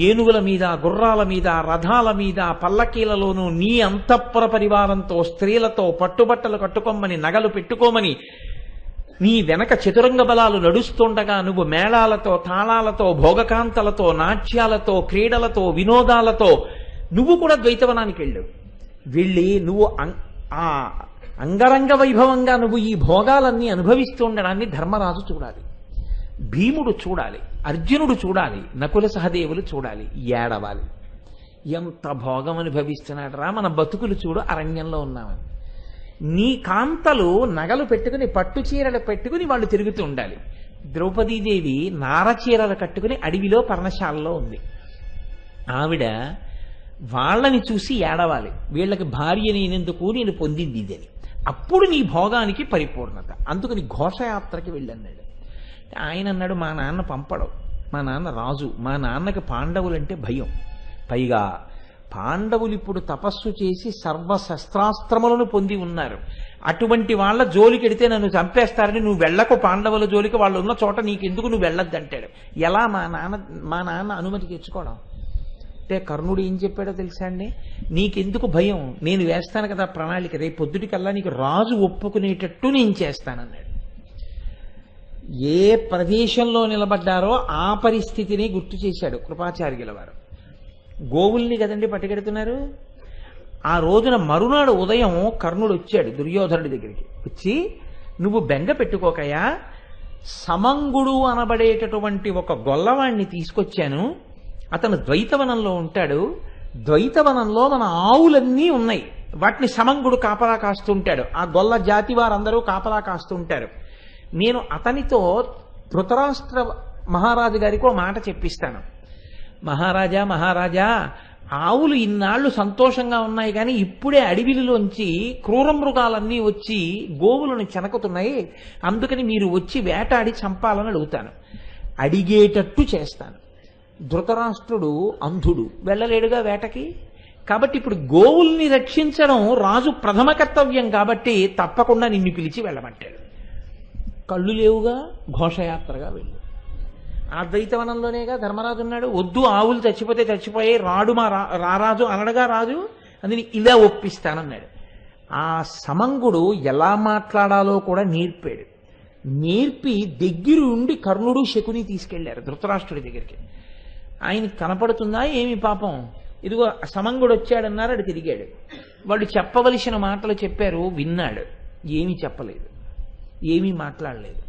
ఏనుగుల మీద, గుర్రాల మీద, రథాల మీద, పల్లకీలలోనూ నీ అంతఃపుర పరివారంతో, స్త్రీలతో పట్టుబట్టలు కట్టుకోమని, నగలు పెట్టుకోమని, నీ వెనక చతురంగ బలాలు నడుస్తుండగా నువ్వు మేళాలతో, తాళాలతో, భోగకాంతలతో, నాట్యాలతో, క్రీడలతో, వినోదాలతో నువ్వు కూడా ద్వైతవనానికి వెళ్ళి నువ్వు ఆ అంగరంగ వైభవంగా నువ్వు ఈ భోగాలన్నీ అనుభవిస్తూ ఉండడాన్ని ధర్మరాజు చూడాలి, భీముడు చూడాలి, అర్జునుడు చూడాలి, నకుల సహదేవులు చూడాలి, ఏడవాలి. ఎంత భోగం అనుభవిస్తున్నాడు రా, మన బతుకులు చూడు అరణ్యంలో ఉన్నామని. నీ కాంతలు నగలు పెట్టుకుని, పట్టు చీరలు పెట్టుకుని వాళ్ళు తిరుగుతూ ఉండాలి. ద్రౌపదీదేవి నారచీరలు కట్టుకుని అడవిలో పర్ణశాలలో ఉంది. ఆవిడ వాళ్ళని చూసి ఏడవాలి, వీళ్ళకి భార్య నేనెందుకు, నేను పొందింది ఇదని. అప్పుడు నీ భోగానికి పరిపూర్ణత. అందుకని ఘోషయాత్రకి వెళ్ళన్నాడు. ఆయన అన్నాడు, మా నాన్న పంపడం, మా నాన్న రాజు, మా నాన్నకి పాండవులంటే భయం. పైగా పాండవులు ఇప్పుడు తపస్సు చేసి సర్వశస్త్రాస్త్రములను పొంది ఉన్నారు. అటువంటి వాళ్ళ జోలికెడితే నన్ను చంపేస్తారని నువ్వు వెళ్ళకు, పాండవుల జోలికి వాళ్ళు ఉన్న చోట నీకెందుకు, నువ్వు వెళ్ళొద్దంటాడు. ఎలా మా నాన్న అనుమతి తెచ్చుకోవడం అంటే, కర్ణుడు ఏం చెప్పాడో తెలుసా అండి, నీకెందుకు భయం, నేను వేస్తాను కదా ప్రణాళిక, రేపు పొద్దుటికల్లా నీకు రాజు ఒప్పుకునేటట్టు నేను చేస్తానన్నాడు. ఏ ప్రదేశంలో నిలబడ్డారో ఆ పరిస్థితిని గుర్తు చేశాడు కృపాచార్యుల వారు. గోవుల్ని కదండి పట్టుకెడుతున్నారు. ఆ రోజున మరునాడు ఉదయం కర్ణుడు వచ్చాడు దుర్యోధనుడి దగ్గరికి. వచ్చి, నువ్వు బెంగ పెట్టుకోకయా, సమంగుడు అనబడేటటువంటి ఒక గొల్లవాణ్ణి తీసుకొచ్చాను, అతను ద్వైతవనంలో ఉంటాడు, ద్వైతవనంలో మన ఆవులన్నీ ఉన్నాయి, వాటిని సమంగుడు కాపలా కాస్తుంటాడు, ఆ గొల్ల జాతి వారందరూ కాపలా కాస్తుంటారు. నేను అతనితో ధృతరాష్ట్ర మహారాజు గారికి ఒక మాట చెప్పిస్తాను. మహారాజా, ఆవులు ఇన్నాళ్లు సంతోషంగా ఉన్నాయి, కానీ ఇప్పుడే అడవిలోంచి క్రూర మృగాలన్నీ వచ్చి గోవులను చెనకుతున్నాయి, అందుకని మీరు వచ్చి వేటాడి చంపాలని అడుగుతాను, అడిగేటట్టు చేస్తాను. ధృతరాష్ట్రుడు అంధుడు, వెళ్ళలేడుగా వేటకి. కాబట్టి ఇప్పుడు గోవుల్ని రక్షించడం రాజు ప్రథమ కర్తవ్యం కాబట్టి తప్పకుండా నిన్ను పిలిచి వెళ్ళమంటాడు. కళ్ళు లేవుగా, ఘోషయాత్రగా వెళ్ళు. ఆ ద్వైతవనంలోనేగా ధర్మరాజు ఉన్నాడు. వద్దు, ఆవులు చచ్చిపోతే చచ్చిపోయే, రాడు మా రారాజు అనడగా రాజు, అందుని ఇలా ఒప్పిస్తానన్నాడు. ఆ సమంగుడు ఎలా మాట్లాడాలో కూడా నేర్పాడు. నేర్పి దగ్గర ఉండి కర్ణుడు శకుని తీసుకెళ్లారు ధృతరాష్ట్రుడి దగ్గరికి. ఆయనకి కనపడుతుందా ఏమి పాపం, ఇదిగో సమంగుడు వచ్చాడన్నారు, అడు తిరిగాడు. వాళ్ళు చెప్పవలసిన మాటలు చెప్పారు, విన్నాడు, ఏమీ చెప్పలేదు, ఏమీ మాట్లాడలేదు.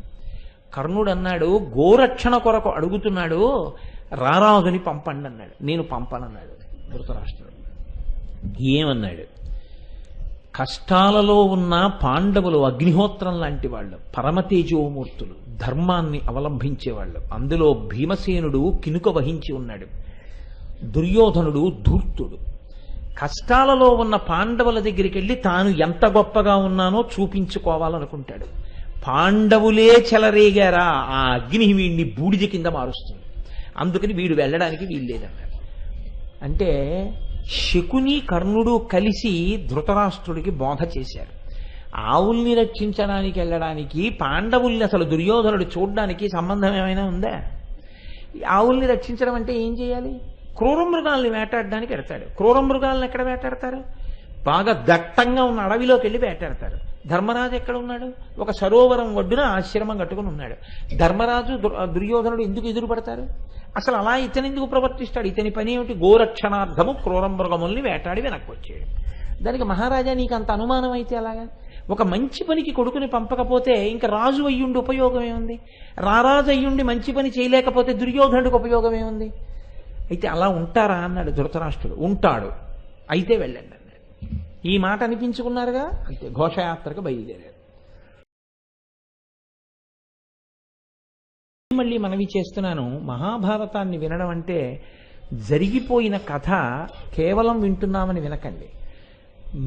కర్ణుడు అన్నాడు, గోరక్షణ కొరకు అడుగుతున్నాడు, రారాజుని పంపండి అన్నాడు. నేను పంపనన్నాడు ధృతరాష్ట్రుడు. ఏమన్నాడు, కష్టాలలో ఉన్న పాండవులు అగ్నిహోత్రం లాంటి వాళ్ళు, పరమతేజోమూర్తులు, ధర్మాన్ని అవలంబించేవాళ్ళు. అందులో భీమసేనుడు కినుక వహించి ఉన్నాడు, దుర్యోధనుడు ధూర్తుడు. కష్టాలలో ఉన్న పాండవుల దగ్గరికి వెళ్ళి తాను ఎంత గొప్పగా ఉన్నానో చూపించుకోవాలనుకుంటాడు. పాండవులే చెలరేగారా, ఆ అగ్ని వీడిని బూడిద కింద మారుస్తుంది, అందుకని వీడు వెళ్ళడానికి వీల్లేదన్నారు. అంటే శకుని కర్ణుడు కలిసి ధృతరాష్ట్రుడికి బోధ చేశారు. ఆవుల్ని రక్షించడానికి వెళ్ళడానికి పాండవుల్ని అసలు దుర్యోధనుడు చూడడానికి సంబంధం ఏమైనా ఉందా? ఆవుల్ని రక్షించడం అంటే ఏం చేయాలి? క్రూర మృగాల్ని వేటాడడానికి వెడతాడు. క్రూర మృగాలను ఎక్కడ వేటాడతారు? బాగా దట్టంగా ఉన్న అడవిలోకి వెళ్ళి వేటాడతారు. ధర్మరాజు ఎక్కడ ఉన్నాడు? ఒక సరోవరం ఒడ్డున ఆశ్రమం కట్టుకుని ఉన్నాడు. ధర్మరాజు దుర్యోధనుడు ఎందుకు ఎదురుపడతారు? అసలు అలా ఇతను ఎందుకు ప్రవర్తిస్తాడు? ఇతని పని ఏమిటి? గోరక్షణార్థము క్రూర మృగముల్ని వేటాడి వెనక్కి వచ్చేయడం. దానికి మహారాజా నీకు అంత అనుమానం అయితే అలాగా? ఒక మంచి పనికి కొడుకుని పంపకపోతే ఇంకా రాజు అయ్యుండి ఉపయోగం ఏముంది? రారాజు అయ్యుండి మంచి పని చేయలేకపోతే దుర్యోధనుడికి ఉపయోగం ఏముంది? అయితే అలా ఉంటారా అన్నాడు ధృతరాష్ట్రుడు. ఉంటాడు, అయితే వెళ్ళండి అన్నాడు. ఈ మాట అనిపించుకున్నారుగా, అంతే ఘోషయాత్రకు బయలుదేరారు. మళ్ళీ మనవి చేస్తున్నాను, మహాభారతాన్ని వినడం అంటే జరిగిపోయిన కథ కేవలం వింటున్నామని వినకండి.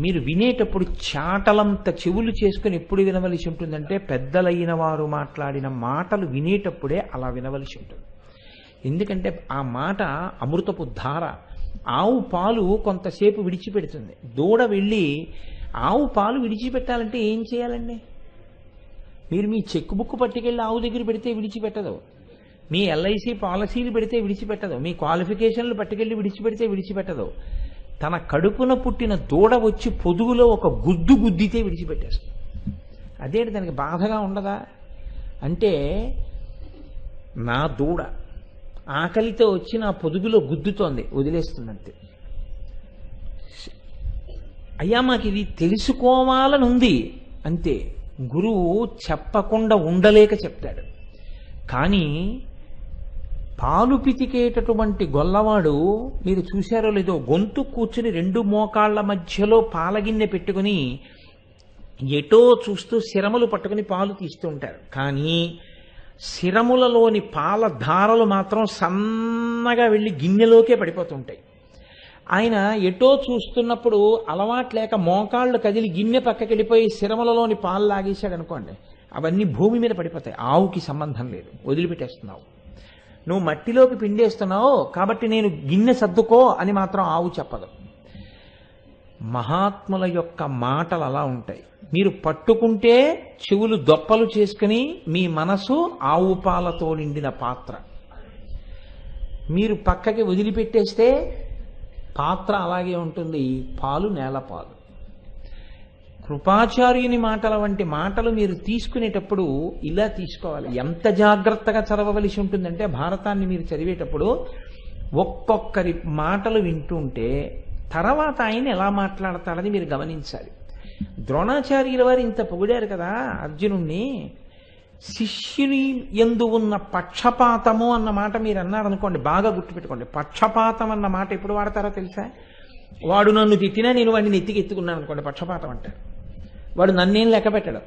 మీరు వినేటప్పుడు చాటలంత చెవులు చేసుకుని ఎప్పుడు వినవలసి ఉంటుందంటే పెద్దలైన వారు మాట్లాడిన మాటలు వినేటప్పుడే అలా వినవలసి ఉంటుంది. ఎందుకంటే ఆ మాట అమృతపు ధార. ఆవు పాలు కొంతసేపు విడిచిపెడుతుంది. దూడ వెళ్ళి ఆవు పాలు విడిచిపెట్టాలంటే ఏం చేయాలండి? మీరు మీ చెక్ బుక్ పట్టుకెళ్ళి ఆవు దగ్గర పెడితే విడిచిపెట్టదు. మీ ఎల్ఐసి పాలసీలు పెడితే విడిచిపెట్టదు, మీ క్వాలిఫికేషన్లు పట్టుకెళ్ళి విడిచిపెడితే విడిచిపెట్టదు. తన కడుపున పుట్టిన దూడ వచ్చి పొదుగులో ఒక గుద్దు గుద్దితే విడిచిపెట్టేస్తుంది. అదేంటి దానికి బాధగా ఉండదా? అంటే నా దూడ ఆకలితో వచ్చి నా పొదుగులో గుద్దుతోంది, వదిలేస్తుందంతే. అయ్యా మాకు ఇది తెలుసుకోవాలని ఉంది అంతే. గురువు చెప్పకుండా ఉండలేక చెప్తాడు. కానీ పాలు పితికేటటువంటి గొల్లవాడు మీరు చూశారో లేదో, గొంతు కూర్చుని రెండు మోకాళ్ల మధ్యలో పాలగిన్నె పెట్టుకుని ఎటో చూస్తూ శిరములు పట్టుకుని పాలు తీస్తూ ఉంటారు. కానీ శిరములలోని పాల ధారలు మాత్రం సన్నగా వెళ్ళి గిన్నెలోకే పడిపోతుంటాయి. ఆయన ఎటో చూస్తున్నప్పుడు అలవాటు లేక మోకాళ్ళు కదిలి గిన్నె పక్కకెళ్ళిపోయి శిరములలోని పాలు లాగేశాడు అనుకోండి, అవన్నీ భూమి మీద పడిపోతాయి. ఆవుకి సంబంధం లేదు, వదిలిపెట్టేస్తున్నావు. నువ్వు మట్టిలోకి పిండేస్తున్నావు కాబట్టి నేను గిన్నె సర్దుకో అని మాత్రం ఆవు చెప్పదు. మహాత్ముల యొక్క మాటలు అలా ఉంటాయి. మీరు పట్టుకుంటే చెవులు దొప్పలు చేసుకుని మీ మనసు ఆవు పాలతో నిండిన పాత్ర, మీరు పక్కకి వదిలిపెట్టేస్తే పాత్ర అలాగే ఉంటుంది, పాలు నేలపాలు. కృపాచార్యుని మాటల వంటి మాటలు మీరు తీసుకునేటప్పుడు ఇలా తీసుకోవాలి. ఎంత జాగ్రత్తగా చదవవలసి ఉంటుందంటే భారతాన్ని మీరు చదివేటప్పుడు ఒక్కొక్కరి మాటలు వింటుంటే తర్వాత ఆయన ఎలా మాట్లాడతాడని మీరు గమనించాలి. ద్రోణాచార్యుల వారు ఇంత పొగిడారు కదా అర్జునుణ్ణి. శిష్యుని యందు ఉన్న పక్షపాతము అన్న మాట మీరు అన్నారనుకోండి, బాగా గుర్తుపెట్టుకోండి. పక్షపాతం అన్న మాట ఎప్పుడు వాడతారో తెలుసా? వాడు నన్ను తిట్టినా నేను వాడిని ఎత్తికి ఎత్తుకున్నాను అనుకోండి, పక్షపాతం అంటారు. వాడు నన్నేం లెక్క పెట్టడు,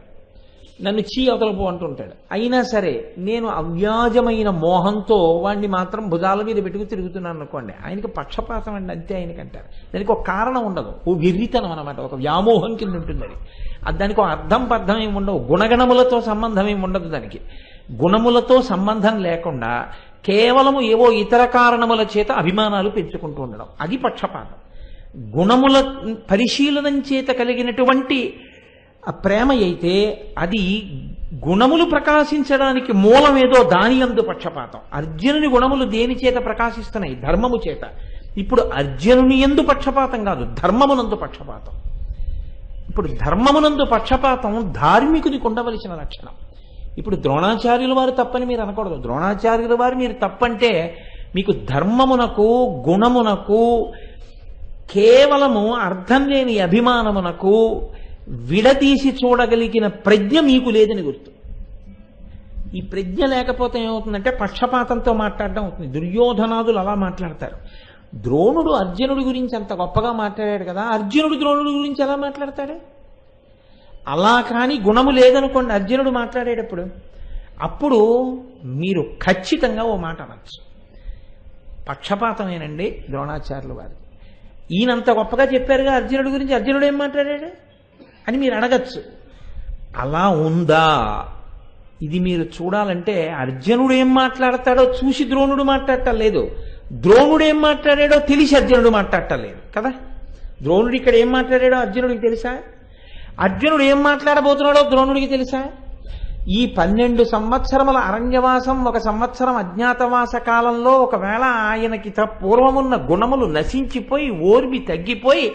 నన్ను చీ అవతలపో అంటుంటాడు. అయినా సరే నేను అవ్యాజమైన మోహంతో వాడిని మాత్రం భుజాల మీద పెట్టుకు తిరుగుతున్నాను అనుకోండి, ఆయనకి పక్షపాతం అండి, అంతే ఆయనకంటారు. దానికి ఒక కారణం ఉండదు, ఓ వెర్రితనం అనమాట, ఒక వ్యామోహం కింద ఉంటుంది అది. దానికి ఒక అర్థం పర్థం ఏమి ఉండవు, గుణగణములతో సంబంధం ఏమి ఉండదు. దానికి గుణములతో సంబంధం లేకుండా కేవలము ఏవో ఇతర కారణముల చేత అభిమానాలు పెంచుకుంటూ ఉండడం, అది పక్షపాతం. గుణముల పరిశీలనం చేత కలిగినటువంటి ప్రేమ అయితే అది గుణములు ప్రకాశించడానికి మూలమేదో దాని యందు పక్షపాతం. అర్జునుని గుణములు దేని చేత ప్రకాశిస్తున్నాయి? ధర్మము చేత. ఇప్పుడు అర్జునుని యందు పక్షపాతం కాదు, ధర్మమునందు పక్షపాతం. ఇప్పుడు ధర్మమునందు పక్షపాతం ధార్మికునికి ఉండవలసిన లక్షణం. ఇప్పుడు ద్రోణాచార్యుల వారు తప్పని మీరు అనకూడదు. ద్రోణాచార్యుల వారు మీరు తప్పంటే మీకు ధర్మమునకు గుణమునకు కేవలము అర్థం లేని అభిమానమునకు విడదీసి చూడగలిగిన ప్రజ్ఞ మీకు లేదని గుర్తు. ఈ ప్రజ్ఞ లేకపోతే ఏమవుతుందంటే పక్షపాతంతో మాట్లాడడం అవుతుంది. దుర్యోధనాదులు అలా మాట్లాడతారు. ద్రోణుడు అర్జునుడి గురించి అంత గొప్పగా మాట్లాడాడు కదా, అర్జునుడు ద్రోణుడి గురించి ఎలా మాట్లాడతాడు? అలా కానీ గుణము లేదనుకోండి అర్జునుడు మాట్లాడేటప్పుడు, అప్పుడు మీరు ఖచ్చితంగా ఓ మాట అనొచ్చు, పక్షపాతమేనండి ద్రోణాచార్యుల వారు. ఈయనంత గొప్పగా చెప్పారుగా అర్జునుడి గురించి, అర్జునుడు ఏం మాట్లాడాడు అని మీరు అడగచ్చు. అలా ఉందా? ఇది మీరు చూడాలంటే అర్జునుడు ఏం మాట్లాడతాడో చూసి ద్రోణుడు మాట్లాడటం లేదు, ద్రోణుడు ఏం మాట్లాడాడో తెలిసి అర్జునుడు మాట్లాడటం లేదు కదా. ద్రోణుడు ఇక్కడ ఏం మాట్లాడాడో అర్జునుడికి తెలుసా? అర్జునుడు ఏం మాట్లాడబోతున్నాడో ద్రోణుడికి తెలుసా? ఈ 12 సంవత్సరముల అరణ్యవాసం, 1 సంవత్సరం అజ్ఞాతవాస కాలంలో ఒకవేళ ఆయనకి పూర్వమున్న గుణములు నశించిపోయి ఓర్మి తగ్గిపోయి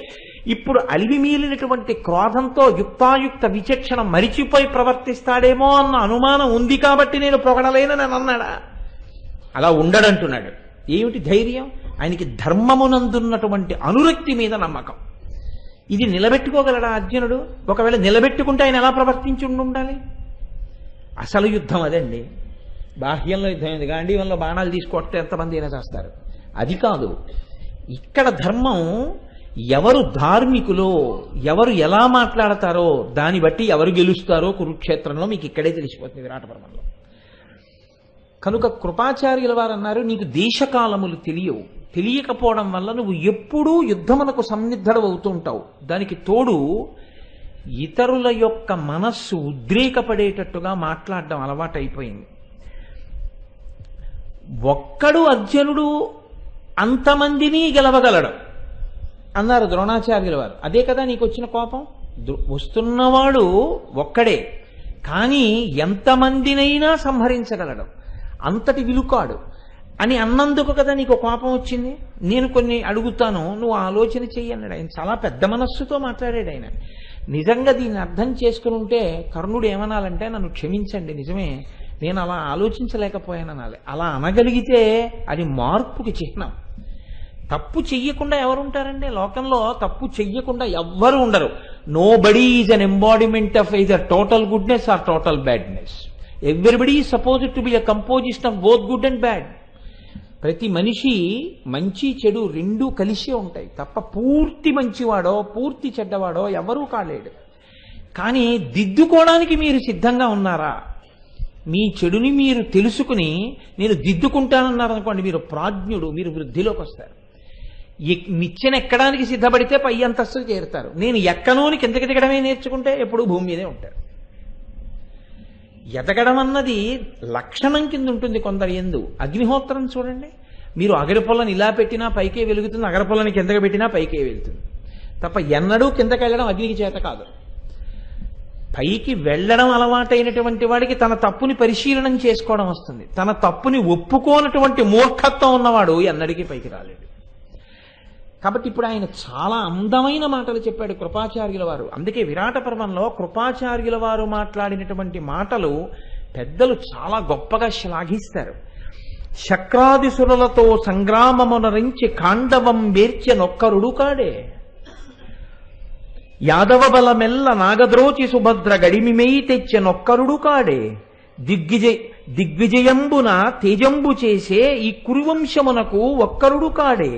ఇప్పుడు అలివిమీలినటువంటి క్రోధంతో యుక్తాయుక్త విచక్షణ మరిచిపోయి ప్రవర్తిస్తాడేమో అన్న అనుమానం ఉంది కాబట్టి నేను పొగడలేనని అన్నాడా? అలా ఉండడంటున్నాడు. ఏమిటి ధైర్యం? ఆయనకి ధర్మమునందున్నటువంటి అనురక్తి మీద నమ్మకం. ఇది నిలబెట్టుకోగలడా అర్జునుడు? ఒకవేళ నిలబెట్టుకుంటే ఆయన ఎలా ప్రవర్తించి ఉండాలి? అసలు యుద్ధం అదండి. బాహ్యంలో యుద్ధం ఏంది? గాంధీవంలో బాణాలు తీసుకొస్తే ఎంతమంది అయినా చేస్తారు, అది కాదు. ఇక్కడ ధర్మం ఎవరు ధార్మికులో, ఎవరు ఎలా మాట్లాడతారో దాన్ని బట్టి ఎవరు గెలుస్తారో కురుక్షేత్రంలో మీకు ఇక్కడే తెలిసిపోతుంది, విరాటపర్వంలో. కనుక కృపాచార్యుల వారు అన్నారు, నీకు దేశకాలములు తెలియవు, తెలియకపోవడం వల్ల నువ్వు ఎప్పుడూ యుద్ధమునకు సన్నిద్ధుడు అవుతూ ఉంటావు. దానికి తోడు ఇతరుల యొక్క మనస్సు ఉద్రేకపడేటట్టుగా మాట్లాడడం అలవాటైపోయింది. ఒక్కడు అర్జునుడు అంతమందిని గెలవగలడు అన్నారు ద్రోణాచార్యుల వారు. అదే కదా నీకు వచ్చిన కోపం. వస్తున్నవాడు ఒక్కడే, కానీ ఎంతమందినైనా సంహరించగలడు. అంతటి విలుకాడు అని అన్నందుకు కదా నీకు కోపం వచ్చింది. నేను కొన్ని అడుగుతాను, నువ్వు ఆలోచన చెయ్యి అన్నాడు. ఆయన చాలా పెద్ద మనస్సుతో మాట్లాడాడు. ఆయన నిజంగా దీన్ని అర్థం చేసుకుని ఉంటే కర్ణుడు ఏమనాలంటే, నన్ను క్షమించండి, నిజమే నేను అలా ఆలోచించలేకపోయాను అనాలి. అలా అనగలిగితే అది మార్పుకి చిహ్నం. తప్పు చెయ్యకుండా ఎవరుంటారండి లోకంలో? తప్పు చెయ్యకుండా ఎవ్వరు ఉండరు. Nobody is an embodiment of either total goodness or total badness. Everybody is supposed to be a composition of both good and bad. ప్రతి మనిషి మంచి చెడు రెండూ కలిసే ఉంటాయి తప్ప పూర్తి మంచివాడో పూర్తి చెడ్డవాడో ఎవరూ కాలేడు. కానీ దిద్దుకోవడానికి మీరు సిద్ధంగా ఉన్నారా? మీ చెడుని మీరు తెలుసుకుని నేను దిద్దుకుంటానన్నారనుకోండి, మీరు ప్రాజ్ఞుడు, మీరు వృద్ధిలోకి వస్తారు. నిచ్చెన ఎక్కడానికి సిద్ధపడితే పై అంతస్తుకు చేరుతారు. నేను ఎక్కనోని కిందకి దిగడమే నేర్చుకుంటే ఎప్పుడు భూమి మీదే ఉంటారు. ఎదగడం అన్నది లక్షణం కింద ఉంటుంది కొందరు ఎందు. అగ్నిహోత్రం చూడండి, మీరు అగరపుల్లని ఇలా పెట్టినా పైకే వెలుగుతుంది, అగరపుల్లని కిందకి పెట్టినా పైకే వెళ్తుంది తప్ప ఎన్నడూ కిందకి వెళ్ళడం అగ్నికి చేత కాదు. పైకి వెళ్ళడం అలవాటైనటువంటి వాడికి తన తప్పుని పరిశీలనం చేసుకోవడం వస్తుంది. తన తప్పుని ఒప్పుకోనటువంటి మూర్ఖత్వం ఉన్నవాడు ఎన్నడికి పైకి రాలేడు. కాబట్టి ఇప్పుడు ఆయన చాలా అందమైన మాటలు చెప్పాడు కృపాచార్యుల వారు. అందుకే విరాట పర్వంలో కృపాచార్యుల వారు మాట్లాడినటువంటి మాటలు పెద్దలు చాలా గొప్పగా శ్లాఘిస్తారు. శక్రాదిసురులతో సంగ్రామమునరించి ఖాండవం వేర్చెనొక్కరుడు కాడే, యాదవ బలమెల్ల నాగద్రోచి సుభద్ర గడిమిమేయి తెచ్చెనొక్కరుడు కాడే, దిగ్విజయంబున తేజంబు చేసే ఈ కురువంశమునకు ఒక్కరుడు కాడే,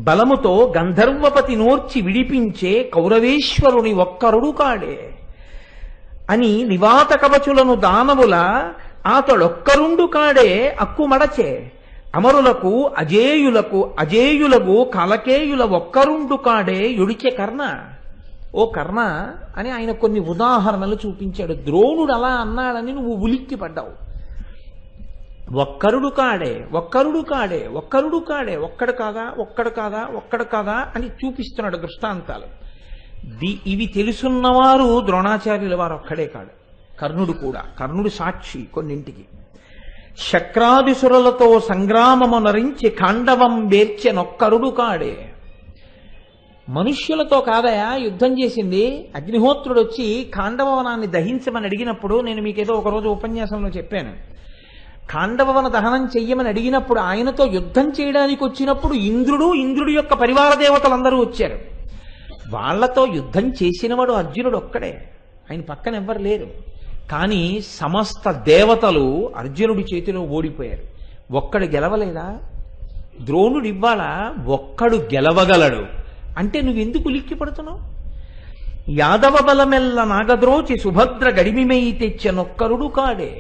బలముతో గంధర్వపతి నోర్చి విడిపించే కౌరవేశ్వరుని ఒక్కరుడు కాడే అని నివాత కవచులను దానవుల ఆతడొక్కరుండు కాడే అక్కుమడచే, అమరులకు అజేయులకు కలకేయుల ఒక్కరుండు కాడే యుడిచే కర్ణ. ఓ కర్ణ అని ఆయన కొన్ని ఉదాహరణలు చూపించాడు. ద్రోణుడు అలా అన్నాడని నువ్వు ఉలిక్కి పడ్డావు. ఒక్కరుడు కాడే ఒక్కడు కాదా అని చూపిస్తున్నాడు దృష్టాంతాలు. ఇవి తెలుసున్నవారు ద్రోణాచార్యుల వారు ఒక్కడే కాడు, కర్ణుడు కూడా. కర్ణుడు సాక్షి కొన్నింటికి. శక్రాదిసురులతో సంగ్రామమునరించి ఖాండవం వేర్చెనొక్కరుడు కాడే. మనుష్యులతో కాదయా యుద్ధం చేసింది. అగ్నిహోత్రుడు వచ్చి ఖాండవనాన్ని దహించమని అడిగినప్పుడు, నేను మీకేదో ఒకరోజు ఉపన్యాసంలో చెప్పాను, ఖాండవన దహనం చెయ్యమని అడిగినప్పుడు ఆయనతో యుద్ధం చేయడానికి వచ్చినప్పుడు ఇంద్రుడి యొక్క పరివార దేవతలందరూ వచ్చారు. వాళ్లతో యుద్ధం చేసినవాడు అర్జునుడు ఒక్కడే, ఆయన పక్కన ఎవ్వరు లేరు. కానీ సమస్త దేవతలు అర్జునుడి చేతిలో ఓడిపోయారు. ఒక్కడు గెలవలేదా? ద్రోణుడు ఇవ్వాల ఒక్కడు గెలవగలడు అంటే నువ్వెందుకు ఉలిక్కి పడుతున్నావు? యాదవ బలమెల్ల నాగద్రోచి సుభద్ర గడిమిమేయి తెచ్చెనొక్కరుడు కాడే.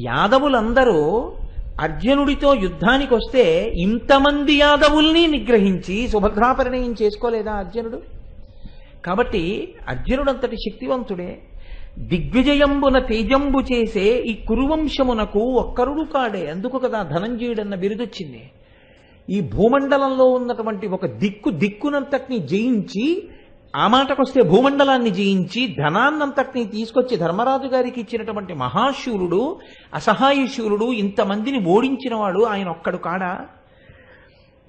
యాదవులందరూ అర్జునుడితో యుద్ధానికి వస్తే ఇంతమంది యాదవుల్ని నిగ్రహించి సుభద్రాపరిణయం చేసుకోలేదా అర్జునుడు? కాబట్టి అర్జునుడంతటి శక్తివంతుడే. దిగ్విజయంబున తేజంబు చేసే ఈ కురువంశమునకు ఒక్కరుడు కాడే. అందుకు కదా ధనంజయుడన్న బిరుదొచ్చింది. ఈ భూమండలంలో ఉన్నటువంటి ఒక దిక్కునంతటిని జయించి, ఆ మాటకొస్తే భూమండలాన్ని జయించి ధనాన్నంతటిని తీసుకొచ్చి ధర్మరాజు గారికి ఇచ్చినటువంటి మహాశూరుడు, అసహాయ శూరుడు, ఇంతమందిని ఓడించినవాడు ఆయన ఒక్కడు కాడా?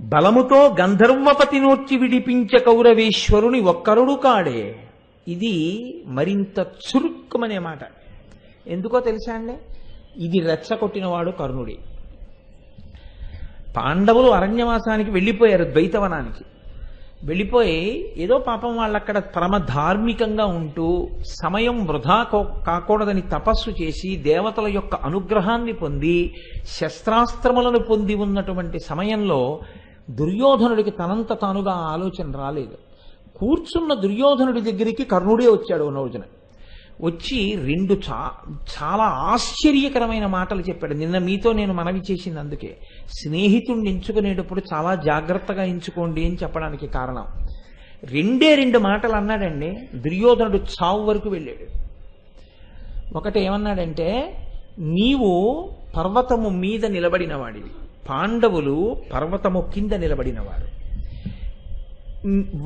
బలముతో గంధర్వపతి నోర్చి విడిపించే కౌరవేశ్వరుని ఒక్కరుడు కాడే. ఇది మరింత చురుక్కుమనే మాట. ఎందుకో తెలుసా అండి? ఇది రెచ్చగొట్టినవాడు కర్ణుడే. పాండవులు అరణ్యవాసానికి వెళ్ళిపోయారు, ద్వైతవనానికి వెళ్ళిపోయి ఏదో పాపం వాళ్ళక్కడ పరమ ధార్మికంగా ఉంటూ సమయం వృధా కాకూడదని తపస్సు చేసి దేవతల యొక్క అనుగ్రహాన్ని పొంది శస్త్రాస్త్రములను పొంది ఉన్నటువంటి సమయంలో దుర్యోధనుడికి తనంత తానుగా ఆలోచన రాలేదు. కూర్చున్న దుర్యోధనుడి దగ్గరికి కర్ణుడే వచ్చాడు రోజున. వచ్చి రెండు చాలా ఆశ్చర్యకరమైన మాటలు చెప్పాడు. నిన్న మీతో నేను మనవి చేసింది అందుకే. స్నేహితుడిని ఎంచుకునేటప్పుడు చాలా జాగ్రత్తగా ఎంచుకోండి అని చెప్పడానికి కారణం. రెండు మాటలు అన్నాడండి. దుర్యోధనుడు చావు వరకు వెళ్ళాడు. ఒకటి ఏమన్నాడంటే, నీవు పర్వతము మీద నిలబడిన వాడివి, పాండవులు పర్వతము కింద నిలబడినవారు.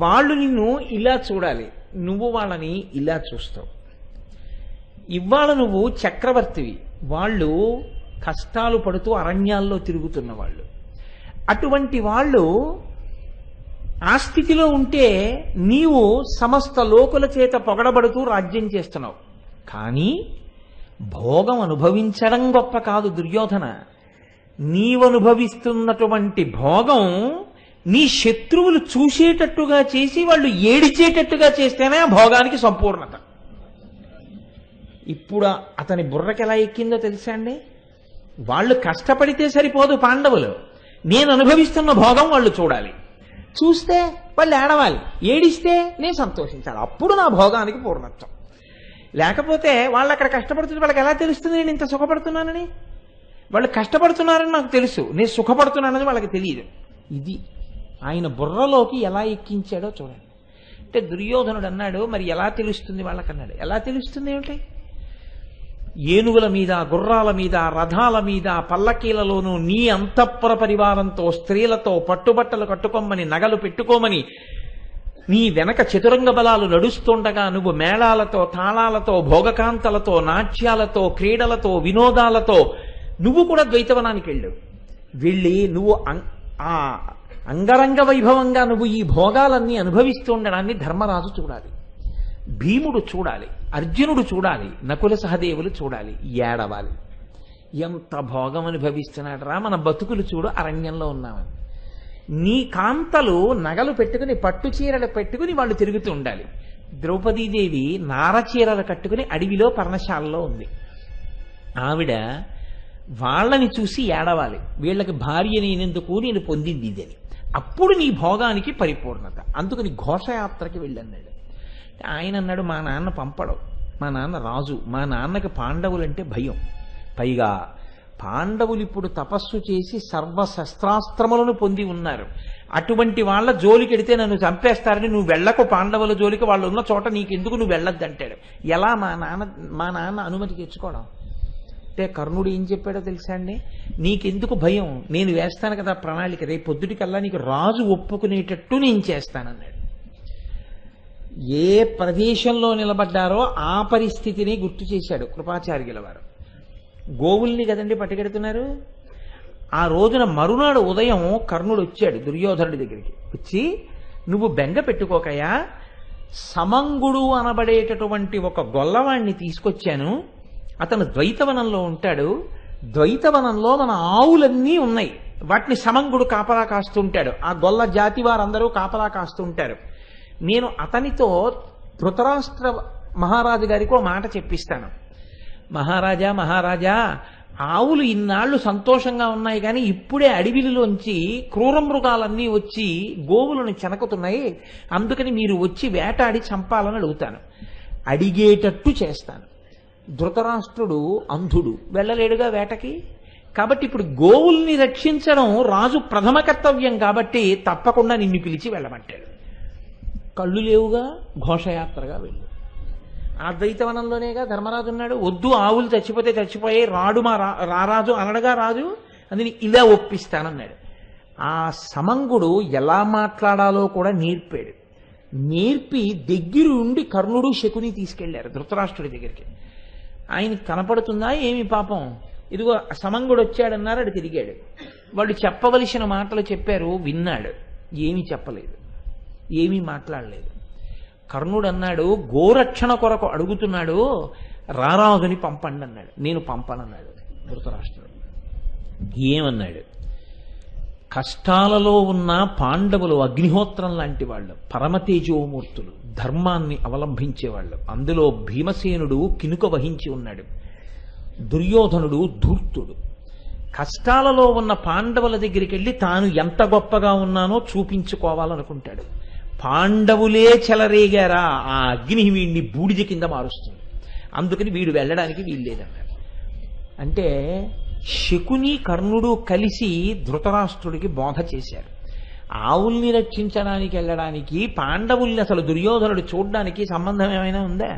వాళ్ళు నిన్ను ఇలా చూడాలి, నువ్వు వాళ్ళని ఇలా చూస్తావు. ఇవాళ నువ్వు చక్రవర్తివి, వాళ్ళు కష్టాలు పడుతూ అరణ్యాల్లో తిరుగుతున్న వాళ్ళు. అటువంటి వాళ్ళు ఆ స్థితిలో ఉంటే నీవు సమస్త లోకుల చేత పొగడబడుతూ రాజ్యం చేస్తున్నావు. కానీ భోగం అనుభవించడం గొప్ప కాదు దుర్యోధన. నీవనుభవిస్తున్నటువంటి భోగం నీ శత్రువులు చూసేటట్టుగా చేసి వాళ్ళు ఏడిచేటట్టుగా చేస్తేనే ఆ భోగానికి సంపూర్ణత. ఇప్పుడు అతని బుర్రకి ఎలా ఎక్కిందో తెలుసా అండి? వాళ్ళు కష్టపడితే సరిపోదు పాండవులు, నేను అనుభవిస్తున్న భోగం వాళ్ళు చూడాలి. చూస్తే వాళ్ళు ఏడవాలి, ఏడిస్తే నేను సంతోషించాలి. అప్పుడు నా భోగానికి పూర్ణత్వం. లేకపోతే వాళ్ళు అక్కడ కష్టపడుతుంటే వాళ్ళకి ఎలా తెలుస్తుంది నేను ఇంత సుఖపడుతున్నానని? వాళ్ళు కష్టపడుతున్నారని నాకు తెలుసు, నేను సుఖపడుతున్నానని వాళ్ళకి తెలియదు. ఇది ఆయన బుర్రలోకి ఎలా ఎక్కించాడో చూడండి. అంటే దుర్యోధనుడు అన్నాడు, మరి ఎలా తెలుస్తుంది వాళ్ళకన్నాడు. ఎలా తెలుస్తుంది ఏమిటి? ఏనుగుల మీద, గుర్రాల మీద, రథాల మీద, పల్లకీలలోనూ నీ అంతఃపుర పరివారంతో, స్త్రీలతో పట్టుబట్టలు కట్టుకోమని, నగలు పెట్టుకోమని, నీ వెనక చతురంగ బలాలు నడుస్తుండగా నువ్వు మేళాలతో, తాళాలతో, భోగకాంతలతో, నాట్యాలతో, క్రీడలతో, వినోదాలతో నువ్వు కూడా ద్వైతవనానికి వెళ్ళి నువ్వు ఆ అంగరంగ వైభవంగా నువ్వు ఈ భోగాలన్నీ అనుభవిస్తూ ఉండడాన్ని ధర్మరాజు చూడాలి, భీముడు చూడాలి, అర్జునుడు చూడాలి, నకుల సహదేవులు చూడాలి, ఏడవాలి. ఎంత భోగం అనుభవిస్తున్నాడు రా, మన బతుకులు చూడు అరణ్యంలో ఉన్నామని. నీ కాంతలు నగలు పెట్టుకుని, పట్టు చీరలు పెట్టుకుని వాళ్ళు తిరుగుతూ ఉండాలి. ద్రౌపదీదేవి నారచీరలు కట్టుకుని అడవిలో పర్ణశాలలో ఉంది. ఆవిడ వాళ్ళని చూసి ఏడవాలి, వీళ్ళకి భార్య నేనెందుకు, నేను పొందింది ఇదని. అప్పుడు నీ భోగానికి పరిపూర్ణత. అందుకని ఘోషయాత్రకి వెళ్ళన్నాడు. ఆయన అన్నాడు, మా నాన్న పంపడం, మా నాన్న రాజు, మా నాన్నకి పాండవులంటే భయం. పైగా పాండవులు ఇప్పుడు తపస్సు చేసి సర్వశస్త్రాస్త్రములను పొంది ఉన్నారు. అటువంటి వాళ్ళ జోలికెడితే నన్ను చంపేస్తారని నువ్వు వెళ్ళకు, పాండవుల జోలికి వాళ్ళు ఉన్న చోట నీకెందుకు, నువ్వు వెళ్ళొద్దంటాడు. ఎలా మా నాన్న అనుమతి తెచ్చుకోవడం? అంటే కర్ణుడు ఏం చెప్పాడో తెలుసా అండి? నీకెందుకు భయం, నేను వేస్తాను కదా ప్రణాళిక, రేపు పొద్దుటికల్లా నీకు రాజు ఒప్పుకునేటట్టు నేను చేస్తానన్నాడు. ఏ ప్రదేశంలో నిలబడ్డారో ఆ పరిస్థితిని గుర్తు చేశాడు కృపాచార్యుల వారు. గోవుల్ని కదండి పట్టుకెడుతున్నారు. ఆ రోజున మరునాడు ఉదయం కర్ణుడు వచ్చాడు దుర్యోధనుడి దగ్గరికి. వచ్చి, నువ్వు బెంగ పెట్టుకోకయా, సమంగుడు అనబడేటటువంటి ఒక గొల్లవాణ్ణి తీసుకొచ్చాను, అతను ద్వైతవనంలో ఉంటాడు, ద్వైతవనంలో మన ఆవులన్నీ ఉన్నాయి, వాటిని సమంగుడు కాపలా కాస్తుంటాడు, ఆ గొల్ల జాతి వారందరూ కాపలా కాస్తుంటారు. నేను అతనితో ధృతరాష్ట్ర మహారాజు గారికి ఒక మాట చెప్పిస్తాను. మహారాజా, ఆవులు ఇన్నాళ్లు సంతోషంగా ఉన్నాయి, కానీ ఇప్పుడే అడవిలోంచి క్రూర మృగాలన్నీ వచ్చి గోవులను చెనకుతున్నాయి, అందుకని మీరు వచ్చి వేటాడి చంపాలని అడుగుతాను, అడిగేటట్టు చేస్తాను. ధృతరాష్ట్రుడు అంధుడు, వెళ్ళలేడుగా వేటకి. కాబట్టి ఇప్పుడు గోవుల్ని రక్షించడం రాజు ప్రథమ కర్తవ్యం కాబట్టి తప్పకుండా నిన్ను పిలిచి వెళ్ళమంటాడు. కళ్ళు లేవుగా, ఘోషయాత్రగా వెళ్ళు. ఆ ద్వైతవనంలోనేగా ధర్మరాజు ఉన్నాడు. వద్దు, ఆవులు చచ్చిపోతే చచ్చిపోయే, రాడు మా రారాజు అనడగా రాజు, అందుని ఇలా ఒప్పిస్తానన్నాడు. ఆ సమంగుడు ఎలా మాట్లాడాలో కూడా నేర్పాడు. నేర్పి దగ్గర ఉండి కర్ణుడు శకుని తీసుకెళ్లారు ధృతరాష్ట్రుడి దగ్గరికి. ఆయనకి కనపడుతుందా ఏమి పాపం, ఇదిగో సమంగుడు వచ్చాడన్నారు, అడు తిరిగాడు. వాళ్ళు చెప్పవలసిన మాటలు చెప్పారు, విన్నాడు, ఏమీ చెప్పలేదు, ఏమీ మాట్లాడలేదు. కర్ణుడు అన్నాడు, గోరక్షణ కొరకు అడుగుతున్నాడు, రారాజుని పంపండి అన్నాడు. నేను పంపనన్నాడు ధృతరాష్ట్రుడు. ఏమన్నాడు? కష్టాలలో ఉన్న పాండవులు అగ్నిహోత్రం లాంటి వాళ్ళు, పరమతేజోమూర్తులు, ధర్మాన్ని అవలంబించేవాళ్ళు. అందులో భీమసేనుడు కినుక వహించి ఉన్నాడు, దుర్యోధనుడు ధూర్తుడు. కష్టాలలో ఉన్న పాండవుల దగ్గరికి వెళ్ళి తాను ఎంత గొప్పగా ఉన్నానో చూపించుకోవాలనుకుంటాడు. పాండవులే చెలరేగారా, ఆ అగ్ని వీడిని బూడిద కింద మారుస్తుంది, అందుకని వీడు వెళ్ళడానికి వీల్లేదన్నారు. అంటే శకుని కర్ణుడు కలిసి ధృతరాష్ట్రుడికి బోధ చేశారు. ఆవుల్ని రక్షించడానికి వెళ్ళడానికి పాండవుల్ని అసలు దుర్యోధనుడు చూడడానికి సంబంధం ఏమైనా ఉందా?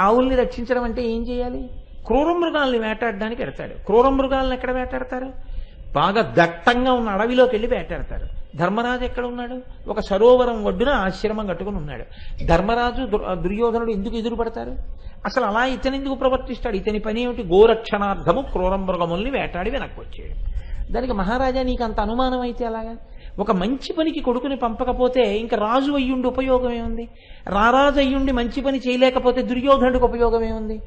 ఆవుల్ని రక్షించడం అంటే ఏం చేయాలి? క్రూర మృగాల్ని వేటాడడానికి వెడతాడు. క్రూర మృగాలను ఎక్కడ వేటాడతారు? బాగా దట్టంగా ఉన్న అడవిలోకి వెళ్ళి వేటాడతారు. ధర్మరాజు ఎక్కడ ఉన్నాడు? ఒక సరోవరం ఒడ్డున ఆశ్రమం కట్టుకుని ఉన్నాడు. ధర్మరాజు దుర్యోధనుడు ఎందుకు ఎదురుపడతారు? అసలు అలా ఇతను ఎందుకు ప్రవర్తిస్తాడు? ఇతని పని ఏమిటి? గోరక్షణార్థము క్రూర మృగముల్ని వేటాడి వెనక్కి వచ్చాడు. దానికి మహారాజా నీకు అంత అనుమానం అయితే అలాగా? ఒక మంచి పనికి కొడుకుని పంపకపోతే ఇంకా రాజు అయ్యుండి ఉపయోగం ఏముంది? రారాజు అయ్యుండి మంచి పని చేయలేకపోతే దుర్యోధనుడికి ఉపయోగం ఏముంది?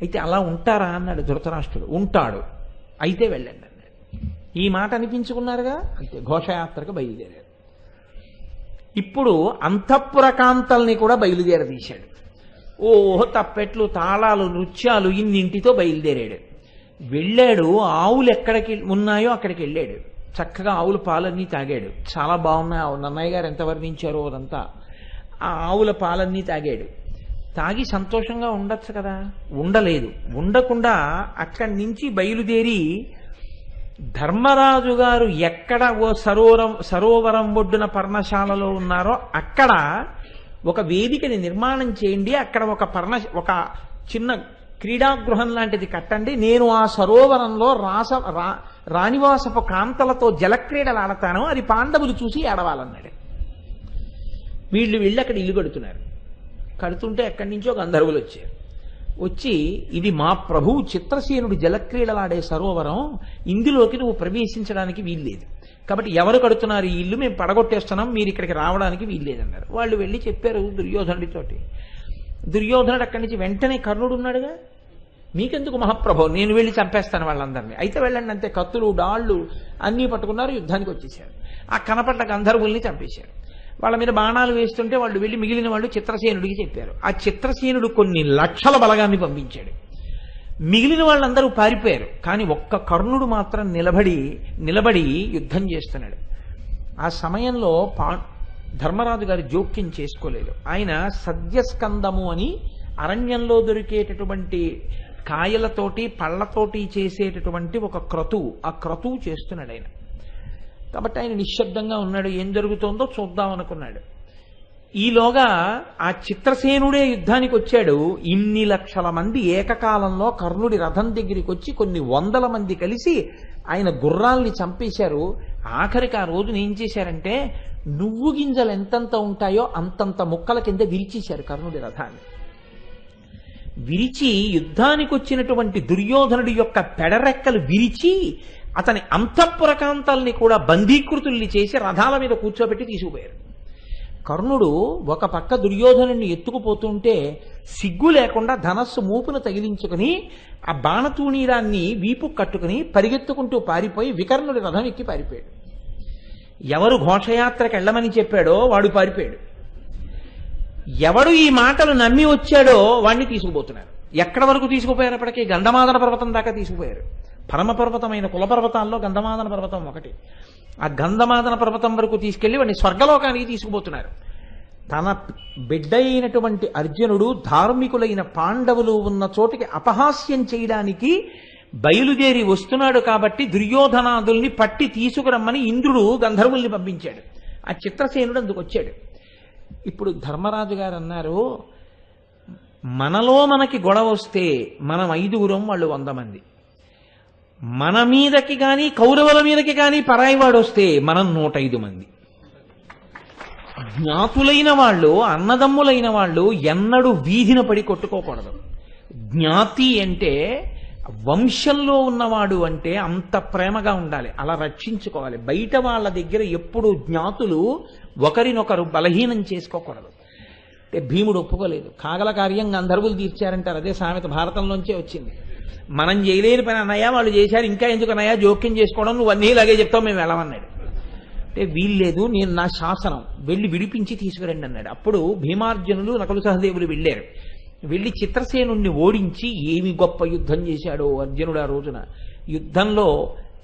అయితే అలా ఉంటారా అన్నాడు ధృతరాష్ట్రుడు. ఉంటాడు, అయితే వెళ్ళండి అన్నాడు. ఈ మాట అనిపించుకున్నారుగా, అంతే ఘోషయాత్రకు బయలుదేరాడు. ఇప్పుడు అంతఃపుర కాంతల్ని కూడా బయలుదేరదీశాడు. ఓహో తప్పెట్లు, తాళాలు, నృత్యాలు ఇన్నింటితో బయలుదేరాడు. వెళ్ళాడు, ఆవులు ఎక్కడికి ఉన్నాయో అక్కడికి వెళ్ళాడు. చక్కగా ఆవుల పాలన్నీ తాగాడు. చాలా బాగున్నాయి ఆవులు, నన్నయ్య గారు ఎంత వర్ణించారో అదంతా. ఆ ఆవుల పాలన్నీ తాగాడు. తాగి సంతోషంగా ఉండొచ్చు కదా, ఉండలేదు. ఉండకుండా అక్కడి నుంచి బయలుదేరి ధర్మరాజు గారు ఎక్కడ ఓ సరోవరం ఒడ్డున పర్ణశాలలో ఉన్నారో అక్కడ ఒక వేదికని నిర్మాణం చేయండి, అక్కడ ఒక చిన్న క్రీడాగృహం లాంటిది కట్టండి, నేను ఆ సరోవరంలో రాణివాసపు కాంతలతో జలక్రీడలు ఆడతాను, అది పాండవులు చూసి ఏడవాలన్నాడు. వీళ్ళు వెళ్ళి అక్కడ ఇల్లు కడుతున్నారు. కడుతుంటే ఎక్కడి నుంచో గంధర్వులు వచ్చారు. వచ్చి ఇది మా ప్రభువు చిత్రసేనుడు జలక్రీడలాడే సరోవరం, ఇందులోకి నువ్వు ప్రవేశించడానికి వీల్లేదు, కాబట్టి ఎవరు కడుతున్నారు ఈ ఇల్లు, మేము పడగొట్టేస్తున్నాం, మీరు ఇక్కడికి రావడానికి వీల్లేదన్నారు. వాళ్ళు వెళ్ళి చెప్పారు దుర్యోధనుడితోటి. దుర్యోధనుడు అక్కడి నుంచి వెంటనే కర్ణుడు ఉన్నాడుగా, మీకెందుకు మహాప్రభు, నేను వెళ్ళి చంపేస్తాను వాళ్ళందరినీ. అయితే వెళ్ళండి అంతే. కత్తులు డాళ్ళు అన్నీ పట్టుకున్నారు, యుద్ధానికి వచ్చేసారు. ఆ కనపడ్డ గంధర్వుల్ని చంపేశారు. వాళ్ళ మీద బాణాలు వేస్తుంటే వాళ్ళు వెళ్ళి మిగిలిన వాళ్ళు చిత్రసేనుడికి చెప్పారు. ఆ చిత్రసేనుడు కొన్ని లక్షల బలగాన్ని పంపించాడు. మిగిలిన వాళ్ళందరూ పారిపోయారు. కానీ ఒక్క కర్ణుడు మాత్రం నిలబడి యుద్ధం చేస్తున్నాడు. ఆ సమయంలో ధర్మరాజు గారి జోక్యం చేసుకోలేదు. ఆయన సద్యస్కందము అని అరణ్యంలో దొరికేటటువంటి కాయలతోటి పళ్ళతోటి చేసేటటువంటి ఒక క్రతువు, ఆ క్రతువు చేస్తున్నాడు ఆయన. కాబట్టి ఆయన నిశ్శబ్దంగా ఉన్నాడు. ఏం జరుగుతోందో చూద్దాం అనుకున్నాడు. ఈలోగా ఆ చిత్రసేనుడే యుద్ధానికి వచ్చాడు. ఇన్ని లక్షల మంది ఏకకాలంలో కర్ణుడి రథం దగ్గరికి వచ్చి కొన్ని వందల మంది కలిసి ఆయన గుర్రాల్ని చంపేశారు. ఆఖరికి ఆ రోజున ఏం చేశారంటే నువ్వు గింజలు ఎంతంత ఉంటాయో అంతంత ముక్కల కింద విరిచేశారు కర్ణుడి రథాన్ని. విరిచి యుద్ధానికి వచ్చినటువంటి దుర్యోధనుడి యొక్క పెడరెక్కలు విరిచి అతని అంతఃపురకాంతల్ని కూడా బందీకృతుల్ని చేసి రథాల మీద కూర్చోబెట్టి తీసుకుపోయారు. కర్ణుడు ఒక పక్క దుర్యోధనుడిని ఎత్తుకుపోతుంటే సిగ్గు లేకుండా ధనస్సు మూపును తగిలించుకుని ఆ బాణతూణీరాన్ని వీపు కట్టుకుని పరిగెత్తుకుంటూ పారిపోయి వికర్ణుడి రథం ఎక్కి పారిపోయాడు. ఎవరు ఘోషయాత్రకు వెళ్ళమని చెప్పాడో వాడు పారిపోయాడు. ఎవడు ఈ మాటలు నమ్మి వచ్చాడో వాడిని తీసుకుపోతున్నారు. ఎక్కడ వరకు తీసుకుపోయారు? అప్పటికీ గంధమాదన పర్వతం దాకా తీసుకుపోయారు. పరమపర్వతమైన కులపర్వతాల్లో గంధమాదన పర్వతం ఒకటి. ఆ గంధమాదన పర్వతం వరకు తీసుకెళ్లి వాడిని స్వర్గలోకానికి తీసుకుపోతున్నారు. తన బిడ్డ అయినటువంటి అర్జునుడు ధార్మికులైన పాండవులు ఉన్న చోటికి అపహాస్యం చేయడానికి బయలుదేరి వస్తున్నాడు. కాబట్టి దుర్యోధనాదుల్ని పట్టి తీసుకురమ్మని ఇంద్రుడు గంధర్వుల్ని పంపించాడు. ఆ చిత్రసేనుడు అందుకు వచ్చాడు. ఇప్పుడు ధర్మరాజు గారు అన్నారు, మనలో మనకి గొడవ వస్తే మనం 5గురం, వాళ్ళు 100 మంది. మన మీదకి కానీ కౌరవుల మీదకి కానీ పరాయివాడు వస్తే మనం 105 మంది. జ్ఞాతులైన వాళ్ళు, అన్నదమ్ములైన వాళ్ళు ఎన్నడూ వీధిన పడి కొట్టుకోకూడదు. జ్ఞాతి అంటే వంశంలో ఉన్నవాడు అంటే అంత ప్రేమగా ఉండాలి, అలా రక్షించుకోవాలి. బయట వాళ్ళ దగ్గర ఎప్పుడు జ్ఞాతులు ఒకరినొకరు బలహీనం చేసుకోకూడదు. అంటే భీముడు ఒప్పుకోలేదు. కాగల కార్యం గంధర్వులు తీర్చారంటారు, అదే సామెత భారతంలోంచే వచ్చింది. మనం చేయలేని పని అన్నయ్య వాళ్ళు చేశారు, ఇంకా ఎందుకు అన్నయ్య జోక్యం చేసుకోవడం, నువ్వు అన్నీ ఇలాగే చెప్తావు, మేము వెళ్ళమన్నాడు. అంటే వీల్లేదు, నేను నా శాసనం, వెళ్ళి విడిపించి తీసుకురండి అన్నాడు. అప్పుడు భీమార్జునులు నకులు సహదేవులు వెళ్ళారు. వెళ్ళి చిత్రసేనుణ్ణి ఓడించి ఏమి గొప్ప యుద్ధం చేశాడో అర్జునుడు ఆ రోజున. యుద్ధంలో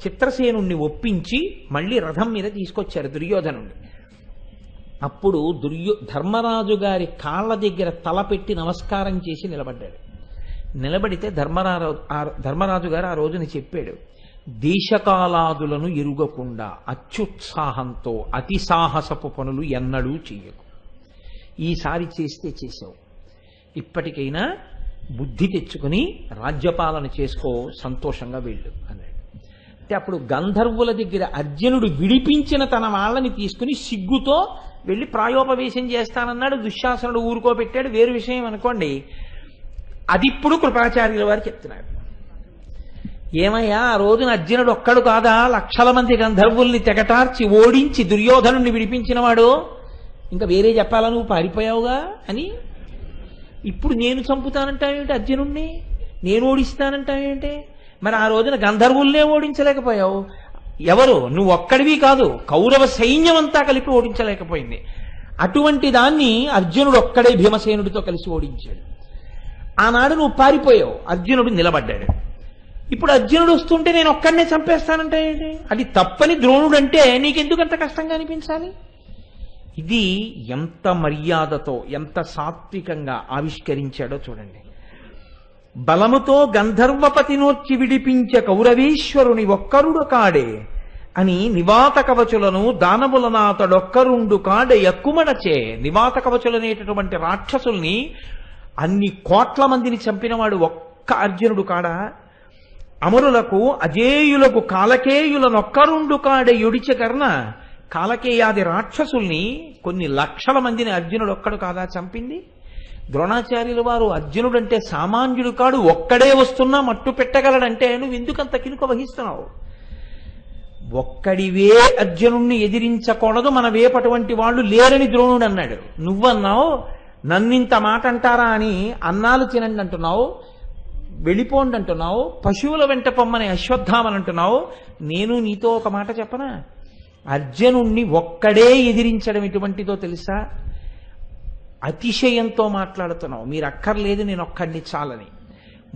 చిత్రసేనుణ్ణి ఒప్పించి మళ్ళీ రథం మీద తీసుకొచ్చారు దుర్యోధనుణ్ణి. అప్పుడు ధర్మరాజు గారి కాళ్ళ దగ్గర తల పెట్టి నమస్కారం చేసి నిలబడ్డాడు. నిలబడితే ధర్మరాజు గారు ఆ రోజున చెప్పాడు, దేశకాలాదులను ఎరుగకుండా అత్యుత్సాహంతో అతి సాహసపు పనులు ఎన్నడూ చెయ్యకు. ఈసారి చేస్తే చేసావు, ఇప్పటికైనా బుద్ధి తెచ్చుకుని రాజ్యపాలన చేసుకో, సంతోషంగా వెళ్ళు అన్నాడు. అంటే అప్పుడు గంధర్వుల దగ్గర అర్జునుడు విడిపించిన తన వాళ్ళని తీసుకుని సిగ్గుతో వెళ్ళి ప్రాయోపవేశం చేస్తానన్నాడు. దుశ్శాసనుడు ఊరుకోబెట్టాడు, వేరు విషయం అనుకోండి. అది ఇప్పుడు కృపాచార్యుల వారు చెప్తున్నారు. ఏమయ్యా, ఆ రోజున అర్జునుడు ఒక్కడు కాదా లక్షల మంది గంధర్వుల్ని తెగటార్చి ఓడించి దుర్యోధనుణ్ణి విడిపించినవాడు, ఇంకా వేరే చెప్పాలా నువ్వు పారిపోయావుగా అని. ఇప్పుడు నేను చంపుతానంటావేంటి అర్జునుణ్ణి, నేను ఓడిస్తానంటావేంటి? మరి ఆ రోజున గంధర్వుల్నే ఓడించలేకపోయావు. ఎవరు? నువ్వు ఒక్కడివి కాదు, కౌరవ సైన్యం అంతా కలిపి ఓడించలేకపోయింది. అటువంటి దాన్ని అర్జునుడు ఒక్కడే భీమసేనుడితో కలిసి ఓడించాడు. ఆనాడు నువ్వు పారిపోయావు, అర్జునుడు నిలబడ్డాడు. ఇప్పుడు అర్జునుడు వస్తుంటే నేను ఒక్కడనే చంపేస్తానంటే ఏంటి? అది తప్పని ద్రోణుడు అంటే నీకెందుకు అంత కష్టంగా అనిపించాలి? ఇది ఎంత మర్యాదతో ఎంత సాత్వికంగా ఆవిష్కరించాడో చూడండి. బలముతో గంధర్వపతినోర్చి విడిపించే కౌరవేశ్వరుని ఒక్కరుడు కాడే అని నివాత కవచులను దానవులనాతడొక్కరుండు కాడే ఎక్కుమడచే. నివాత కవచులనేటటువంటి రాక్షసుల్ని అన్ని కోట్ల మందిని చంపినవాడు ఒక్క అర్జునుడు కాడా? అమరులకు అజేయులకు కాలకేయులనొక్కరుండు కాడే యుడిచ కర్ణ. కాలకేయాది రాక్షసుల్ని కొన్ని లక్షల మందిని అర్జునుడు ఒక్కడు కాదా చంపింది? ద్రోణాచార్యుల వారు అర్జునుడంటే సామాన్యుడు కాడు, ఒక్కడే వస్తున్నా మట్టు పెట్టగలడంటే నువ్వు ఎందుకంత కినుక వహిస్తున్నావు? ఒక్కడివే అర్జునుణ్ణి ఎదిరించకూడదు, మన వేపటువంటి వాళ్ళు లేరని ద్రోణుడు అన్నాడు. నువ్వన్నావు నన్నింత మాట అంటారా అని అన్నాలు తినండి అంటున్నావు, వెళ్ళిపోండి అంటున్నావు, పశువుల వెంట పొమ్మని అశ్వత్థామని అంటున్నావు. నేను నీతో ఒక మాట చెప్పనా? అర్జునుణ్ణి ఒక్కడే ఎదిరించడం ఎటువంటిదో తెలుసా? అతిశయంతో మాట్లాడుతున్నావు. మీరు అక్కర్లేదు, నేను ఒక్కడిని చాలని.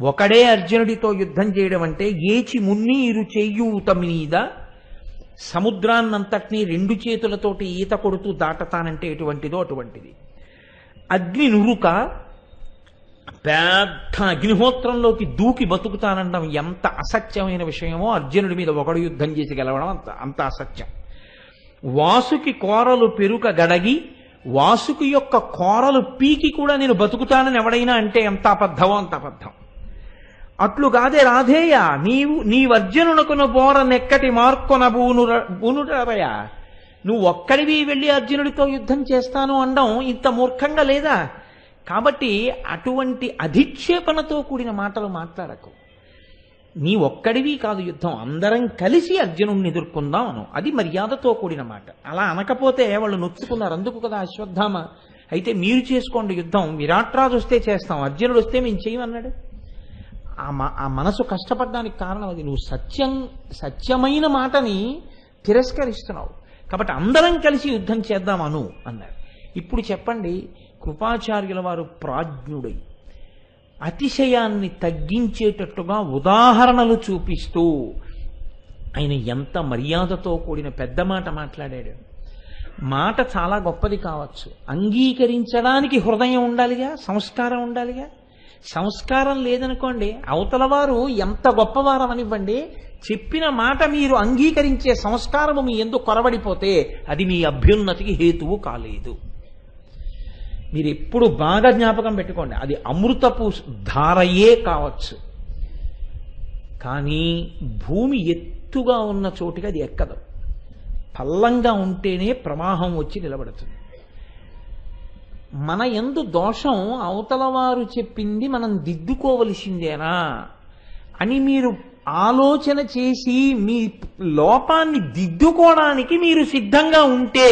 ఒకడే అర్జునుడితో యుద్ధం చేయడం అంటే ఏచి మున్నీరు చెయ్యూత మీద సముద్రాన్నంతటినీ రెండు చేతులతోటి ఈత కొడుతూ దాటతానంటే ఎటువంటిదో అటువంటిది. అగ్ని నురుక పెద్ద అగ్నిహోత్రంలోకి దూకి బతుకుతానడం ఎంత అసత్యమైన విషయమో, అర్జునుడి మీద ఒకడు యుద్ధం చేసి గెలవడం అంత అసత్యం. వాసుకి కోరలు పెరుక గడగి వాసుకి యొక్క కోరలు పీకి కూడా నేను బతుకుతానని ఎవడైనా అంటే ఎంత అబద్ధమో అంత అబద్ధం. అట్లు కాదే రాధేయ, నీవర్జునునకును బోర నెక్కటి మార్కొన బూనురయ. నువ్వు ఒక్కడివి వెళ్ళి అర్జునుడితో యుద్ధం చేస్తాను అనడం ఇంత మూర్ఖంగా లేదా? కాబట్టి అటువంటి అధిక్షేపణతో కూడిన మాటలు మాట్లాడకు. నీ ఒక్కడివి కాదు యుద్ధం, అందరం కలిసి అర్జునుడిని ఎదుర్కొందాం అను. అది మర్యాదతో కూడిన మాట. అలా అనకపోతే వాళ్ళు నొచ్చుకున్నారు. అందుకు కదా అశ్వత్థామ అయితే మీరు చేసుకోండి యుద్ధం, విరాట్రాజు వస్తే చేస్తాం, అర్జునుడు వస్తే మేము చేయమన్నాడు. ఆ మనసు కష్టపడడానికి కారణం అది. నువ్వు సత్యమైన మాటని తిరస్కరిస్తున్నావు. కాబట్టి అందరం కలిసి యుద్ధం చేద్దాం అను అన్నారు. ఇప్పుడు చెప్పండి, కృపాచార్యుల వారు ప్రాజ్ఞుడై అతిశయాన్ని తగ్గించేటట్టుగా ఉదాహరణలు చూపిస్తూ ఆయన ఎంత మర్యాదతో కూడిన పెద్ద మాట మాట్లాడాడు. మాట చాలా గొప్పది కావచ్చు, అంగీకరించడానికి హృదయం ఉండాలిగా, సంస్కారం ఉండాలిగా. సంస్కారం లేదనుకోండి, అవతల వారు ఎంత గొప్పవారమనివ్వండి, చెప్పిన మాట మీరు అంగీకరించే సంస్కారము మీ ఎందుకు కొరబడిపోతే అది మీ అభ్యున్నతికి హేతువు కాలేదు. మీరు ఎప్పుడు బాగా జ్ఞాపకం పెట్టుకోండి, అది అమృతపు ధారయే కావచ్చు, కానీ భూమి ఎత్తుగా ఉన్న చోటుకి అది ఎక్కదు. పల్లంగా ఉంటేనే ప్రవాహం వచ్చి నిలబడుతుంది. మన యందు దోషం అవతల వారు చెప్పింది మనం దిద్దుకోవలసిందేనా అని మీరు ఆలోచన చేసి మీ లోపాన్ని దిద్దుకోవడానికి మీరు సిద్ధంగా ఉంటే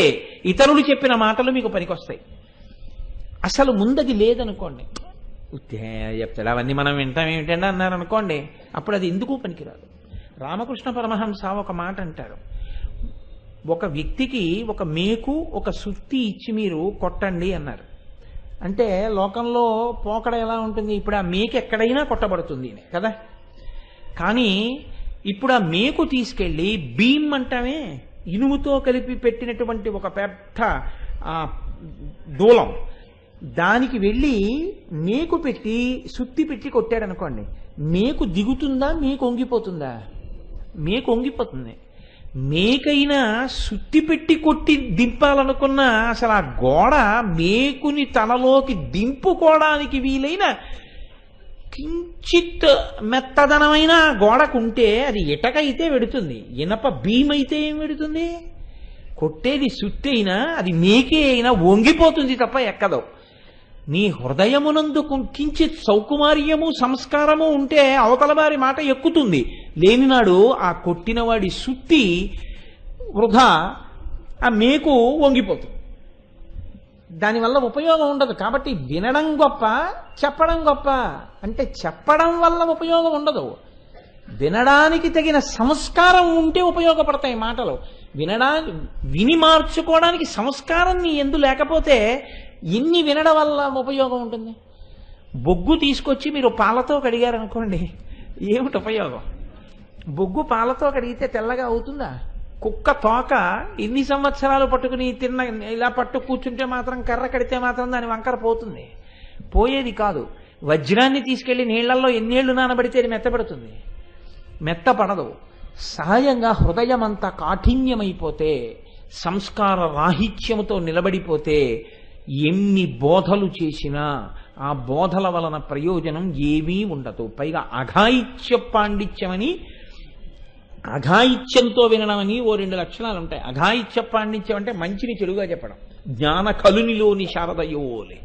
ఇతరులు చెప్పిన మాటలు మీకు పనికొస్తాయి. అసలు ముందది లేదనుకోండి, చెప్తాడు అవన్నీ మనం వింటాం ఏమిటండి అన్నారు అనుకోండి, అప్పుడు అది ఎందుకు పనికిరాదు. రామకృష్ణ పరమహంస ఒక మాట అంటారు, ఒక వ్యక్తికి ఒక మేకు ఒక సుత్తి ఇచ్చి మీరు కొట్టండి అన్నారు. అంటే లోకంలో పోకడ ఎలా ఉంటుంది, ఇప్పుడు ఆ మేకు ఎక్కడైనా కొట్టబడుతుంది కదా. కానీ ఇప్పుడు ఆ మేకు తీసుకెళ్ళి భీమ్ అంటామే, ఇనుముతో కలిపి పెట్టినటువంటి ఒక పెద్ద దూలం, దానికి వెళ్ళి మేకు పెట్టి సుత్తి పెట్టి కొట్టాడనుకోండి, మేకు దిగుతుందా, మేకు వంగిపోతుందా? మేకు వంగిపోతుంది. మేకైనా సుత్తి పెట్టి కొట్టి దింపాలనుకున్నా అసలు ఆ గోడ మేకుని తనలోకి దింపుకోవడానికి వీలైన కించిత్ మెత్తదనమైన గోడకుంటే అది ఇటకైతే వెడుతుంది, ఇనప భీమైతే ఏం వెడుతుంది? కొట్టేది సుత్తి అయినా అది మేకే అయినా వంగిపోతుంది తప్ప ఎక్కదు. నీ హృదయమునందు కించిత్ సౌకుమార్యము సంస్కారము ఉంటే అవతల వారి మాట ఎక్కుతుంది. లేనినాడు ఆ కొట్టినవాడి సుత్తి వృధా, ఆ మేకు వంగిపోతుంది. దానివల్ల ఉపయోగం ఉండదు. కాబట్టి వినడం గొప్ప, చెప్పడం గొప్ప. అంటే చెప్పడం వల్ల ఉపయోగం ఉండదు, వినడానికి తగిన సంస్కారం ఉంటే ఉపయోగపడతాయి మాటలు. విని మార్చుకోవడానికి సంస్కారం నీ ఎందు లేకపోతే ఇన్ని వినడం వల్ల ఉపయోగం ఉంటుంది? బొగ్గు తీసుకొచ్చి మీరు పాలతో కడిగారనుకోండి, ఏమిటి ఉపయోగం? బొగ్గు పాలతో కడిగితే తెల్లగా అవుతుందా? కుక్క తోక ఎన్ని సంవత్సరాలు పట్టుకుని తిన్న ఇలా పట్టు కూర్చుంటే మాత్రం, కర్ర కడితే మాత్రం దాని వంకర పోతుంది? పోయేది కాదు. వజ్రాన్ని తీసుకెళ్లి నీళ్లలో ఎన్నేళ్లు నానబడితే అది మెత్తపడుతుంది? మెత్తపడదు. సహజంగా హృదయం అంతా కాఠిన్యమైపోతే, సంస్కార రాహిత్యముతో నిలబడిపోతే ఎన్ని బోధలు చేసినా ఆ బోధల వలన ప్రయోజనం ఏమీ ఉండదు. పైగా అఘాయిత్య పాండిత్యమని, అఘాయిత్యంతో వినడం అని ఓ 2 లక్షణాలు ఉంటాయి. అఘాయిత్య పాండిత్యం అంటే మంచిని చెడుగా చెప్పడం. జ్ఞాన కలునిలోని శారదయోలే.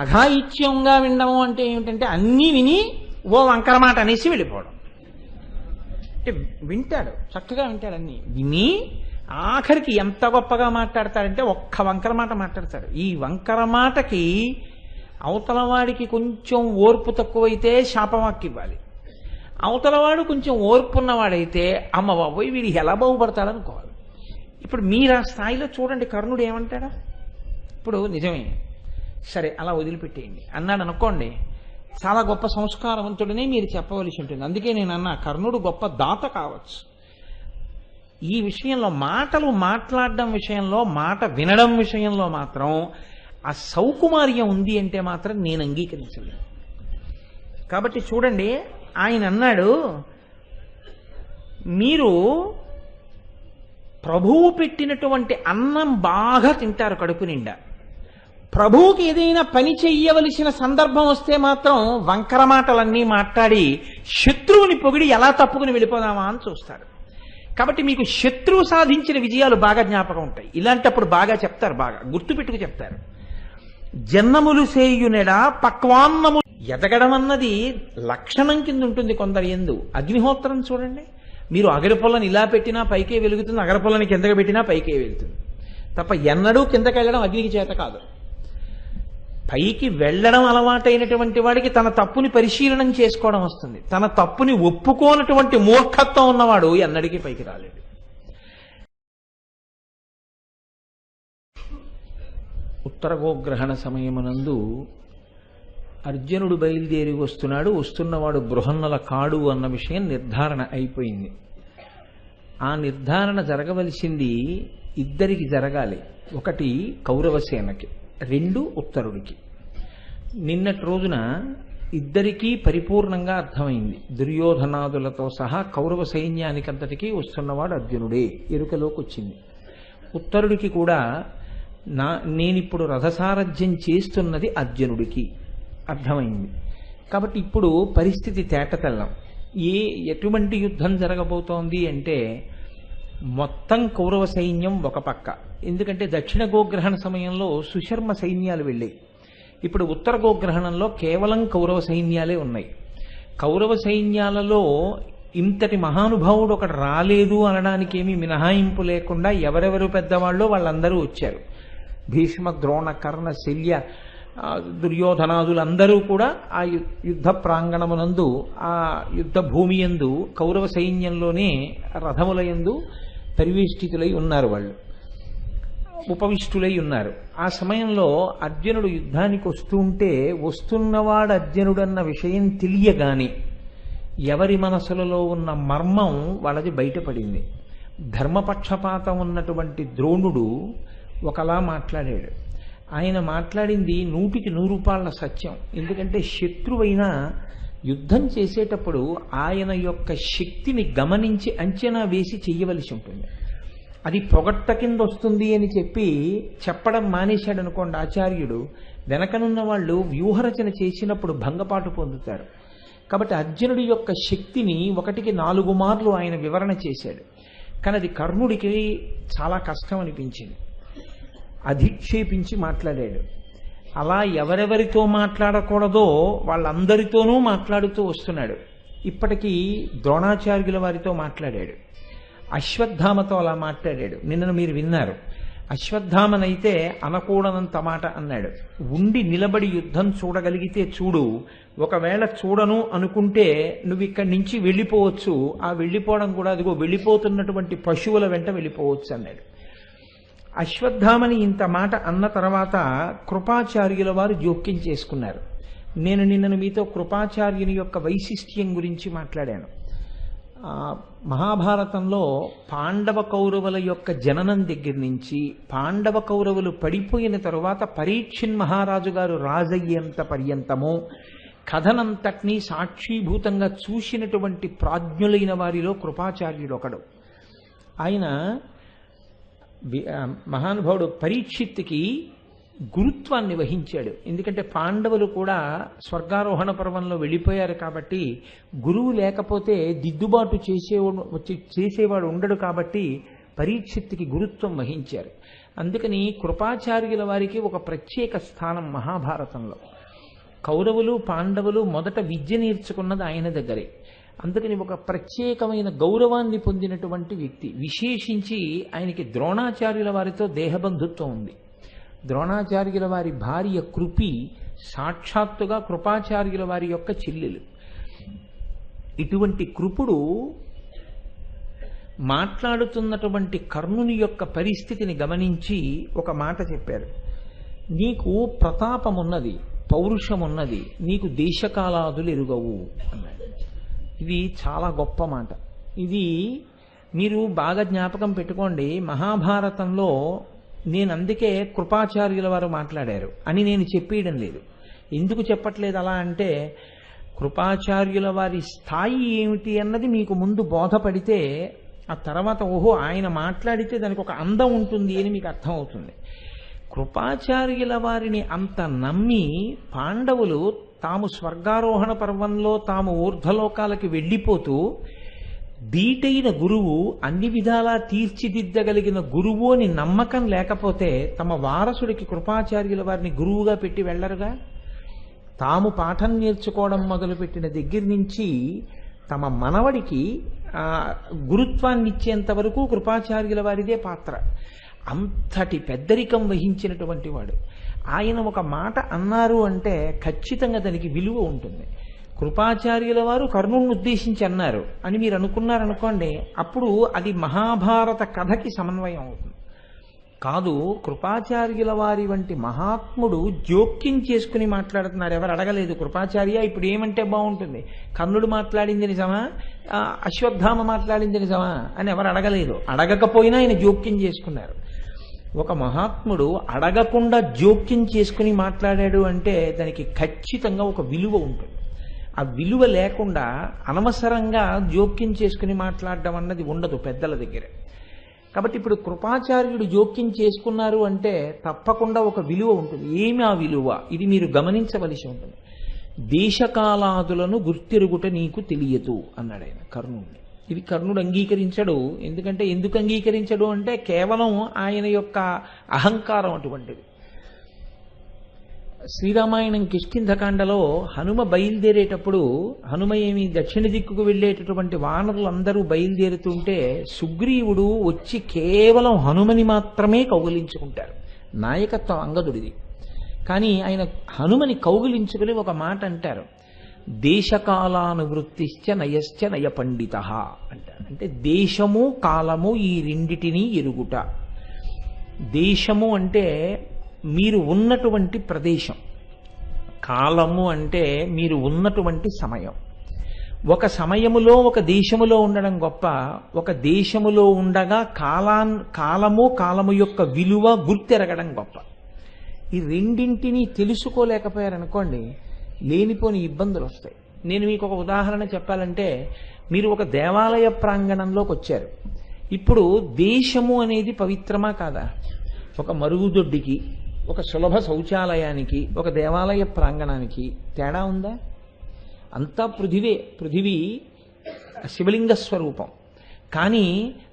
అఘాయిత్యంగా వినడం అంటే ఏమిటంటే అన్నీ విని ఓ వంకర మాట అనేసి వెళ్ళిపోవడం. అంటే వింటాడు, చక్కగా వింటాడు, అన్నీ విని ఆఖరికి ఎంత గొప్పగా మాట్లాడతాడంటే ఒక్క వంకర మాట మాట్లాడతాడు. ఈ వంకర మాటకి అవతల వాడికి కొంచెం ఓర్పు తక్కువైతే శాపవాక్కి ఇవ్వాలి. అవతలవాడు కొంచెం ఓర్పు ఉన్నవాడైతే అమ్మ బాబోయ్ వీడు ఎలా బాగుపడతాడనుకోవాలి. ఇప్పుడు మీరు ఆ స్థాయిలో చూడండి, కర్ణుడు ఏమంటాడా? ఇప్పుడు నిజమే, సరే అలా వదిలిపెట్టేయండి అన్నాడు అనుకోండి, చాలా గొప్ప సంస్కారవంతుడనే మీరు చెప్పవలసి ఉంటుంది. అందుకే నేను అన్నా కర్ణుడు గొప్ప దాత కావచ్చు. ఈ విషయంలో మాటలు మాట్లాడడం విషయంలో, మాట వినడం విషయంలో మాత్రం ఆ సౌకుమార్యం ఉంది అంటే మాత్రం నేను అంగీకరించలేను. కాబట్టి చూడండి, ఆయన అన్నాడు, మీరు ప్రభువు పెట్టినటువంటి అన్నం బాగా తింటారు కడుపు నిండా. ప్రభువుకి ఏదైనా పని చెయ్యవలసిన సందర్భం వస్తే మాత్రం వంకర మాటలన్నీ మాట్లాడి శత్రువుని పొగిడి ఎలా తప్పుకుని వెళ్ళిపోదామా అని చూస్తారు. కాబట్టి మీకు శత్రువు సాధించిన విజయాలు బాగా జ్ఞాపకం ఉంటాయి. ఇలాంటప్పుడు బాగా చెప్తారు, బాగా గుర్తుపెట్టుకు చెప్తారు. జన్నములు సేయునెడా పక్వాన్నము. ఎదగడం అన్నది లక్షణం కింద ఉంటుంది కొందరు ఎందు. అగ్నిహోత్రం చూడండి, మీరు అగరపొల్లని ఇలా పెట్టినా పైకే వెలుగుతుంది, అగరపొల్లని కిందకి పెట్టినా పైకే వెలుగుతుంది తప్ప ఎన్నడూ కిందకి వెళ్ళడం అగ్నికి చేత కాదు. పైకి వెళ్ళడం అలవాటైనటువంటి వాడికి తన తప్పుని పరిశీలనం చేసుకోవడం వస్తుంది. తన తప్పుని ఒప్పుకోనటువంటి మూర్ఖత్వం ఉన్నవాడు ఎన్నడికి పైకి రాలేడు. ఉత్తర గోగ్రహణ సమయమునందు అర్జునుడు బయలుదేరి వస్తున్నాడు. వస్తున్నవాడు బృహన్నల కాడు అన్న విషయం నిర్ధారణ అయిపోయింది. ఆ నిర్ధారణ జరగవలసింది ఇద్దరికి జరగాలి. ఒకటి కౌరవసేనకి, 2 ఉత్తరుడికి. నిన్నటి రోజున ఇద్దరికీ పరిపూర్ణంగా అర్థమైంది. దుర్యోధనాదులతో సహా కౌరవ సైన్యానికంతటికీ వస్తున్నవాడు అర్జునుడే ఎరుకలోకి వచ్చింది. ఉత్తరుడికి కూడా నేనిప్పుడు రథసారథ్యం చేస్తున్నది అర్జునుడికి అర్థమైంది. కాబట్టి ఇప్పుడు పరిస్థితి తేటతెల్లం. ఎటువంటి యుద్ధం జరగబోతోంది అంటే మొత్తం కౌరవ సైన్యం ఒక పక్క. ఎందుకంటే దక్షిణ గోగ్రహణ సమయంలో సుశర్మ సైన్యాలు వెళ్ళాయి. ఇప్పుడు ఉత్తర గోగ్రహణంలో కేవలం కౌరవ సైన్యాలే ఉన్నాయి. కౌరవ సైన్యాలలో ఇంతటి మహానుభావుడు ఒకటి రాలేదు అనడానికి ఏమీ మినహాయింపు లేకుండా ఎవరెవరు పెద్దవాళ్ళో వాళ్ళందరూ వచ్చారు. భీష్మ, ద్రోణ, కర్ణ, శల్య, దుర్యోధనాదులందరూ కూడా ఆ యుద్ధ ప్రాంగణమునందు, ఆ యుద్ధ భూమి యందు కౌరవ సైన్యంలోనే రథముల యందు పరివేష్టితులై ఉన్నారు. వాళ్ళు ఉపవిష్టులై ఉన్నారు. ఆ సమయంలో అర్జునుడు యుద్ధానికి వస్తూ ఉంటే వస్తున్నవాడు అర్జునుడన్న విషయం తెలియగానే ఎవరి మనసులలో ఉన్న మర్మం వాళ్ళది బయటపడింది. ధర్మపక్షపాతం ఉన్నటువంటి ద్రోణుడు ఒకలా మాట్లాడాడు. ఆయన మాట్లాడింది 100కి 100 సత్యం. ఎందుకంటే శత్రువైనా యుద్ధం చేసేటప్పుడు ఆయన యొక్క శక్తిని గమనించి అంచనా వేసి చెయ్యవలసి ఉంటుంది. అది పొగట్ట కింద వస్తుంది అని చెప్పడం మానేశాడు అనుకోండి ఆచార్యుడు, వెనకనున్న వాళ్ళు వ్యూహరచన చేసినప్పుడు భంగపాటు పొందుతారు. కాబట్టి అర్జునుడి యొక్క శక్తిని 1కి 4 మార్లు ఆయన వివరణ చేశాడు. కానీ అది కర్ణుడికి చాలా కష్టం అనిపించింది. అధిక్షేపించి మాట్లాడాడు. అలా ఎవరెవరితో మాట్లాడకూడదో వాళ్ళందరితోనూ మాట్లాడుతూ వస్తున్నాడు. ఇప్పటికీ ద్రోణాచార్యుల వారితో మాట్లాడాడు, అశ్వత్థామతో అలా మాట్లాడాడు. నిన్నను మీరు విన్నారు. అశ్వత్థామనైతే అనకూడనంత మాట అన్నాడు. ఉండి నిలబడి యుద్ధం చూడగలిగితే చూడు, ఒకవేళ చూడను అనుకుంటే నువ్వు ఇక్కడి నుంచి వెళ్ళిపోవచ్చు, ఆ వెళ్ళిపోవడం కూడా అదిగో వెళ్ళిపోతున్నటువంటి పశువుల వెంట వెళ్ళిపోవచ్చు అన్నాడు. అశ్వత్థామని ఇంత మాట అన్న తర్వాత కృపాచార్యుల వారు జోక్యం చేసుకున్నారు. నేను నిన్నను మీతో కృపాచార్యుని యొక్క వైశిష్ట్యం గురించి మాట్లాడాను. మహాభారతంలో పాండవ కౌరవుల యొక్క జననం దగ్గర నుంచి పాండవ కౌరవులు పడిపోయిన తరువాత పరీక్షిన్ మహారాజు గారు రాజయ్యేంత పర్యంతము కథనంతటినీ సాక్షీభూతంగా చూసినటువంటి ప్రాజ్ఞులైన వారిలో కృపాచార్యుడు ఒకడు. ఆయన మహానుభావుడు పరీక్షిత్తుకి గురుత్వాన్ని వహించాడు. ఎందుకంటే పాండవులు కూడా స్వర్గారోహణ పర్వంలో వెళ్ళిపోయారు కాబట్టి గురువు లేకపోతే దిద్దుబాటు చేసేవాడు ఉండడు కాబట్టి పరీక్షిత్తుకి గురుత్వం వహించారు. అందుకని కృపాచార్యుల వారికి ఒక ప్రత్యేక స్థానం మహాభారతంలో. కౌరవులు పాండవులు మొదట విద్య నేర్చుకున్నది ఆయన దగ్గరే. అందుకని ఒక ప్రత్యేకమైన గౌరవాన్ని పొందినటువంటి వ్యక్తి. విశేషించి ఆయనకి ద్రోణాచార్యుల వారితో దేహబంధుత్వం ఉంది. ద్రోణాచార్యుల వారి భార్య కృపి సాక్షాత్తుగా కృపాచార్యుల వారి యొక్క చెల్లెలు. ఇటువంటి కృపుడు మాట్లాడుతున్నటువంటి కర్ణుని యొక్క పరిస్థితిని గమనించి ఒక మాట చెప్పారు. నీకు ప్రతాపమున్నది, పౌరుషమున్నది, నీకు దేశకాలాదులు ఎరుగవు అన్నాడు. ఇది చాలా గొప్ప మాట. ఇది మీరు బాగా జ్ఞాపకం పెట్టుకోండి. మహాభారతంలో నేను అందుకే కృపాచార్యుల వారు మాట్లాడారు అని నేను చెప్పేయడం లేదు. ఎందుకు చెప్పట్లేదు అలా అంటే, కృపాచార్యుల వారి స్థాయి ఏమిటి అన్నది మీకు ముందు బోధపడితే ఆ తర్వాత ఓహో ఆయన మాట్లాడితే దానికి ఒక అందం ఉంటుంది అని మీకు అర్థమవుతుంది. కృపాచార్యుల వారిని అంత నమ్మి పాండవులు తాము స్వర్గారోహణ పర్వంలో తాము ఊర్ధ్వలోకాలకి వెళ్ళిపోతూ దీటైన గురువు, అన్ని విధాలా తీర్చిదిద్దగలిగిన గురువు అని నమ్మకం లేకపోతే తమ వారసుడికి కృపాచార్యుల వారిని గురువుగా పెట్టి వెళ్ళరుగా. తాము పాఠం నేర్చుకోవడం మొదలుపెట్టిన దగ్గర నుంచి తమ మనవడికి గురుత్వాన్ని ఇచ్చేంత వరకు కృపాచార్యుల వారిదే పాత్ర. అంతటి పెద్దరికం వహించినటువంటి వాడు. ఆయన ఒక మాట అన్నారు అంటే ఖచ్చితంగా దానికి విలువ ఉంటుంది. కృపాచార్యుల వారు కర్ణుడిని ఉద్దేశించి అన్నారు అని మీరు అనుకున్నారనుకోండి, అప్పుడు అది మహాభారత కథకి సమన్వయం అవుతుంది. కాదు, కృపాచార్యుల వారి వంటి మహాత్ముడు జోక్యం చేసుకుని మాట్లాడుతున్నారు. ఎవరు అడగలేదు, కృపాచార్య ఇప్పుడు ఏమంటే బాగుంటుంది, కర్ణుడు మాట్లాడింది నిజమా, అశ్వత్థామ మాట్లాడింది నిజమా అని ఎవరు అడగలేదు. అడగకపోయినా ఆయన జోక్యం చేసుకున్నారు. ఒక మహాత్ముడు అడగకుండా జోక్యం చేసుకుని మాట్లాడాడు అంటే దానికి ఖచ్చితంగా ఒక విలువ ఉంటుంది. ఆ విలువ లేకుండా అనవసరంగా జోక్యం చేసుకుని మాట్లాడడం అన్నది ఉండదు పెద్దల దగ్గర. కాబట్టి ఇప్పుడు కృపాచార్యుడు జోక్యం చేసుకున్నారు అంటే తప్పకుండా ఒక విలువ ఉంటుంది. ఏమి ఆ విలువ? ఇది మీరు గమనించవలసి ఉంటుంది. దేశకాలాదులను గుర్తిరుగుట నీకు తెలియదు అన్నాడు ఆయన కర్ణుడిని. ఇది కర్ణుడు అంగీకరించడు. ఎందుకు అంగీకరించడు అంటే కేవలం ఆయన యొక్క అహంకారం అటువంటిది. శ్రీరామాయణం కిష్కింధకాండలో హనుమ బయలుదేరేటప్పుడు, హనుమ ఏమి దక్షిణ దిక్కుకు వెళ్ళేటటువంటి వానరులందరూ బయలుదేరుతుంటే సుగ్రీవుడు వచ్చి కేవలం హనుమని మాత్రమే కౌగిలించుకుంటారు. నాయకత్వం అంగదుడిది. కానీ ఆయన హనుమని కౌగిలించుకుని ఒక మాట అంటారు, దేశకాలానువృత్తిశ్చ నయశ్చ నయ పండిత అంటారు. అంటే దేశము కాలము ఈ రెండిటినీ ఎరుగుట. దేశము అంటే మీరు ఉన్నటువంటి ప్రదేశం, కాలము అంటే మీరు ఉన్నటువంటి సమయం. ఒక సమయములో ఒక దేశములో ఉండడం గొప్ప, ఒక దేశములో ఉండగా కాలము యొక్క విలువ గుర్తెరగడం గొప్ప. ఈ రెండింటినీ తెలుసుకోలేకపోయారనుకోండి, లేనిపోని ఇబ్బందులు వస్తాయి. నేను మీకు ఒక ఉదాహరణ చెప్పాలంటే, మీరు ఒక దేవాలయ ప్రాంగణంలోకి వచ్చారు. ఇప్పుడు దేశము అనేది పవిత్రమా కాదా? ఒక మరుగుదొడ్డికి, ఒక సులభ శౌచాలయానికి, ఒక దేవాలయ ప్రాంగణానికి తేడా ఉందా? అంతా పృథివే. పృథివీ శివలింగ స్వరూపం. కానీ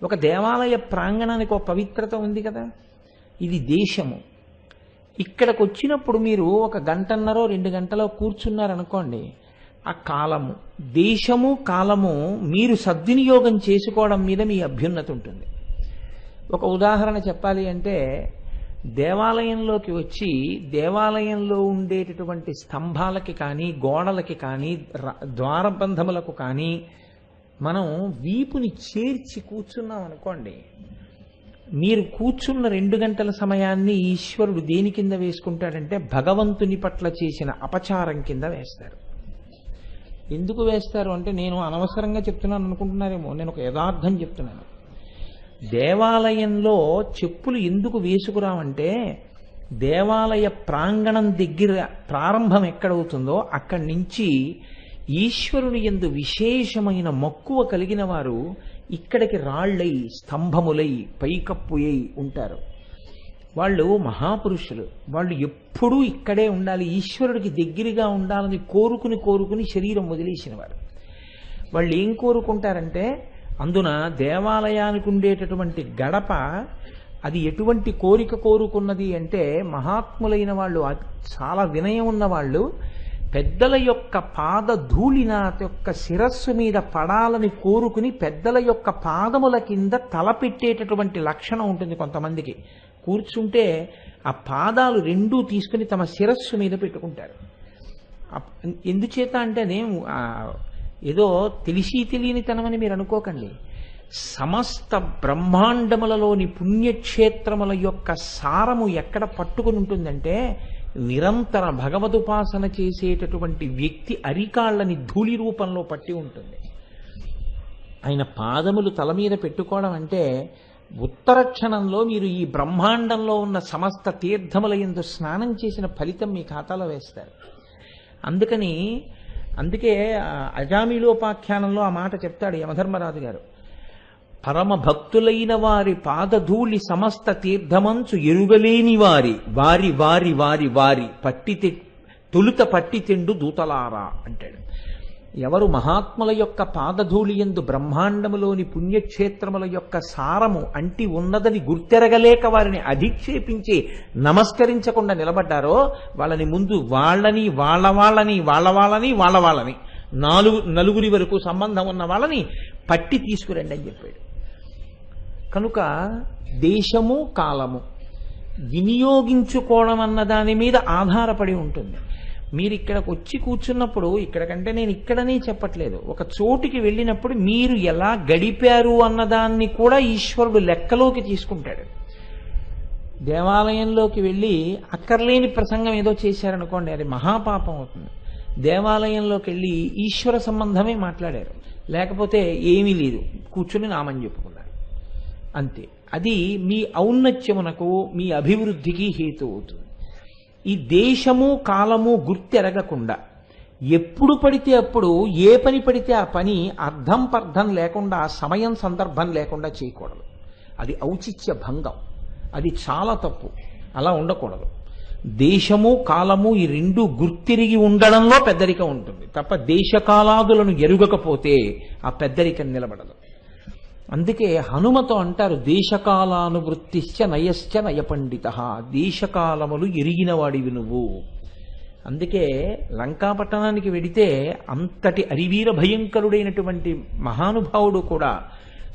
ఒక దేవాలయ ప్రాంగణానికి ఒక పవిత్రత ఉంది కదా. ఇది దేశము. ఇక్కడికి వచ్చినప్పుడు మీరు ఒక గంటన్నరో 2 గంటలో కూర్చున్నారనుకోండి, ఆ కాలము, దేశము కాలము మీరు సద్వినియోగం చేసుకోవడం మీద మీ అభ్యున్నతి ఉంటుంది. ఒక ఉదాహరణ చెప్పాలి అంటే, దేవాలయంలోకి వచ్చి దేవాలయంలో ఉండేటటువంటి స్తంభాలకి కానీ, గోడలకి కానీ, ద్వారబంధములకు కానీ మనం వీపుని చేర్చి కూర్చున్నాం అనుకోండి, మీరు కూర్చున్న 2 గంటల సమయాన్ని ఈశ్వరుడు దేని కింద వేసుకుంటాడంటే భగవంతుని పట్ల చేసిన అపచారం కింద వేస్తారు. ఎందుకు వేస్తారు అంటే, నేను అనవసరంగా చెప్తున్నాను అనుకుంటున్నారేమో, నేను ఒక యథార్థం చెప్తున్నాను. దేవాలయంలో చెప్పులు ఎందుకు వేసుకురామంటే, దేవాలయ ప్రాంగణం దగ్గర ప్రారంభం ఎక్కడవుతుందో అక్కడి నుంచి ఈశ్వరుని యందు విశేషమైన మక్కువ కలిగిన వారు ఇక్కడికి రాళ్ళై, స్తంభములై, పైకప్పుయై ఉంటారు. వాళ్ళు మహాపురుషులు. వాళ్ళు ఎప్పుడూ ఇక్కడే ఉండాలి, ఈశ్వరుడికి దగ్గరగా ఉండాలని కోరుకుని శరీరం వదిలేసిన వారు. వాళ్ళు ఏం కోరుకుంటారంటే, అందున దేవాలయానికి ఉండేటటువంటి గడప అది ఎటువంటి కోరిక కోరుకున్నది అంటే, మహాత్ములైన వాళ్ళు, చాలా వినయం ఉన్న వాళ్ళు, పెద్దల యొక్క పాద ధూళి నా యొక్క శిరస్సు మీద పడాలని కోరుకుని పెద్దల యొక్క పాదముల కింద తలపెట్టేటటువంటి లక్షణం ఉంటుంది కొంతమందికి. కూర్చుంటే ఆ పాదాలు రెండూ తీసుకుని తమ శిరస్సు మీద పెట్టుకుంటారు. ఎందుచేత అంటే, నేను ఏదో తెలిసి తెలియనితనమని మీరు అనుకోకండి. సమస్త బ్రహ్మాండములలోని పుణ్యక్షేత్రముల యొక్క సారము ఎక్కడ పట్టుకుని ఉంటుందంటే, నిరంతర భగవదుపాసన చేసేటటువంటి వ్యక్తి అరికాళ్ళని ధూళి రూపంలో పట్టి ఉంటుంది. ఆయన పాదములు తల మీద పెట్టుకోవడం అంటే, ఉత్తర క్షణంలో మీరు ఈ బ్రహ్మాండంలో ఉన్న సమస్త తీర్థముల యందు స్నానం చేసిన ఫలితం మీ ఖాతాలో వేస్తారు. అందుకే అజామిలోపాఖ్యానంలో ఆ మాట చెప్తాడు యమధర్మరాజు గారు. పరమ భక్తులైన వారి పాదధూళి సమస్త తీర్థమంచు ఎరుగలేని వారి వారి వారి వారి వారి తొలుత పట్టి తెండు దూతలారా అంటాడు. ఎవరు మహాత్ముల యొక్క పాదధూళి యందు బ్రహ్మాండములోని పుణ్యక్షేత్రముల యొక్క సారము అంటి ఉన్నదని గుర్తెరగలేక వారిని అధిక్షేపించి నమస్కరించకుండా నిలబడ్డారో, వాళ్ళని ముందు వాళ్ళని వాళ్ళని నలుగురి వరకు సంబంధం ఉన్న వాళ్ళని పట్టి తీసుకురండి అని చెప్పాడు. కనుక దేశము కాలము వినియోగించుకోవడం అన్న దాని మీద ఆధారపడి ఉంటుంది. మీరు ఇక్కడికి వచ్చి కూర్చున్నప్పుడు, ఇక్కడికంటే నేను ఇక్కడనే చెప్పట్లేదు, ఒక చోటికి వెళ్ళినప్పుడు మీరు ఎలా గడిపారు అన్నదాన్ని కూడా ఈశ్వరుడు లెక్కలోకి తీసుకుంటాడు. దేవాలయంలోకి వెళ్ళి అక్కర్లేని ప్రసంగం ఏదో చేశారనుకోండి, అది మహాపాపం అవుతుంది. దేవాలయంలోకి వెళ్ళి ఈశ్వర సంబంధమే మాట్లాడారు, లేకపోతే ఏమీ లేదు, కూర్చుని నామని చెప్పుకున్నారు, అంతే. అది మీ ఔన్నత్యమునకు, మీ అభివృద్ధికి హేతు అవుతుంది. ఈ దేశము కాలము గుర్తెరగకుండా ఎప్పుడు పడితే అప్పుడు ఏ పని పడితే ఆ పని అర్థం పర్థం లేకుండా, సమయం సందర్భం లేకుండా చేయకూడదు. అది ఔచిత్య భంగం, అది చాలా తప్పు. అలా ఉండకూడదు. దేశము కాలము ఈ రెండు గుర్తిరిగి ఉండడంలో పెద్దరికం ఉంటుంది తప్ప దేశకాలాదులను ఎరుగకపోతే ఆ పెద్దరికం నిలబడదు. అందుకే హనుమతో అంటారు, దేశకాలానువృత్తిశ్చ నయశ్చ నయపండిత, దేశకాలములు ఎరిగినవాడివి నువ్వు. అందుకే లంకాపట్టణానికి వెడితే అంతటి అరివీర భయంకరుడైనటువంటి మహానుభావుడు కూడా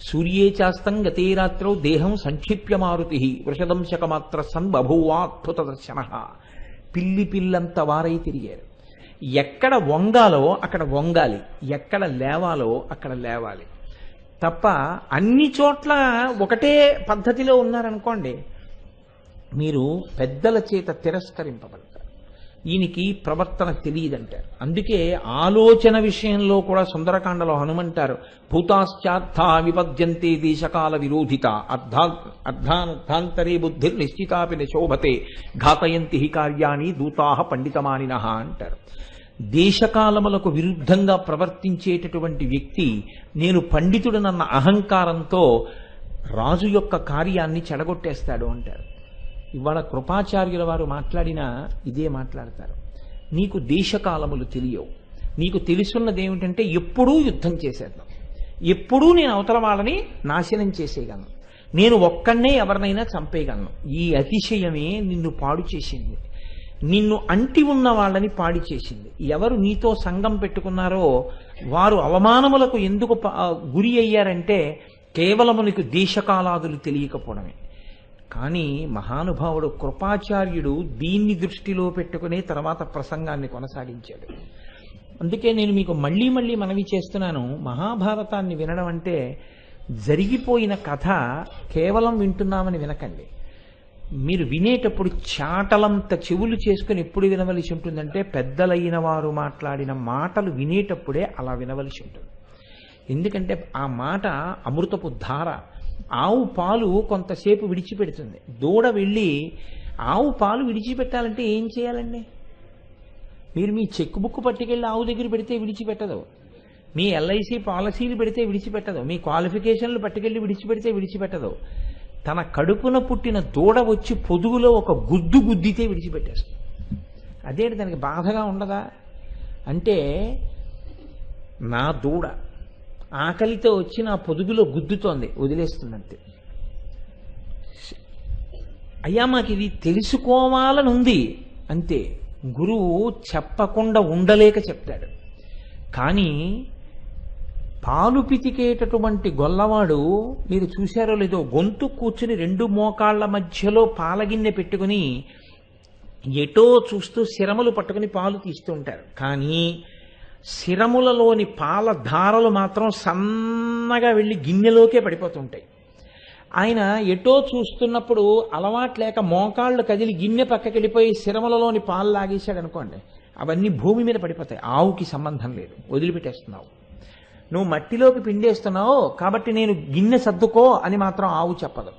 సూర్యే చాస్తం గతే రాత్రౌ దేహం సంక్షిప్య మారుతి వృషదంశకమాత్ర సన్ బభూవాద్భుత దర్శన, పిల్లంత వారై తిరిగారు. ఎక్కడ వంగాలో అక్కడ వంగాలి, ఎక్కడ లేవాలో అక్కడ లేవాలి తప్ప అన్ని చోట్ల ఒకటే పద్ధతిలో ఉన్నారనుకోండి, మీరు పెద్దల చేత తిరస్కరింపబడతారు. ఈయనకి ప్రవర్తన తెలియదంటారు. అందుకే ఆలోచన విషయంలో కూడా సుందరకాండలో హనుమంటారు, భూతాశ్చార్థా విపద్యంతే దేశకాల విరోధిత అర్ధాంతరే బుద్ధి నిశ్చితాపి నిశోభతే ఘాతయంతి హి కార్యాణి దూతాహ పండితమానినః అంటారు. దేశకాలములకు విరుద్ధంగా ప్రవర్తించేటటువంటి వ్యక్తి నేను పండితుడనన్న అహంకారంతో రాజు యొక్క కార్యాన్ని చెడగొట్టేస్తాడు అంటారు. ఇవాళ కృపాచార్యుల వారు మాట్లాడినా ఇదే మాట్లాడతారు. నీకు దేశకాలములు తెలియవు, నీకు తెలుసున్నది ఏమిటంటే ఎప్పుడూ యుద్ధం చేసేద్దాం, ఎప్పుడూ నేను అవతల వాళ్ళని నాశనం చేసేయగలను, నేను ఒక్కనే ఎవరినైనా చంపేయగలను. ఈ అతిశయమే నిన్ను పాడు చేసింది, నిన్ను అంటి ఉన్న వాళ్ళని పాడి చేసింది. ఎవరు నీతో సంఘం పెట్టుకున్నారో వారు అవమానములకు ఎందుకు గురి అయ్యారంటే కేవలము నీకు దేశకాలాదులు తెలియకపోవడమే. కానీ మహానుభావుడు కృపాచార్యుడు దీన్ని దృష్టిలో పెట్టుకునే తర్వాత ప్రసంగాన్ని కొనసాగించాడు. అందుకే నేను మీకు మళ్ళీ మళ్ళీ మనవి చేస్తున్నాను, మహాభారతాన్ని వినడం అంటే జరిగిపోయిన కథ కేవలం వింటున్నామని వినకండి. మీరు వినేటప్పుడు చాటలంత చెవులు చేసుకుని ఎప్పుడు వినవలసి ఉంటుందంటే పెద్దలైన వారు మాట్లాడిన మాటలు వినేటప్పుడే అలా వినవలసి ఉంటుంది. ఎందుకంటే ఆ మాట అమృతపు ధార. ఆవు పాలు కొంతసేపు విడిచిపెడుతుంది, దూడ వెళ్ళి ఆవు పాలు విడిచిపెట్టాలంటే ఏం చేయాలండి? మీరు మీ చెక్ బుక్ పట్టుకెళ్ళి ఆవు దగ్గర పెడితే విడిచిపెట్టదు, మీ ఎల్ఐసి పాలసీలు పెడితే విడిచిపెట్టదు, మీ క్వాలిఫికేషన్లు పట్టుకెళ్ళి విడిచిపెడితే విడిచిపెట్టదు. తన కడుపున పుట్టిన దూడ వచ్చి పొదుగులో ఒక గుద్దు గుద్దితే విడిచిపెట్టేస్తుంది. అదేంటి దానికి బాధగా ఉండదా? అంటే నా దూడ ఆకలితో వచ్చి నా పొదుగులో గుద్దుతోంది, వదిలేస్తుందంతే. అయ్యా మాకు ఇది తెలుసుకోవాలని ఉంది అంతే. గురువు చెప్పకుండా ఉండలేక చెప్తాడు. కానీ పాలు పితికేటటువంటి గొల్లవాడు మీరు చూశారో లేదో, గొంతు కూర్చుని రెండు మోకాళ్ల మధ్యలో పాలగిన్నె పెట్టుకుని ఎటో చూస్తూ శిరములు పట్టుకుని పాలు తీస్తూ ఉంటారు. కానీ శిరములలోని పాల ధారలు మాత్రం సన్నగా వెళ్ళి గిన్నెలోకే పడిపోతుంటాయి. ఆయన ఎటో చూస్తున్నప్పుడు అలవాటు లేక మోకాళ్ళు కదిలి గిన్నె పక్కకి వెళ్ళిపోయి శిరములలోని పాలు లాగేశాడు అనుకోండి, అవన్నీ భూమి మీద పడిపోతాయి. ఆవుకి సంబంధం లేదు, వదిలిపెట్టేస్తున్నావు. నువ్వు మట్టిలోకి పిండేస్తున్నావు కాబట్టి నేను గిన్నె సర్దుకో అని మాత్రం ఆవు చెప్పదు.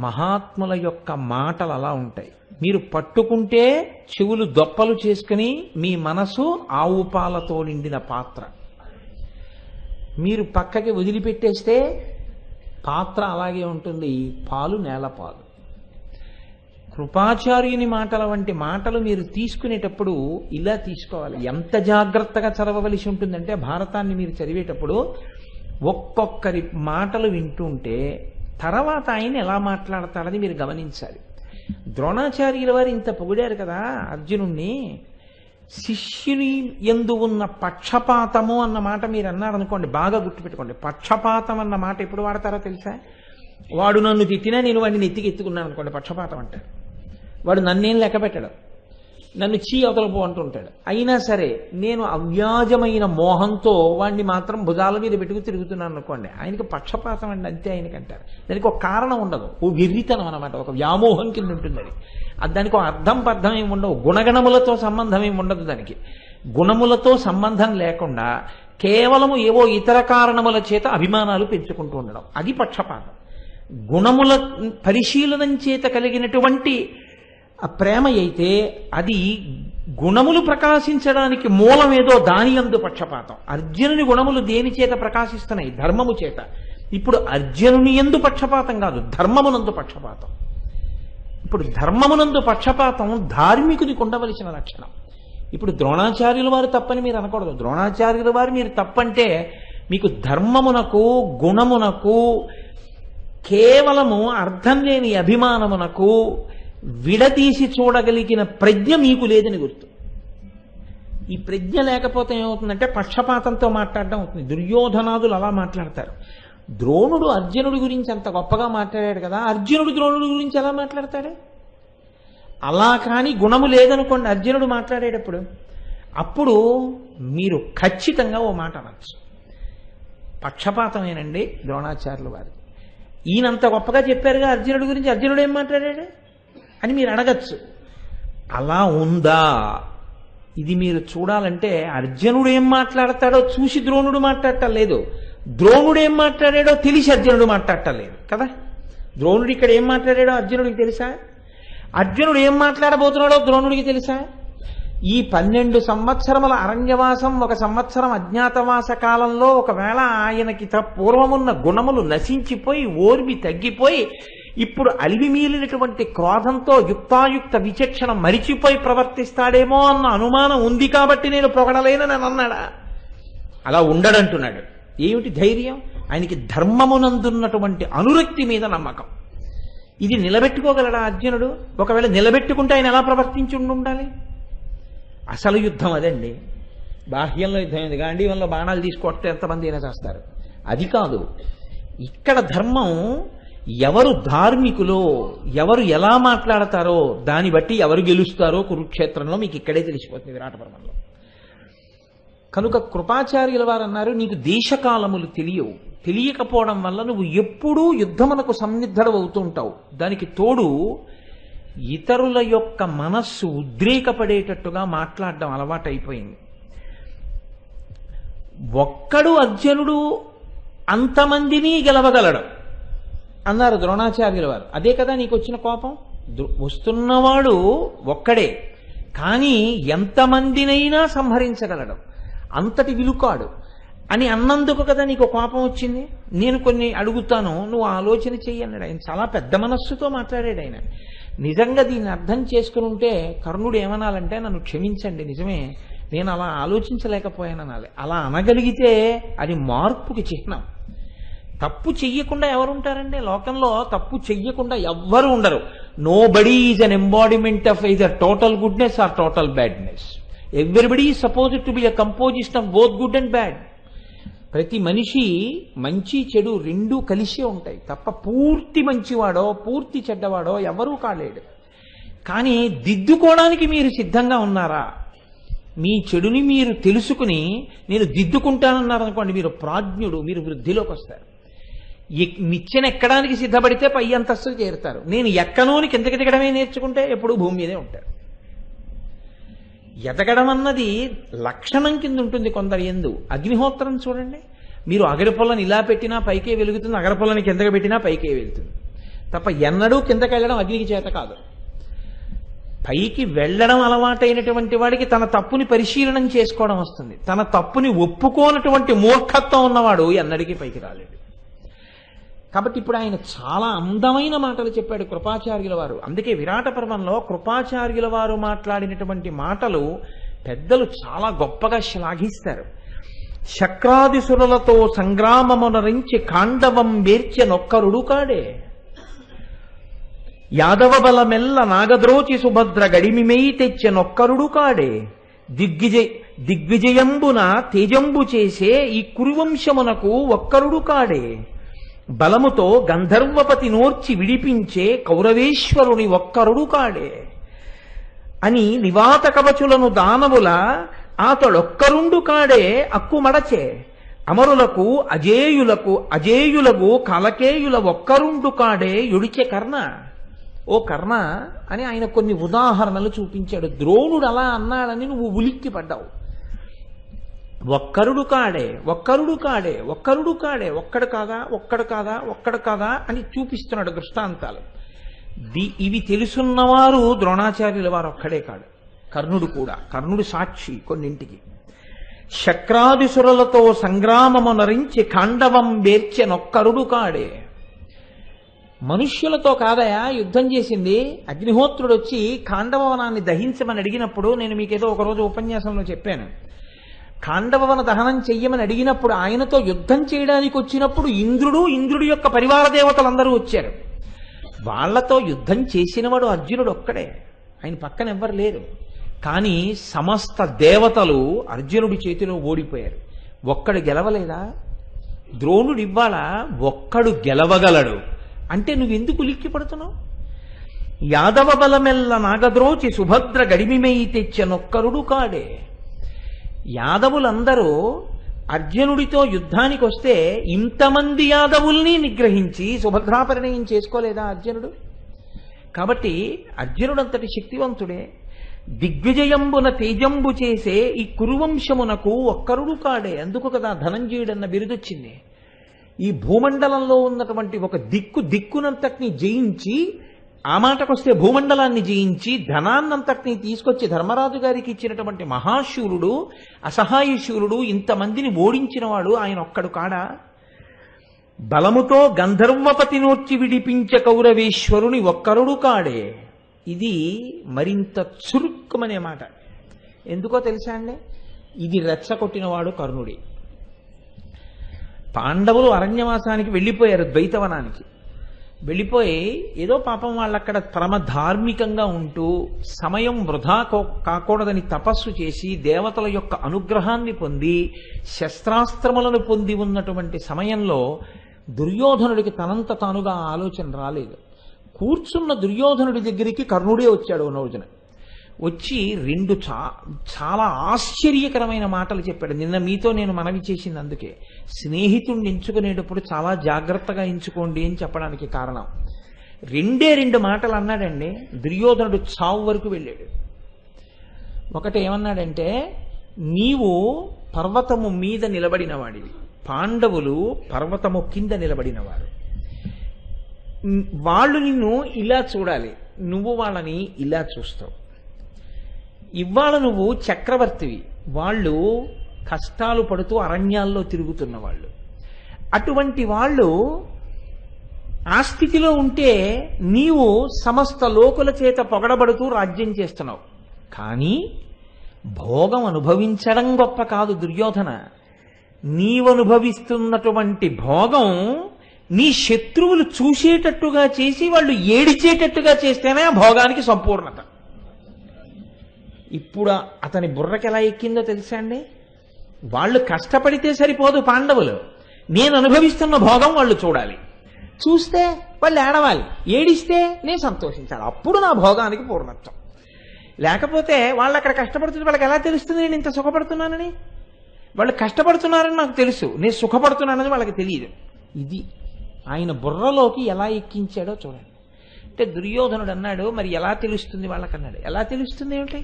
మహాత్ముల యొక్క మాటలు అలా ఉంటాయి. మీరు పట్టుకుంటే చెవులు దొప్పలు చేసుకుని మీ మనసు ఆవు పాలతో నిండిన పాత్ర, మీరు పక్కకి వదిలిపెట్టేస్తే పాత్ర అలాగే ఉంటుంది, పాలు నేలపాలు. కృపాచార్యుని మాటల వంటి మాటలు మీరు తీసుకునేటప్పుడు ఇలా తీసుకోవాలి. ఎంత జాగ్రత్తగా చదవవలసి ఉంటుందంటే భారతాన్ని మీరు చదివేటప్పుడు ఒక్కొక్కరి మాటలు వింటుంటే తర్వాత ఆయన ఎలా మాట్లాడతాడని మీరు గమనించాలి. ద్రోణాచార్యుల వారు ఇంత పొగిడారు కదా అర్జునుణ్ణి, శిష్యుని యందు ఉన్న పక్షపాతము అన్న మాట మీరు అన్నారనుకోండి, బాగా గుర్తుపెట్టుకోండి. పక్షపాతం అన్న మాట ఎప్పుడు వాడతారో తెలుసా? వాడు నన్ను తిట్టినా నేను వాడిని నెత్తికి ఎత్తుకున్నాను అనుకోండి, పక్షపాతం అంటాడు. వాడు నన్నేం లెక్క పెట్టాడు, నన్ను చీ అవతలపో అంటుంటాడు. అయినా సరే నేను అవ్యాజమైన మోహంతో వాడిని మాత్రం భుజాల మీద పెట్టుకు తిరుగుతున్నాను అనుకోండి, ఆయనకి పక్షపాతం అండి, అంతే ఆయనకి అంటారు. దానికి ఒక కారణం ఉండదు, ఓ వెర్రితనం అనమాట, ఒక వ్యామోహం కింద ఉంటుంది అది. దానికి ఒక అర్థం పర్థం ఏమి ఉండవు, గుణగణములతో సంబంధం ఏమి ఉండదు. దానికి గుణములతో సంబంధం లేకుండా కేవలము ఏవో ఇతర కారణముల చేత అభిమానాలు పెంచుకుంటూ ఉండడం, అది పక్షపాతం. గుణముల పరిశీలనం చేత కలిగినటువంటి ప్రేమ అయితే అది గుణములు ప్రకాశించడానికి మూలమేదో దాని యందు పక్షపాతం. అర్జునుని గుణములు దేని చేత ప్రకాశిస్తున్నాయి? ధర్మము చేత. ఇప్పుడు అర్జునుని యందు పక్షపాతం కాదు, ధర్మమునందు పక్షపాతం. ఇప్పుడు ధర్మమునందు పక్షపాతం ధార్మికునికి ఉండవలసిన లక్షణం. ఇప్పుడు ద్రోణాచార్యుల వారు తప్పని మీరు అనకూడదు. ద్రోణాచార్యుల వారు మీరు తప్పంటే మీకు ధర్మమునకు గుణమునకు కేవలము అర్థం లేని అభిమానమునకు విడదీసి చూడగలిగిన ప్రజ్ఞ మీకు లేదని గుర్తు. ఈ ప్రజ్ఞ లేకపోతే ఏమవుతుందంటే పక్షపాతంతో మాట్లాడడం అవుతుంది. దుర్యోధనాదులు అలా మాట్లాడతారు. ద్రోణుడు అర్జునుడి గురించి అంత గొప్పగా మాట్లాడాడు కదా, అర్జునుడు ద్రోణుడి గురించి ఎలా మాట్లాడతాడు? అలా కానీ గుణము లేదనుకోండి అర్జునుడు మాట్లాడేటప్పుడు, అప్పుడు మీరు ఖచ్చితంగా ఓ మాట అనొచ్చు, పక్షపాతమేనండి ద్రోణాచార్యుల వారు. ఈయనంత గొప్పగా చెప్పారుగా అర్జునుడి గురించి, అర్జునుడు ఏం మాట్లాడాడు అని మీరు అడగచ్చు. అలా ఉందా? ఇది మీరు చూడాలంటే అర్జునుడు ఏం మాట్లాడతాడో చూసి ద్రోణుడు మాట్లాడటం లేదు, ద్రోణుడు ఏం మాట్లాడాడో తెలిసి అర్జునుడు మాట్లాడటం లేదు కదా. ద్రోణుడు ఇక్కడ ఏం మాట్లాడాడో అర్జునుడికి తెలుసా? అర్జునుడు ఏం మాట్లాడబోతున్నాడో ద్రోణుడికి తెలుసా? ఈ 12 సంవత్సరముల అరణ్యవాసం, 1 సంవత్సరం అజ్ఞాతవాస కాలంలో ఒకవేళ ఆయనకి పూర్వమున్న గుణములు నశించిపోయి ఓర్మి తగ్గిపోయి ఇప్పుడు అలివిమీలినటువంటి క్రోధంతో యుక్తాయుక్త విచక్షణ మరిచిపోయి ప్రవర్తిస్తాడేమో అన్న అనుమానం ఉంది కాబట్టి నేను పొగడలేనని అన్నాడా? అలా ఉండడంటున్నాడు. ఏమిటి ధైర్యం? ఆయనకి ధర్మమునందున్నటువంటి అనురక్తి మీద నమ్మకం. ఇది నిలబెట్టుకోగలడా అర్జునుడు? ఒకవేళ నిలబెట్టుకుంటే ఆయన ఎలా ప్రవర్తించి ఉండాలి? అసలు యుద్ధం అదండి. బాహ్యంలో యుద్ధం ఏంది? గాంధీవంలో బాణాలు తీసుకొస్తే ఎంతమంది అయినా చేస్తారు. అది కాదు. ఇక్కడ ధర్మం ఎవరు ధార్మికులో, ఎవరు ఎలా మాట్లాడతారో దాన్ని బట్టి ఎవరు గెలుస్తారో కురుక్షేత్రంలో మీకు ఇక్కడే తెలిసిపోతుంది విరాట పర్వంలో. కనుక కృపాచార్యుల వారు అన్నారు, నీకు దేశకాలములు తెలియవు, తెలియకపోవడం వల్ల నువ్వు ఎప్పుడూ యుద్ధమునకు సన్నిద్ధుడు అవుతుంటావు. దానికి తోడు ఇతరుల యొక్క మనస్సు ఉద్రేకపడేటట్టుగా మాట్లాడడం అలవాటైపోయింది. ఒక్కడు అర్జునుడు అంతమందిని గెలవగలడు అన్నారు ద్రోణాచార్యుల వారు. అదే కదా నీకు వచ్చిన కోపం. వస్తున్నవాడు ఒక్కడే, కానీ ఎంతమందినైనా సంహరించగలడు, అంతటి విలుకాడు అని అన్నందుకు కదా నీకు కోపం వచ్చింది. నేను కొన్ని అడుగుతాను, నువ్వు ఆలోచన చెయ్యి అన్నాడు. ఆయన చాలా పెద్ద మనస్సుతో మాట్లాడాడు. ఆయన నిజంగా దీన్ని అర్థం చేసుకుని ఉంటే కర్ణుడు ఏమనాలంటే, నన్ను క్షమించండి, నిజమే నేను అలా ఆలోచించలేకపోయాను అనాలి. అలా అనగలిగితే అది మార్పుకి చిహ్నం. తప్పు చెయ్యకుండా ఎవరుంటారండి లోకంలో? తప్పు చెయ్యకుండా ఎవ్వరు ఉండరు. Nobody is an embodiment of either total goodness or total badness. Everybody is supposed to be a composition of both good and bad. ప్రతి మనిషి మంచి చెడు రెండూ కలిసే ఉంటాయి తప్ప పూర్తి మంచివాడో పూర్తి చెడ్డవాడో ఎవరూ కాలేడు. కానీ దిద్దుకోవడానికి మీరు సిద్ధంగా ఉన్నారా? మీ చెడుని మీరు తెలుసుకుని నేను దిద్దుకుంటానన్నారనుకోండి, మీరు ప్రాజ్ఞుడు, మీరు వృద్ధిలోకి వస్తారు. నిచ్చెన ఎక్కడానికి సిద్ధపడితే పై అంతస్తులు చేరుతారు. నేను ఎక్కనోని కిందకి దిగడమే నేర్చుకుంటే ఎప్పుడు భూమి మీదే ఉంటారు. ఎదగడం అన్నది లక్షణం కింద ఉంటుంది కొందరు ఎందు. అగ్నిహోత్రం చూడండి, మీరు అగరపుల్లని ఇలా పెట్టినా పైకే వెలుగుతుంది, అగరపుల్లని కిందకి పెట్టినా పైకే వెళ్తుంది తప్ప ఎన్నడూ కిందకి వెళ్ళడం అగ్నికి చేత కాదు. పైకి వెళ్ళడం అలవాటైనటువంటి వాడికి తన తప్పుని పరిశీలనం చేసుకోవడం వస్తుంది. తన తప్పుని ఒప్పుకోనటువంటి మూర్ఖత్వం ఉన్నవాడు ఎన్నడికి పైకి రాలేడు. కాబట్టి ఇప్పుడు ఆయన చాలా అందమైన మాటలు చెప్పాడు కృపాచార్యుల వారు. అందుకే విరాట పర్వంలో కృపాచార్యుల వారు మాట్లాడినటువంటి మాటలు పెద్దలు చాలా గొప్పగా శ్లాఘిస్తారు. శక్రాదిసురులతో సంగ్రామమునరించి ఖాండవం వేర్చెనొక్కరుడు కాడే, యాదవ బలమెల్ల నాగద్రోచి సుభద్ర గడిమిమేయి తెచ్చెనొక్కరుడు కాడే, దిగ్విజయంబున తేజంబు చేసే ఈ కురువంశమునకు ఒక్కరుడు కాడే, బలముతో గంధర్వపతి నోర్చి విడిపించే కౌరవేశ్వరుని ఒక్కరుడు కాడే అని నివాత కవచులను దానవుల ఆతడొక్కరుండు కాడే అక్కుమడచే, అమరులకు అజేయులకు కలకేయుల ఒక్కరుండు కాడే యుడిచే కర్ణ. ఓ కర్ణ అని ఆయన కొన్ని ఉదాహరణలు చూపించాడు. ద్రోణుడు అలా అన్నాడని నువ్వు ఉలిక్కి పడ్డావు. ఒక్కరుడు కాడే ఒక్కరుడు కాడే ఒక్కరుడు కాడే ఒక్కడు కాదా ఒక్కడు కాదా ఒక్కడు కాదా అని చూపిస్తున్నాడు దృష్టాంతాలు. ఇవి తెలుసున్నవారు ద్రోణాచార్యుల వారు ఒక్కడే కాడు, కర్ణుడు కూడా. కర్ణుడు సాక్షి కొన్నింటికి. శక్రాదిసురులతో సంగ్రామమునరించి ఖాండవం వేర్చెనొక్కరుడు కాడే. మనుష్యులతో కాదయా యుద్ధం చేసింది. అగ్నిహోత్రుడు వచ్చి ఖాండవనాన్ని దహించమని అడిగినప్పుడు, నేను మీకేదో ఒకరోజు ఉపన్యాసంలో చెప్పాను, ఖాండవన దహనం చెయ్యమని అడిగినప్పుడు ఆయనతో యుద్ధం చేయడానికి వచ్చినప్పుడు ఇంద్రుడి యొక్క పరివార దేవతలందరూ వచ్చారు. వాళ్లతో యుద్ధం చేసినవాడు అర్జునుడు ఒక్కడే, ఆయన పక్కన ఎవ్వరు లేరు. కానీ సమస్త దేవతలు అర్జునుడి చేతిలో ఓడిపోయారు. ఒక్కడు గెలవలేదా? ద్రోణుడు ఇవ్వాల ఒక్కడు గెలవగలడు అంటే నువ్వెందుకు లిక్కి పడుతున్నావు? యాదవ బలమెల్ల నాగద్రోచి సుభద్ర గడిమిమేయి తెచ్చెనొక్కరుడు కాడే. యాదవులందరూ అర్జునుడితో యుద్ధానికి వస్తే ఇంతమంది యాదవుల్ని నిగ్రహించి సుభద్రాపరిణయం చేసుకోలేదా అర్జునుడు? కాబట్టి అర్జునుడంతటి శక్తివంతుడే. దిగ్విజయంబున తేజంబు చేసే ఈ కురువంశమునకు ఒక్కరుడు కాడే. అందుకు కదా ధనంజయుడన్న బిరుదొచ్చింది. ఈ భూమండలంలో ఉన్నటువంటి ఒక దిక్కునంతటిని జయించి ఆ మాటకొస్తే భూమండలాన్ని జయించి ధనాన్నంతటినీ తీసుకొచ్చి ధర్మరాజు గారికి ఇచ్చినటువంటి మహాశూరుడు, అసహాయశూరుడు, ఇంతమందిని ఓడించినవాడు ఆయన ఒక్కడు కాడా? బలముతో గంధర్వపతి నోర్చి విడిపించ కౌరవేశ్వరుని ఒక్కరుడు కాడే. ఇది మరింత చురుక్కుమనే మాట. ఎందుకో తెలుసా అండి? ఇది రెచ్చగొట్టినవాడు కర్ణుడే. పాండవులు అరణ్యవాసానికి వెళ్ళిపోయారు, ద్వైతవనానికి వెళ్ళిపోయి ఏదో పాపం వాళ్ళక్కడ పరమ ధార్మికంగా ఉంటూ సమయం వృధా కాకూడదని తపస్సు చేసి దేవతల యొక్క అనుగ్రహాన్ని పొంది శస్త్రాస్త్రములను పొంది ఉన్నటువంటి సమయంలో దుర్యోధనుడికి తనంత తానుగా ఆలోచన రాలేదు. కూర్చున్న దుర్యోధనుడి దగ్గరికి కర్ణుడే వచ్చాడు ఓ రోజున. వచ్చి రెండు చాలా ఆశ్చర్యకరమైన మాటలు చెప్పాడు. నిన్న మీతో నేను మనవి చేసింది అందుకే. స్నేహితుడిని ఎంచుకునేటప్పుడు చాలా జాగ్రత్తగా ఎంచుకోండి అని చెప్పడానికి కారణం. రెండు మాటలు అన్నాడండి. దుర్యోధనుడు చావు వరకు వెళ్ళాడు. ఒకటి ఏమన్నాడంటే, నీవు పర్వతము మీద నిలబడిన వాడివి, పాండవులు పర్వతము కింద నిలబడినవారు. వాళ్ళు నిన్ను ఇలా చూడాలి, నువ్వు వాళ్ళని ఇలా చూస్తావు. ఇవాళ నువ్వు చక్రవర్తివి, వాళ్ళు కష్టాలు పడుతూ అరణ్యాల్లో తిరుగుతున్న వాళ్ళు. అటువంటి వాళ్ళు ఆ స్థితిలో ఉంటే నీవు సమస్త లోకుల చేత పొగడబడుతూ రాజ్యం చేస్తున్నావు. కానీ భోగం అనుభవించడం గొప్ప కాదు దుర్యోధన. నీవనుభవిస్తున్నటువంటి భోగం నీ శత్రువులు చూసేటట్టుగా చేసి వాళ్ళు ఏడిచేటట్టుగా చేస్తేనే ఆ భోగానికి సంపూర్ణత. ఇప్పుడు అతని బుర్రకి ఎలా ఎక్కిందో తెలుసా అండి? వాళ్ళు కష్టపడితే సరిపోదు పాండవులు, నేను అనుభవిస్తున్న భోగం వాళ్ళు చూడాలి. చూస్తే వాళ్ళు ఏడవాలి, ఏడిస్తే నేను సంతోషించాలి. అప్పుడు నా భోగానికి పూర్ణత్వం. లేకపోతే వాళ్ళు అక్కడ కష్టపడుతుంది, వాళ్ళకి ఎలా తెలుస్తుంది నేను ఇంత సుఖపడుతున్నానని? వాళ్ళు కష్టపడుతున్నారని నాకు తెలుసు, నేను సుఖపడుతున్నానని వాళ్ళకి తెలియదు. ఇది ఆయన బుర్రలోకి ఎలా ఎక్కించాడో చూడండి. అంటే దుర్యోధనుడు అన్నాడు, మరి ఎలా తెలుస్తుంది వాళ్ళకన్నాడు. ఎలా తెలుస్తుంది ఏమిటి?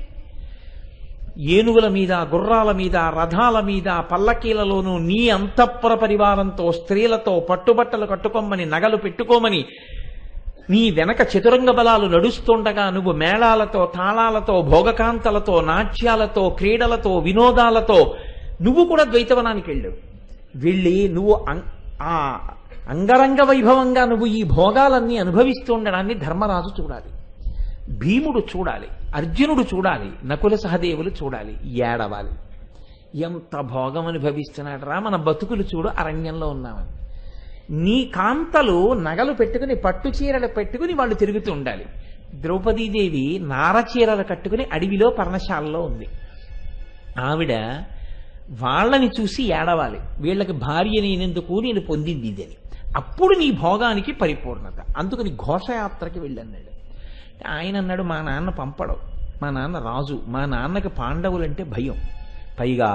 ఏనుగుల మీద, గుర్రాల మీద, రథాల మీద, పల్లకీలలోనూ నీ అంతఃపుర పరివారంతో, స్త్రీలతో పట్టుబట్టలు కట్టుకోమని, నగలు పెట్టుకోమని, నీ వెనక చతురంగ బలాలు నడుస్తుండగా నువ్వు మేళాలతో, తాళాలతో, భోగకాంతలతో, నాట్యాలతో, క్రీడలతో, వినోదాలతో నువ్వు కూడా ద్వైతవనానికి వెళ్ళి నువ్వు ఆ అంగరంగ వైభవంగా నువ్వు ఈ భోగాలన్నీ అనుభవిస్తూ ఉండడాన్ని ధర్మరాజు చూడాలి, భీముడు చూడాలి, అర్జునుడు చూడాలి, నకుల సహదేవులు చూడాలి, ఏడవాలి. ఎంత భోగం అనుభవిస్తున్నాడు రా, మన బతుకులు చూడు, అరణ్యంలో ఉన్నామని. నీ కాంతలు నగలు పెట్టుకుని, పట్టు చీరలు పెట్టుకుని వాళ్ళు తిరుగుతూ ఉండాలి. ద్రౌపదీదేవి నారచీరలు కట్టుకుని అడవిలో పర్ణశాలలో ఉంది. ఆవిడ వాళ్ళని చూసి ఏడవాలి, వీళ్ళకి భార్య నేనెందుకు, నేను పొందింది ఇదని. అప్పుడు నీ భోగానికి పరిపూర్ణత. అందుకని ఘోషయాత్రకి వెళ్ళన్నాడు. ఆయన అన్నాడు, మా నాన్న పంపడం, మా నాన్న రాజు, మా నాన్నకి పాండవులంటే భయం. పైగా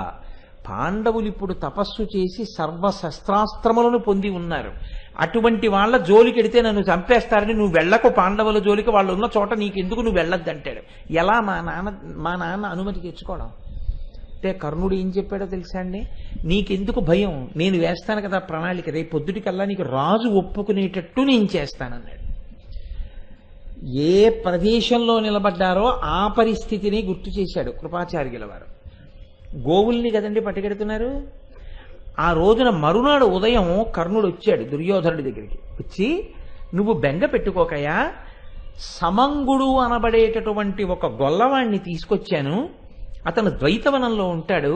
పాండవులు ఇప్పుడు తపస్సు చేసి సర్వశస్త్రాస్త్రములను పొంది ఉన్నారు. అటువంటి వాళ్ళ జోలికెడితే నన్ను చంపేస్తారని నువ్వు వెళ్ళకు, పాండవుల జోలికి వాళ్ళు ఉన్న చోట నీకెందుకు, నువ్వు వెళ్ళొద్దంటాడు. ఎలా మా నాన్న అనుమతి తెచ్చుకోవడం? అంటే కర్ణుడు ఏం చెప్పాడో తెలుసా అండి? నీకెందుకు భయం, నేను వేస్తాను కదా ప్రణాళిక, రేపు పొద్దుటికల్లా నీకు రాజు ఒప్పుకునేటట్టు నేను చేస్తానన్నాడు. ఏ ప్రదేశంలో నిలబడ్డారో ఆ పరిస్థితిని గుర్తు చేశాడు కృపాచార్యుల వారు. గోవుల్ని కదండి పట్టుకెడుతున్నారు. ఆ రోజున మరునాడు ఉదయం కర్ణుడు వచ్చాడు దుర్యోధనుడి దగ్గరికి. వచ్చి, నువ్వు బెంగ పెట్టుకోకయా, సమంగుడు అనబడేటటువంటి ఒక గొల్లవాణ్ణి తీసుకొచ్చాను, అతను ద్వైతవనంలో ఉంటాడు.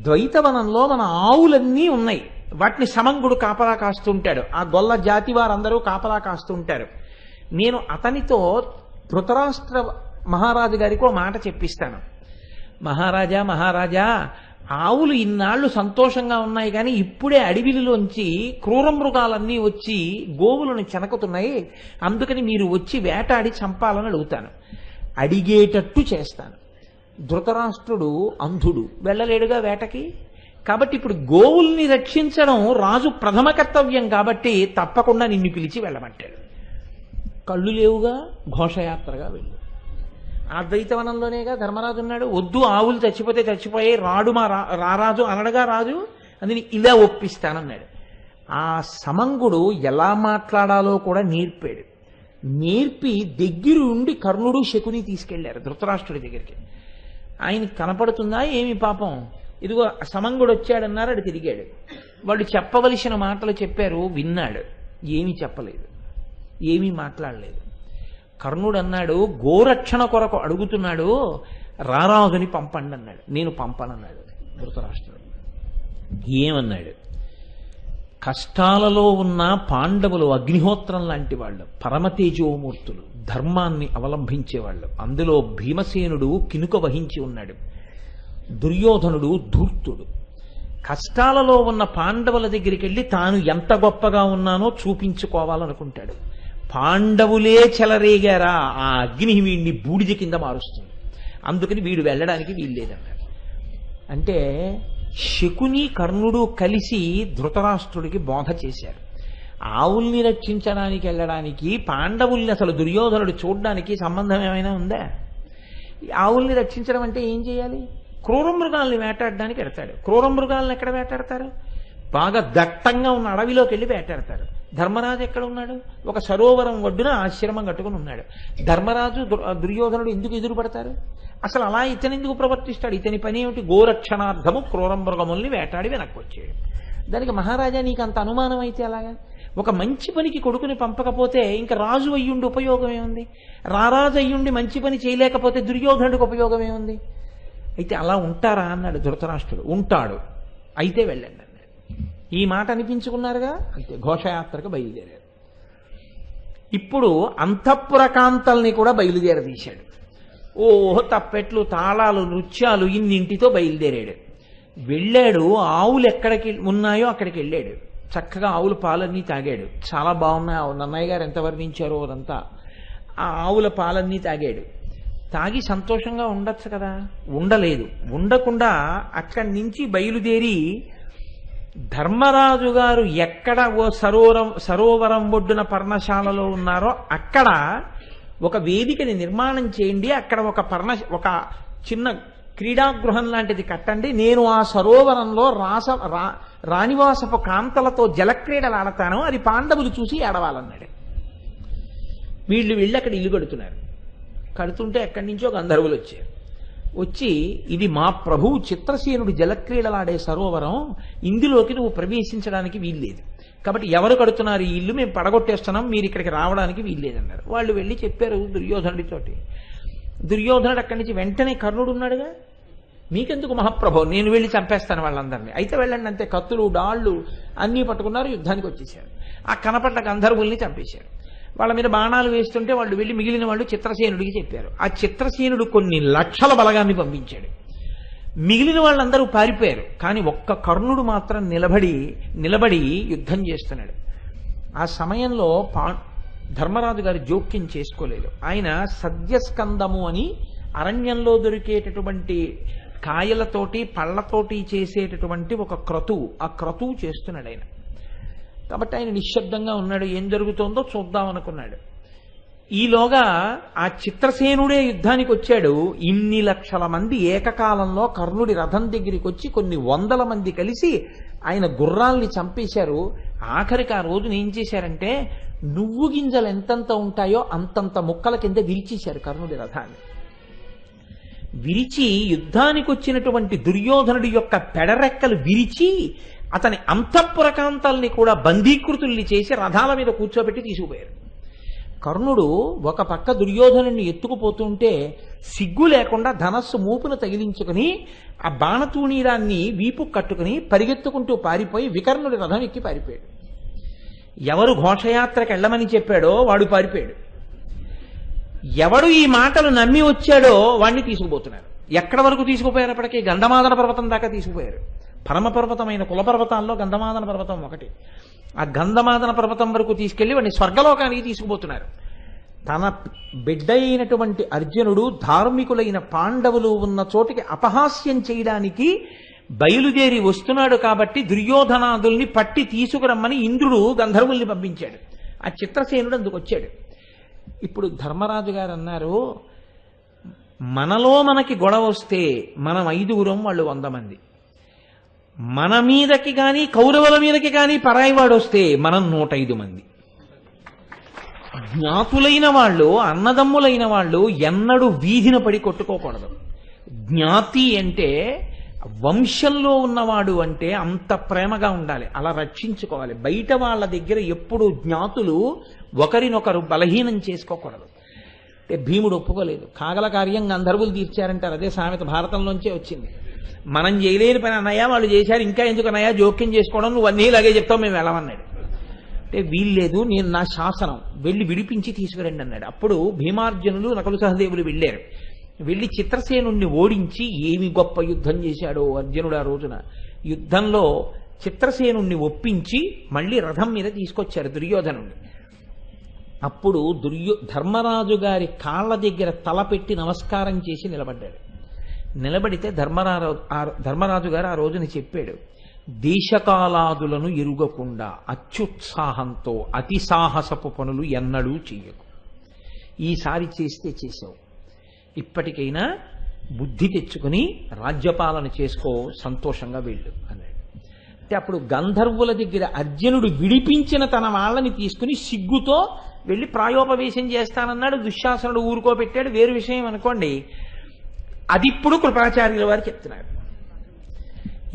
ద్వైతవనంలో మన ఆవులన్నీ ఉన్నాయి, వాటిని సమంగుడు కాపలా కాస్తుంటాడు. ఆ గొల్ల జాతి వారందరూ కాపలా కాస్తుంటారు. నేను అతనితో ధృతరాష్ట్ర మహారాజు గారికి ఒక మాట చెప్పిస్తాను. మహారాజా, ఆవులు ఇన్నాళ్లు సంతోషంగా ఉన్నాయి, కానీ ఇప్పుడే అడవిలోంచి క్రూర మృగాలన్నీ వచ్చి గోవులను చెనకుతున్నాయి. అందుకని మీరు వచ్చి వేటాడి చంపాలని అడుగుతాను, అడిగేటట్టు చేస్తాను. ధృతరాష్ట్రుడు అంధుడు, వెళ్ళలేడుగా వేటకి. కాబట్టి ఇప్పుడు గోవుల్ని రక్షించడం రాజు ప్రథమ కర్తవ్యం కాబట్టి తప్పకుండా నిన్ను పిలిచి వెళ్ళమంటాడు. కళ్ళు లేవుగా, ఘోషయాత్రగా వెళ్ళు. ఆ ద్వైతవనంలోనేగా ధర్మరాజు ఉన్నాడు. వద్దు, ఆవులు చచ్చిపోతే చచ్చిపోయే, రాడు మా రారాజు అనడగా రాజు, అందుని ఇలా ఒప్పిస్తానన్నాడు. ఆ సమంగుడు ఎలా మాట్లాడాలో కూడా నేర్పాడు. నేర్పి దగ్గర ఉండి కర్ణుడు శకుని తీసుకెళ్లారు ధృతరాష్ట్రుడి దగ్గరికి. ఆయనకి కనపడుతుందా ఏమి పాపం, ఇదిగో సమంగుడు వచ్చాడన్నారు, అడు తిరిగాడు. వాళ్ళు చెప్పవలసిన మాటలు చెప్పారు, విన్నాడు, ఏమీ చెప్పలేదు, ఏమీ మాట్లాడలేదు. కర్ణుడు అన్నాడు, గోరక్షణ కొరకు అడుగుతున్నాడు, రారాజుని పంపండి అన్నాడు. నేను పంపనన్నాడు ధృతరాష్ట్రుడు. ఏమన్నాడు, కష్టాలలో ఉన్న పాండవులు అగ్నిహోత్రం లాంటి వాళ్ళు, పరమతేజోమూర్తులు, ధర్మాన్ని అవలంబించేవాళ్ళు. అందులో భీమసేనుడు కినుక వహించి ఉన్నాడు, దుర్యోధనుడు ధూర్తుడు. కష్టాలలో ఉన్న పాండవుల దగ్గరికి వెళ్ళి తాను ఎంత గొప్పగా ఉన్నానో చూపించుకోవాలనుకుంటాడు. పాండవులే చెలరేగారా, ఆ అగ్ని వీడిని బూడిద కింద మారుస్తుంది, అందుకని వీడు వెళ్ళడానికి వీల్లేదన్నాడు. అంటే శకుని కర్ణుడు కలిసి ధృతరాష్ట్రుడికి బోధ చేశారు. ఆవుల్ని రక్షించడానికి వెళ్ళడానికి పాండవుల్ని అసలు దుర్యోధనుడు చూడడానికి సంబంధం ఏమైనా ఉందా? ఆవుల్ని రక్షించడం అంటే ఏం చేయాలి? క్రూర మృగాల్ని వేటాడడానికి వెడతాడు. క్రూర మృగాలను ఎక్కడ వేటాడతారు? బాగా దట్టంగా ఉన్న అడవిలోకి వెళ్ళి వేటాడతారు. ధర్మరాజు ఎక్కడ ఉన్నాడు? ఒక సరోవరం ఒడ్డున ఆశ్రమం కట్టుకుని ఉన్నాడు. ధర్మరాజు దుర్యోధనుడు ఎందుకు ఎదురుపడతారు? అసలు అలా ఇతను ఎందుకు ప్రవర్తిస్తాడు? ఇతని పని ఏమిటి? గోరక్షణార్థము క్రూర మృగముల్ని వేటాడి వెనక్కి వచ్చాడు. దానికి మహారాజా నీకు అంత అనుమానం అయితే అలాగా? ఒక మంచి పనికి కొడుకుని పంపకపోతే ఇంకా రాజు అయ్యుండి ఉపయోగం ఏముంది? రారాజు అయ్యుండి మంచి పని చేయలేకపోతే దుర్యోధనుడికి ఉపయోగం ఏముంది? అయితే అలా ఉంటారా అన్నాడు ధృతరాష్ట్రుడు. ఉంటాడు, అయితే వెళ్ళండి అన్నాడు. ఈ మాట అనిపించుకున్నారుగా, అంతే ఘోషయాత్రకు బయలుదేరారు. ఇప్పుడు అంతఃపురకాంతల్ని కూడా బయలుదేరదీశాడు. ఓహో తప్పెట్లు, తాళాలు, నృత్యాలు ఇన్నింటితో బయలుదేరాడు. వెళ్ళాడు, ఆవులు ఎక్కడికి ఉన్నాయో అక్కడికి వెళ్ళాడు. చక్కగా ఆవుల పాలన్నీ తాగాడు. చాలా బాగున్నాయి ఆవులు, నన్నయ్య గారు ఎంత వర్ణించారో అదంతా. ఆ ఆవుల పాలన్నీ తాగాడు. తాగి సంతోషంగా ఉండొచ్చు కదా, ఉండలేదు. ఉండకుండా అక్కడి నుంచి బయలుదేరి ధర్మరాజు గారు ఎక్కడ ఓ సరోవరం ఒడ్డున పర్ణశాలలో ఉన్నారో అక్కడ ఒక వేదికని నిర్మాణం చేయండి, అక్కడ ఒక చిన్న క్రీడాగృహం లాంటిది కట్టండి, నేను ఆ సరోవరంలో రాణివాసపు కాంతలతో జలక్రీడలు ఆడతాను, అది పాండవులు చూసి ఏడవాలన్నాడు. వీళ్ళు వెళ్ళి అక్కడ ఇల్లు కడుతున్నారు. కడుతుంటే ఎక్కడి నుంచో గంధర్వులు వచ్చారు. వచ్చి, ఇది మా ప్రభువు చిత్రసేనుడు జలక్రీడలాడే సరోవరం, ఇందులోకి నువ్వు ప్రవేశించడానికి వీల్లేదు, కాబట్టి ఎవరు కడుతున్నారు ఈ ఇల్లు, మేము పడగొట్టేస్తున్నాం, మీరు ఇక్కడికి రావడానికి వీల్లేదన్నారు. వాళ్ళు వెళ్ళి చెప్పారు దుర్యోధనుడితోటి. దుర్యోధనుడు అక్కడి నుంచి వెంటనే కర్ణుడు ఉన్నాడుగా, మీకెందుకు మహాప్రభు, నేను వెళ్ళి చంపేస్తాను వాళ్ళందరినీ. అయితే వెళ్ళండి అంతే. కత్తులు డాళ్ళు అన్నీ పట్టుకున్నారు, యుద్ధానికి వచ్చేసారు. ఆ కనపడ్డ గంధర్వుల్ని చంపేశారు. వాళ్ళ మీద బాణాలు వేస్తుంటే వాళ్ళు వెళ్ళి మిగిలిన వాళ్ళు చిత్రసేనుడికి చెప్పారు. ఆ చిత్రసేనుడు కొన్ని లక్షల బలగాన్ని పంపించాడు. మిగిలిన వాళ్ళందరూ పారిపోయారు. కానీ ఒక్క కర్ణుడు మాత్రం నిలబడి యుద్ధం చేస్తున్నాడు. ఆ సమయంలో ధర్మరాజు గారు జోక్యం చేసుకోలేదు. ఆయన సద్యస్కందము అని అరణ్యంలో దొరికేటటువంటి కాయలతోటి పళ్ళతోటి చేసేటటువంటి ఒక క్రతువు, ఆ క్రతువు చేస్తున్నాడు ఆయన. కాబట్టి ఆయన నిశ్శబ్దంగా ఉన్నాడు. ఏం జరుగుతోందో చూద్దాం అనుకున్నాడు. ఈలోగా ఆ చిత్రసేనుడే యుద్ధానికి వచ్చాడు. ఇన్ని లక్షల మంది ఏకకాలంలో కర్ణుడి రథం దగ్గరికి వచ్చి కొన్ని వందల మంది కలిసి ఆయన గుర్రాల్ని చంపేశారు. ఆఖరికి ఆ రోజున ఏం చేశారంటే, నువ్వు గింజలు ఎంతంత ఉంటాయో అంతంత ముక్కల కింద విరిచేశారు కర్ణుడి రథాన్ని. విరిచి యుద్ధానికి వచ్చినటువంటి దుర్యోధనుడి యొక్క పెడరెక్కలు విరిచి అతని అంతఃపురకాంతల్ని కూడా బందీకృతుల్ని చేసి రథాల మీద కూర్చోబెట్టి తీసుకుపోయారు. కర్ణుడు ఒక పక్క దుర్యోధనుడిని ఎత్తుకుపోతుంటే సిగ్గు లేకుండా ధనస్సు మూపును తగిలించుకుని ఆ బాణతూణీరాన్ని వీపు కట్టుకుని పరిగెత్తుకుంటూ పారిపోయి వికర్ణుడి రథం ఎక్కి పారిపోయాడు. ఎవరు ఘోషయాత్రకు వెళ్ళమని చెప్పాడో వాడు పారిపోయాడు. ఎవడు ఈ మాటలు నమ్మి వచ్చాడో వాడిని తీసుకుపోతున్నారు. ఎక్కడి వరకు తీసుకుపోయారు? అప్పటికీ గంధమాదన పర్వతం దాకా తీసుకుపోయారు. పరమపర్వతమైన కులపర్వతాల్లో గంధమాదన పర్వతం ఒకటి. ఆ గంధమాదన పర్వతం వరకు తీసుకెళ్లి వాడిని స్వర్గలోకానికి తీసుకుపోతున్నారు. తన బిడ్డ అయినటువంటి అర్జునుడు ధార్మికులైన పాండవులు ఉన్న చోటికి అపహాస్యం చేయడానికి బయలుదేరి వస్తున్నాడు. కాబట్టి దుర్యోధనాదుల్ని పట్టి తీసుకురమ్మని ఇంద్రుడు గంధర్వుల్ని పంపించాడు. ఆ చిత్రసేనుడు అందుకు వచ్చాడు. ఇప్పుడు ధర్మరాజు గారు అన్నారు, మనలో మనకి గొడవ వస్తే మనం 5గురం, వాళ్ళు 100 మంది. మన మీదకి కానీ కౌరవుల మీదకి కానీ పరాయివాడు వస్తే మనం 105 మంది. జ్ఞాతులైన వాళ్ళు, అన్నదమ్ములైన వాళ్ళు ఎన్నడూ వీధిన పడి కొట్టుకోకూడదు. జ్ఞాతి అంటే వంశంలో ఉన్నవాడు అంటే అంత ప్రేమగా ఉండాలి, అలా రక్షించుకోవాలి. బయట వాళ్ళ దగ్గర ఎప్పుడు జ్ఞాతులు ఒకరినొకరు బలహీనం చేసుకోకూడదు. అంటే భీముడు ఒప్పుకోలేదు. కాగల కార్యం గంధర్వులు తీర్చారంటారు, అదే సామెత భారతంలోంచే వచ్చింది. మనం చేయలేని పని అన్నయ్య వాళ్ళు చేశారు, ఇంకా ఎందుకు అన్నయ్య జోక్యం చేసుకోవడం, నువ్వు అన్నీ ఇలాగే చెప్తావు, మేము వెళ్ళమన్నాడు. అంటే వీల్లేదు, నేను నా శాసనం, వెళ్ళి విడిపించి తీసుకురండి అన్నాడు. అప్పుడు భీమార్జునులు నకులు సహదేవులు వెళ్ళారు. వెళ్ళి చిత్రసేనుణ్ణి ఓడించి ఏమి గొప్ప యుద్ధం చేశాడో అర్జునుడు ఆ రోజున. యుద్ధంలో చిత్రసేనుణ్ణి ఒప్పించి మళ్ళీ రథం మీద తీసుకొచ్చారు దుర్యోధనుణ్ణి. అప్పుడు ధర్మరాజు గారి కాళ్ళ దగ్గర తల పెట్టి నమస్కారం చేసి నిలబడ్డాడు. నిలబడితే ధర్మరాజు గారు ఆ రోజున చెప్పాడు, దేశకాలాదులను ఎరుగకుండా అత్యుత్సాహంతో అతి సాహసపు పనులు ఎన్నడూ చెయ్యకు. ఈసారి చేస్తే చేసావు, ఇప్పటికైనా బుద్ధి తెచ్చుకుని రాజ్యపాలన చేసుకో, సంతోషంగా వెళ్ళు అన్నాడు. అంటే అప్పుడు గంధర్వుల దగ్గర అర్జునుడు విడిపించిన తన వాళ్ళని తీసుకుని సిగ్గుతో వెళ్ళి ప్రాయోపవేశం చేస్తానన్నాడు. దుశ్శాసనుడు ఊరుకోబెట్టాడు, వేరు విషయం అనుకోండి. అది ఇప్పుడు కృపాచార్యుల వారు చెప్తున్నారు.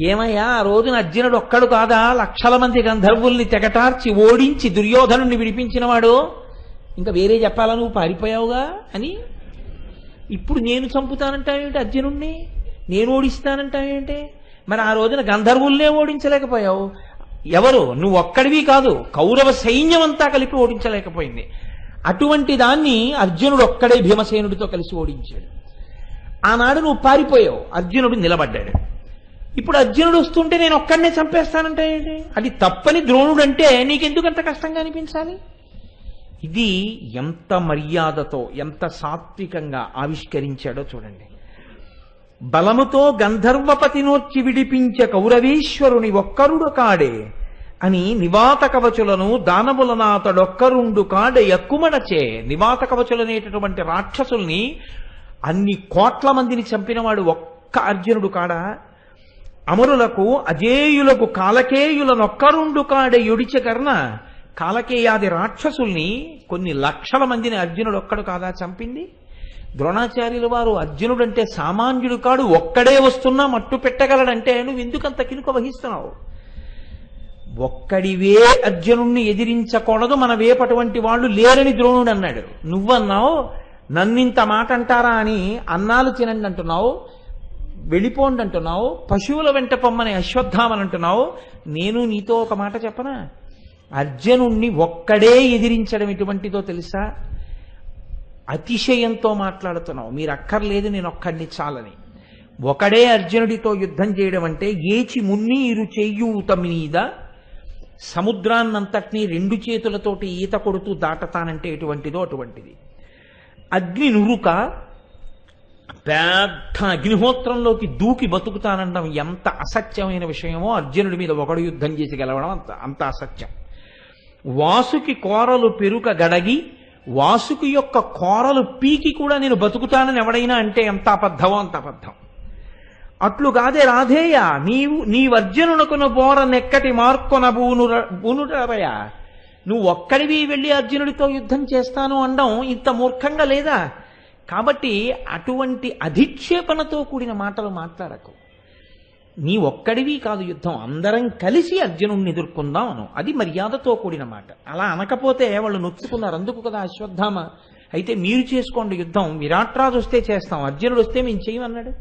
ఏమయ్యా, ఆ రోజున అర్జునుడు ఒక్కడు కాదా, లక్షల మంది గంధర్వుల్ని తెగటార్చి ఓడించి దుర్యోధనుణ్ణి విడిపించినవాడు, ఇంకా వేరే చెప్పాలా, నువ్వు పారిపోయావుగా అని. ఇప్పుడు నేను చంపుతానంటావేంటి అర్జునుణ్ణి, నేను ఓడిస్తానంటావేంటి? మరి ఆ రోజున గంధర్వుల్నే ఓడించలేకపోయావు. ఎవరు, నువ్వు ఒక్కడివి కాదు, కౌరవ సైన్యం అంతా కలిపి ఓడించలేకపోయింది. అటువంటి దాన్ని అర్జునుడు ఒక్కడే భీమసేనుడితో కలిసి ఓడించాడు. ఆనాడు నువ్వు పారిపోయావు, అర్జునుడు నిలబడ్డాడు. ఇప్పుడు అర్జునుడు వస్తుంటే నేను ఒక్కడనే చంపేస్తానంటే ఏంటి? అది తప్పని ద్రోణుడు అంటే నీకెందుకు అంత కష్టంగా అనిపించాలి? ఇది ఎంత మర్యాదతో, ఎంత సాత్వికంగా ఆవిష్కరించాడో చూడండి. బలముతో గంధర్వపతినోర్చి విడిపించే కౌరవేశ్వరుని ఒక్కరుడు కాడే అని నివాత కవచులను దానవులనాతడొక్కరుండు కాడే ఎక్కుమడచే. నివాత కవచులనేటటువంటి రాక్షసుల్ని అన్ని కోట్ల మందిని చంపినవాడు ఒక్క అర్జునుడు కాడా? అమరులకు అజేయులకు కాలకేయులనొక్కరుండు కాడే యుడిచకర్ణ. కాలకేయాది రాక్షసుల్ని కొన్ని లక్షల మందిని అర్జునుడు ఒక్కడు కాదా చంపింది? ద్రోణాచార్యుల వారు అర్జునుడంటే సామాన్యుడు కాడు, ఒక్కడే వస్తున్నా మట్టు పెట్టగలడంటే నువ్వు ఎందుకంత కినుక వహిస్తున్నావు? ఒక్కడివే అర్జునుణ్ణి ఎదిరించకూడదు, మన వేపటువంటి వాళ్ళు లేరని ద్రోణుడు అన్నాడు. నువ్వన్నావు నన్నింత మాట అంటారా అని అన్నాలు తినండి అంటున్నావు, వెళ్ళిపోండి అంటున్నావు, పశువుల వెంట పొమ్మని అశ్వత్థామని అంటున్నావు. నేను నీతో ఒక మాట చెప్పనా? అర్జునుణ్ణి ఒక్కడే ఎదిరించడం ఎటువంటిదో తెలుసా? అతిశయంతో మాట్లాడుతున్నావు. మీరు అక్కర్లేదు, నేను ఒక్కడిని చాలని. ఒకడే అర్జునుడితో యుద్ధం చేయడం అంటే ఏచి మున్నీరు చెయ్యూత మీద సముద్రాన్నంతటినీ రెండు చేతులతోటి ఈత కొడుతూ దాటతానంటే ఎటువంటిదో అటువంటిది. అగ్ని నురుక పెద్ద అగ్నిహోత్రంలోకి దూకి బతుకుతానండం ఎంత అసత్యమైన విషయమో, అర్జునుడి మీద ఒకడు యుద్ధం చేసి గెలవడం అంత అసత్యం. వాసుకి కోరలు పెరుక గడగి వాసుకి యొక్క కోరలు పీకి కూడా నేను బతుకుతానని ఎవడైనా అంటే ఎంత అబద్ధమో అంత అబద్ధం. అట్లు కాదే రాధేయ, నీవర్జునునకును బోర నెక్కటి మార్కొన బూనురయ. నువ్వు ఒక్కడివి వెళ్ళి అర్జునుడితో యుద్ధం చేస్తాను అనడం ఇంత మూర్ఖంగా లేదా? కాబట్టి అటువంటి అధిక్షేపణతో కూడిన మాటలు మాట్లాడకు. నీ ఒక్కడివి కాదు యుద్ధం, అందరం కలిసి అర్జునుడిని ఎదుర్కొందాం అను. అది మర్యాదతో కూడిన మాట. అలా అనకపోతే వాళ్ళు నొచ్చుకున్నారు. అందుకు కదా అశ్వత్థామ అయితే మీరు చేసుకోండి యుద్ధం, విరాట్రాజు వస్తే చేస్తాం, అర్జునుడు వస్తే మేము చేయమన్నాడు.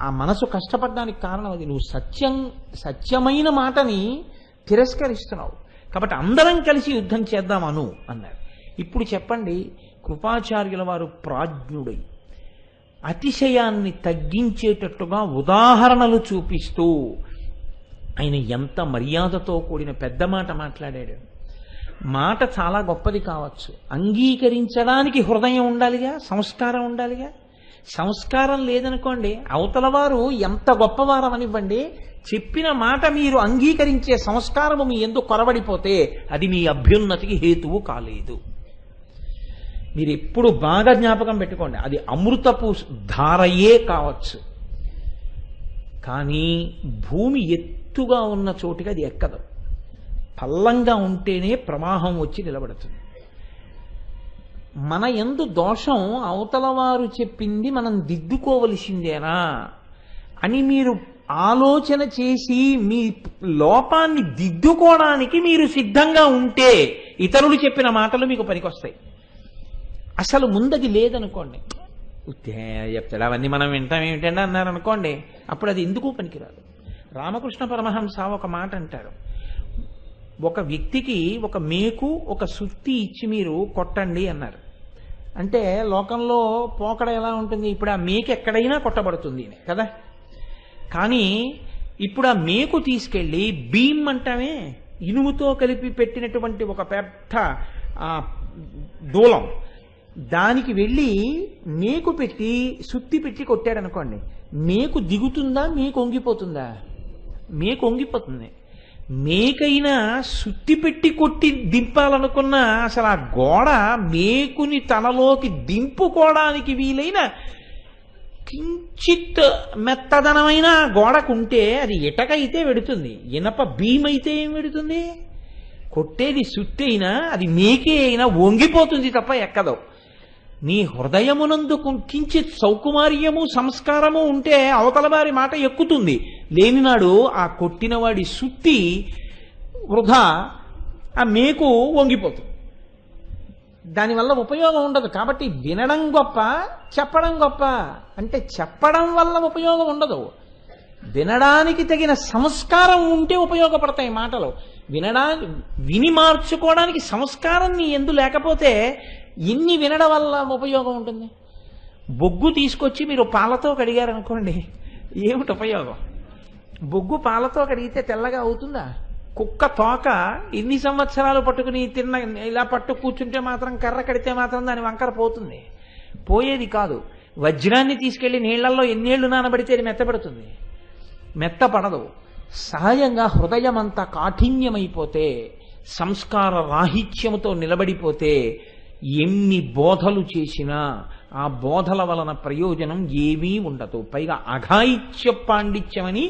ఆ మనసు కష్టపడడానికి కారణం అది. నువ్వు సత్యమైన మాటని తిరస్కరిస్తున్నావు. కాబట్టి అందరం కలిసి యుద్ధం చేద్దాం అను అన్నారు. ఇప్పుడు చెప్పండి, కృపాచార్యుల వారు ప్రాజ్ఞుడై అతిశయాన్ని తగ్గించేటట్టుగా ఉదాహరణలు చూపిస్తూ ఆయన ఎంత మర్యాదతో కూడిన పెద్ద మాట మాట్లాడాడు. మాట చాలా గొప్పది కావచ్చు, అంగీకరించడానికి హృదయం ఉండాలిగా, సంస్కారం ఉండాలిగా. సంస్కారం లేదనుకోండి, అవతల వారు ఎంత గొప్పవారమనివ్వండి, చెప్పిన మాట మీరు అంగీకరించే సంస్కారము మీ ఎందుకు కొరబడిపోతే అది మీ అభ్యున్నతికి హేతువు కాలేదు. మీరు ఎప్పుడు బాగా జ్ఞాపకం పెట్టుకోండి, అది అమృతపు ధారయే కావచ్చు, కానీ భూమి ఎత్తుగా ఉన్న చోటుకి అది ఎక్కదు. పల్లంగా ఉంటేనే ప్రవాహం వచ్చి నిలబడుతుంది. మన యందు దోషం అవతల వారు చెప్పింది మనం దిద్దుకోవలసిందేనా అని మీరు ఆలోచన చేసి మీ లోపాన్ని దిద్దుకోవడానికి మీరు సిద్ధంగా ఉంటే ఇతరులు చెప్పిన మాటలు మీకు పనికొస్తాయి. అసలు ముందది లేదనుకోండి, చెప్తాడు అవన్నీ మనం వింటాం ఏమిటండి అన్నారు అనుకోండి, అప్పుడు అది ఎందుకు పనికిరాదు. రామకృష్ణ పరమహంస ఒక మాట అంటారు, ఒక వ్యక్తికి ఒక మేకు ఒక సుత్తి ఇచ్చి మీరు కొట్టండి అన్నారు. అంటే లోకంలో పోకడ ఎలా ఉంటుంది, ఇప్పుడు ఆ మేకు ఎక్కడైనా కొట్టబడుతుంది కదా. కానీ ఇప్పుడు ఆ మేకు తీసుకెళ్ళి భీమ్ అంటామే, ఇనుముతో కలిపి పెట్టినటువంటి ఒక పెద్ద దూలం, దానికి వెళ్ళి మేకు పెట్టి సుత్తి పెట్టి కొట్టాడనుకోండి, మేకు దిగుతుందా మేకు వంగిపోతుందా? మేకు వంగిపోతుంది. మేకైనా సుత్తి పెట్టి కొట్టి దింపాలనుకున్నా అసలు ఆ గోడ మేకుని తనలోకి దింపుకోవడానికి వీలైన కించిత్ మెత్తదనమైన గోడకుంటే అది ఇటకైతే వెడుతుంది, ఇనప భీమైతే ఏం వెడుతుంది? కొట్టేది సుత్తి అయినా అది మేకే అయినా వంగిపోతుంది తప్ప ఎక్కదు. నీ హృదయమునందు కించిత్ సౌకుమార్యము సంస్కారము ఉంటే అవతల వారి మాట ఎక్కుతుంది. లేనినాడు ఆ కొట్టినవాడి సుత్తి వృధా, ఆ మేకు వంగిపోతుంది. దానివల్ల ఉపయోగం ఉండదు. కాబట్టి వినడం గొప్ప, చెప్పడం గొప్ప. అంటే చెప్పడం వల్ల ఉపయోగం ఉండదు, వినడానికి తగిన సంస్కారం ఉంటే ఉపయోగపడతాయి మాటలు. విని మార్చుకోవడానికి సంస్కారం నీ ఎందు లేకపోతే ఇన్ని వినడం వల్ల ఉపయోగం ఉంటుంది. బొగ్గు తీసుకొచ్చి మీరు పాలతో కడిగారనుకోండి, ఏమిటి ఉపయోగం? బొగ్గు పాలతో కడిగితే తెల్లగా అవుతుందా? కుక్క తోక ఇన్ని సంవత్సరాలు పట్టుకుని తిన్న ఇలా పట్టు కూర్చుంటే మాత్రం, కర్ర కడితే మాత్రం దాని వంకర పోతుంది? పోయేది కాదు. వజ్రాన్ని తీసుకెళ్లి నీళ్లలో ఎన్నేళ్లు నానబడితే అది మెత్తపడుతుంది? మెత్తపడదు. సహజంగా హృదయం అంతా కాఠిన్యమైపోతే, సంస్కార రాహిత్యముతో నిలబడిపోతే ఎన్ని బోధలు చేసినా ఆ బోధల వలన ప్రయోజనం ఏమీ ఉండదు. పైగా అఘాయిత్య పాండిత్యమని,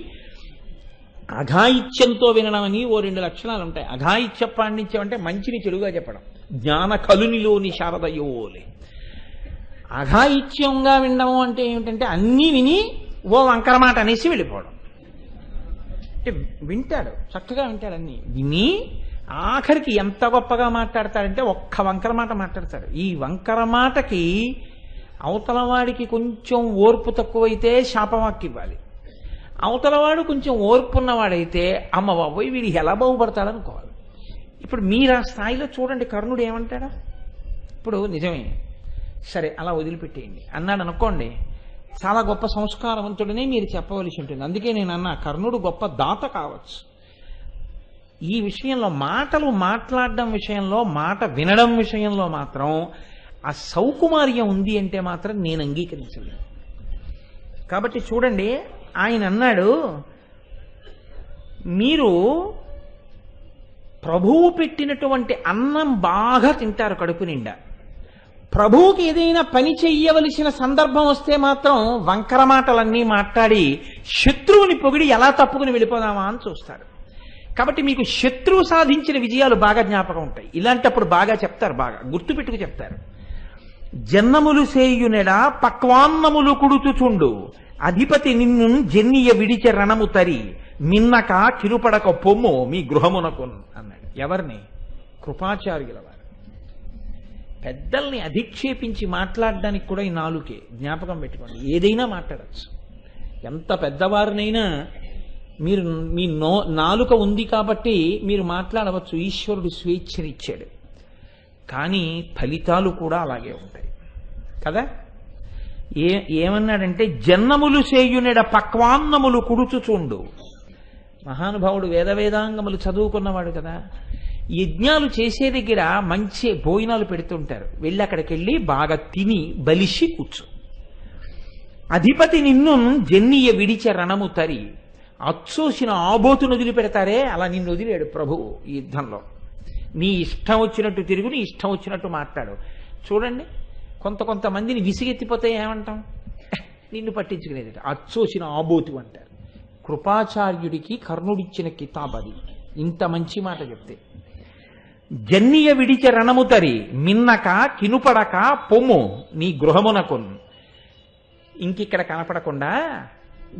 అఘాయిత్యంతో వినడం అని ఓ 2 లక్షణాలు ఉంటాయి. అఘాయిత్య పాండిత్యం అంటే మంచిని చెడుగా చెప్పడం, జ్ఞాన కలునిలోని శారదయోలే. అఘాయిత్యంగా వినడం అంటే ఏమిటంటే అన్నీ విని ఓ వంకర మాట అనేసి వెళ్ళిపోవడం. అంటే వింటాడు, చక్కగా వింటాడు, అన్నీ విని ఆఖరికి ఎంత గొప్పగా మాట్లాడతాడంటే ఒక్క వంకర మాట మాట్లాడతాడు. ఈ వంకర మాటకి అవతలవాడికి కొంచెం ఓర్పు తక్కువైతే శాపవాక్కి ఇవ్వాలి. అవతలవాడు కొంచెం ఓర్పు ఉన్నవాడైతే అమ్మ బాబోయ్ వీడు ఎలా బాగుపడతాడనుకోవాలి. ఇప్పుడు మీరు ఆ స్థాయిలో చూడండి, కర్ణుడు ఏమంటాడా? ఇప్పుడు నిజమే, సరే అలా వదిలిపెట్టేయండి అన్నాడు అనుకోండి, చాలా గొప్ప సంస్కారవంతుడనే మీరు చెప్పవలసి ఉంటుంది. అందుకే నేను అన్నా, కర్ణుడు గొప్ప దాత కావచ్చు. ఈ విషయంలో మాటలు మాట్లాడడం విషయంలో, మాట వినడం విషయంలో మాత్రం ఆ సౌకుమార్యం ఉంది అంటే మాత్రం నేను అంగీకరించలేను. కాబట్టి చూడండి, ఆయన అన్నాడు, మీరు ప్రభువు పెట్టినటువంటి అన్నం బాగా తింటారు కడుపు నిండా, ప్రభువుకి ఏదైనా పని చెయ్యవలసిన సందర్భం వస్తే మాత్రం వంకర మాటలన్నీ మాట్లాడి శత్రువుని పొగిడి ఎలా తప్పుకుని వెళ్ళిపోదామా అని చూస్తారు. కాబట్టి మీకు శత్రువు సాధించిన విజయాలు బాగా జ్ఞాపకం ఉంటాయి. ఇలాంటప్పుడు బాగా చెప్తారు, బాగా గుర్తుపెట్టుకు చెప్తారు. జన్నములు సేయునెడా పక్వాన్నములు కుడుచుచుండు, అధిపతి నిన్ను జన్నియ విడిచె రణము తరి, మిన్నక కిరుపడక పొమ్ము మీ గృహమునకు అన్నాడు. ఎవరిని? కృపాచార్యుల వారు. పెద్దల్ని అధిక్షేపించి మాట్లాడడానికి కూడా ఈ నాలుకే, జ్ఞాపకం పెట్టుకోండి. ఏదైనా మాట్లాడచ్చు, ఎంత పెద్దవారినైనా మీరు మీ నాలుక ఉంది కాబట్టి మీరు మాట్లాడవచ్చు. ఈశ్వరుడు స్వేచ్ఛనిచ్చాడు, కానీ ఫలితాలు కూడా అలాగే ఉంటాయి కదా. ఏమన్నాడంటే జన్నములు సేయునెడ పక్వాన్నములు కుడుచుచుండు. మహానుభావుడు వేదాంగములు చదువుకున్నవాడు కదా. యజ్ఞాలు చేసే దగ్గర మంచి భోజనాలు పెడుతుంటారు, వెళ్ళి అక్కడికి వెళ్ళి బాగా తిని బలిసి కూర్చో. అధిపతి నిన్ను జన్నియ విడిచె రణము తరి, అచ్చోసిన ఆబోతును వదిలిపెడతారే అలా నిన్ను వదిలేడు ప్రభువు ఈ యుద్ధంలో. నీ ఇష్టం వచ్చినట్టు తిరుగు, నీ ఇష్టం వచ్చినట్టు మాట్లాడు. చూడండి, కొంతమందిని విసిగెత్తిపోతే ఏమంటాం? నిన్ను పట్టించుకునేది అచ్చోసిన ఆబోతు అంటారు. కృపాచార్యుడికి కర్ణుడిచ్చిన కితాబ్ అది. ఇంత మంచి మాట చెప్తే జన్నియ విడిచె రణముతరి మిన్నక కినుపడక పొమ్ము నీ గృహమునకున్. ఇంకిక్కడ కనపడకుండా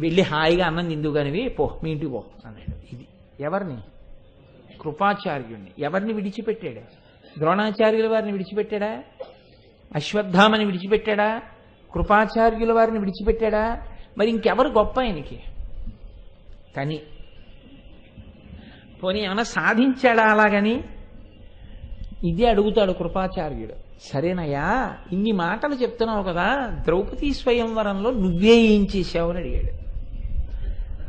వెళ్ళి హాయిగా అన్నం తిందుగానివి, పో మీ ఇంటికి పో అన్నాడు. ఇది ఎవరిని? కృపాచార్యుణ్ణి. ఎవరిని విడిచిపెట్టాడు? ద్రోణాచార్యుల వారిని విడిచిపెట్టాడా? అశ్వత్థామని విడిచిపెట్టాడా? కృపాచార్యుల వారిని విడిచిపెట్టాడా? మరి ఇంకెవరు గొప్ప ఆయనకి? కానీ పోనీ ఏమైనా సాధించాడా అలాగని? ఇదే అడుగుతాడు కృపాచార్యుడు. సరేనయ్యా, ఇన్ని మాటలు చెప్తున్నావు కదా, ద్రౌపదీ స్వయంవరంలో నువ్వే ఏం చేశావు అని అడిగాడు.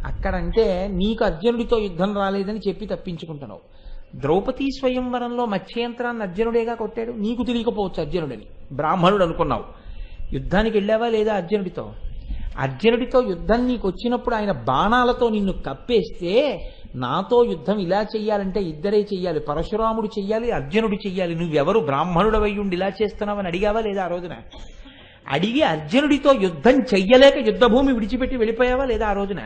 అక్కడంటే నీకు అర్జునుడితో యుద్ధం రాలేదని చెప్పి తప్పించుకుంటున్నావు. ద్రౌపదీ స్వయంవరంలో మత్స్యంత్రాన్ని అర్జునుడేగా కొట్టాడు. నీకు తెలియకపోవచ్చు అర్జునుడని, బ్రాహ్మణుడు అనుకున్నావు. యుద్ధానికి వెళ్ళావా లేదా అర్జునుడితో? అర్జునుడితో యుద్ధం నీకు వచ్చినప్పుడు ఆయన బాణాలతో నిన్ను కప్పేస్తే, నాతో యుద్ధం ఇలా చెయ్యాలంటే ఇద్దరే చెయ్యాలి, పరశురాముడు చెయ్యాలి, అర్జునుడు చెయ్యాలి, నువ్వెవరు బ్రాహ్మణుడు అయ్యుండి ఇలా చేస్తున్నావని అడిగావా లేదా ఆ రోజున? అడిగి అర్జునుడితో యుద్ధం చెయ్యలేక యుద్ధభూమి విడిచిపెట్టి వెళ్ళిపోయావా లేదా ఆ రోజున?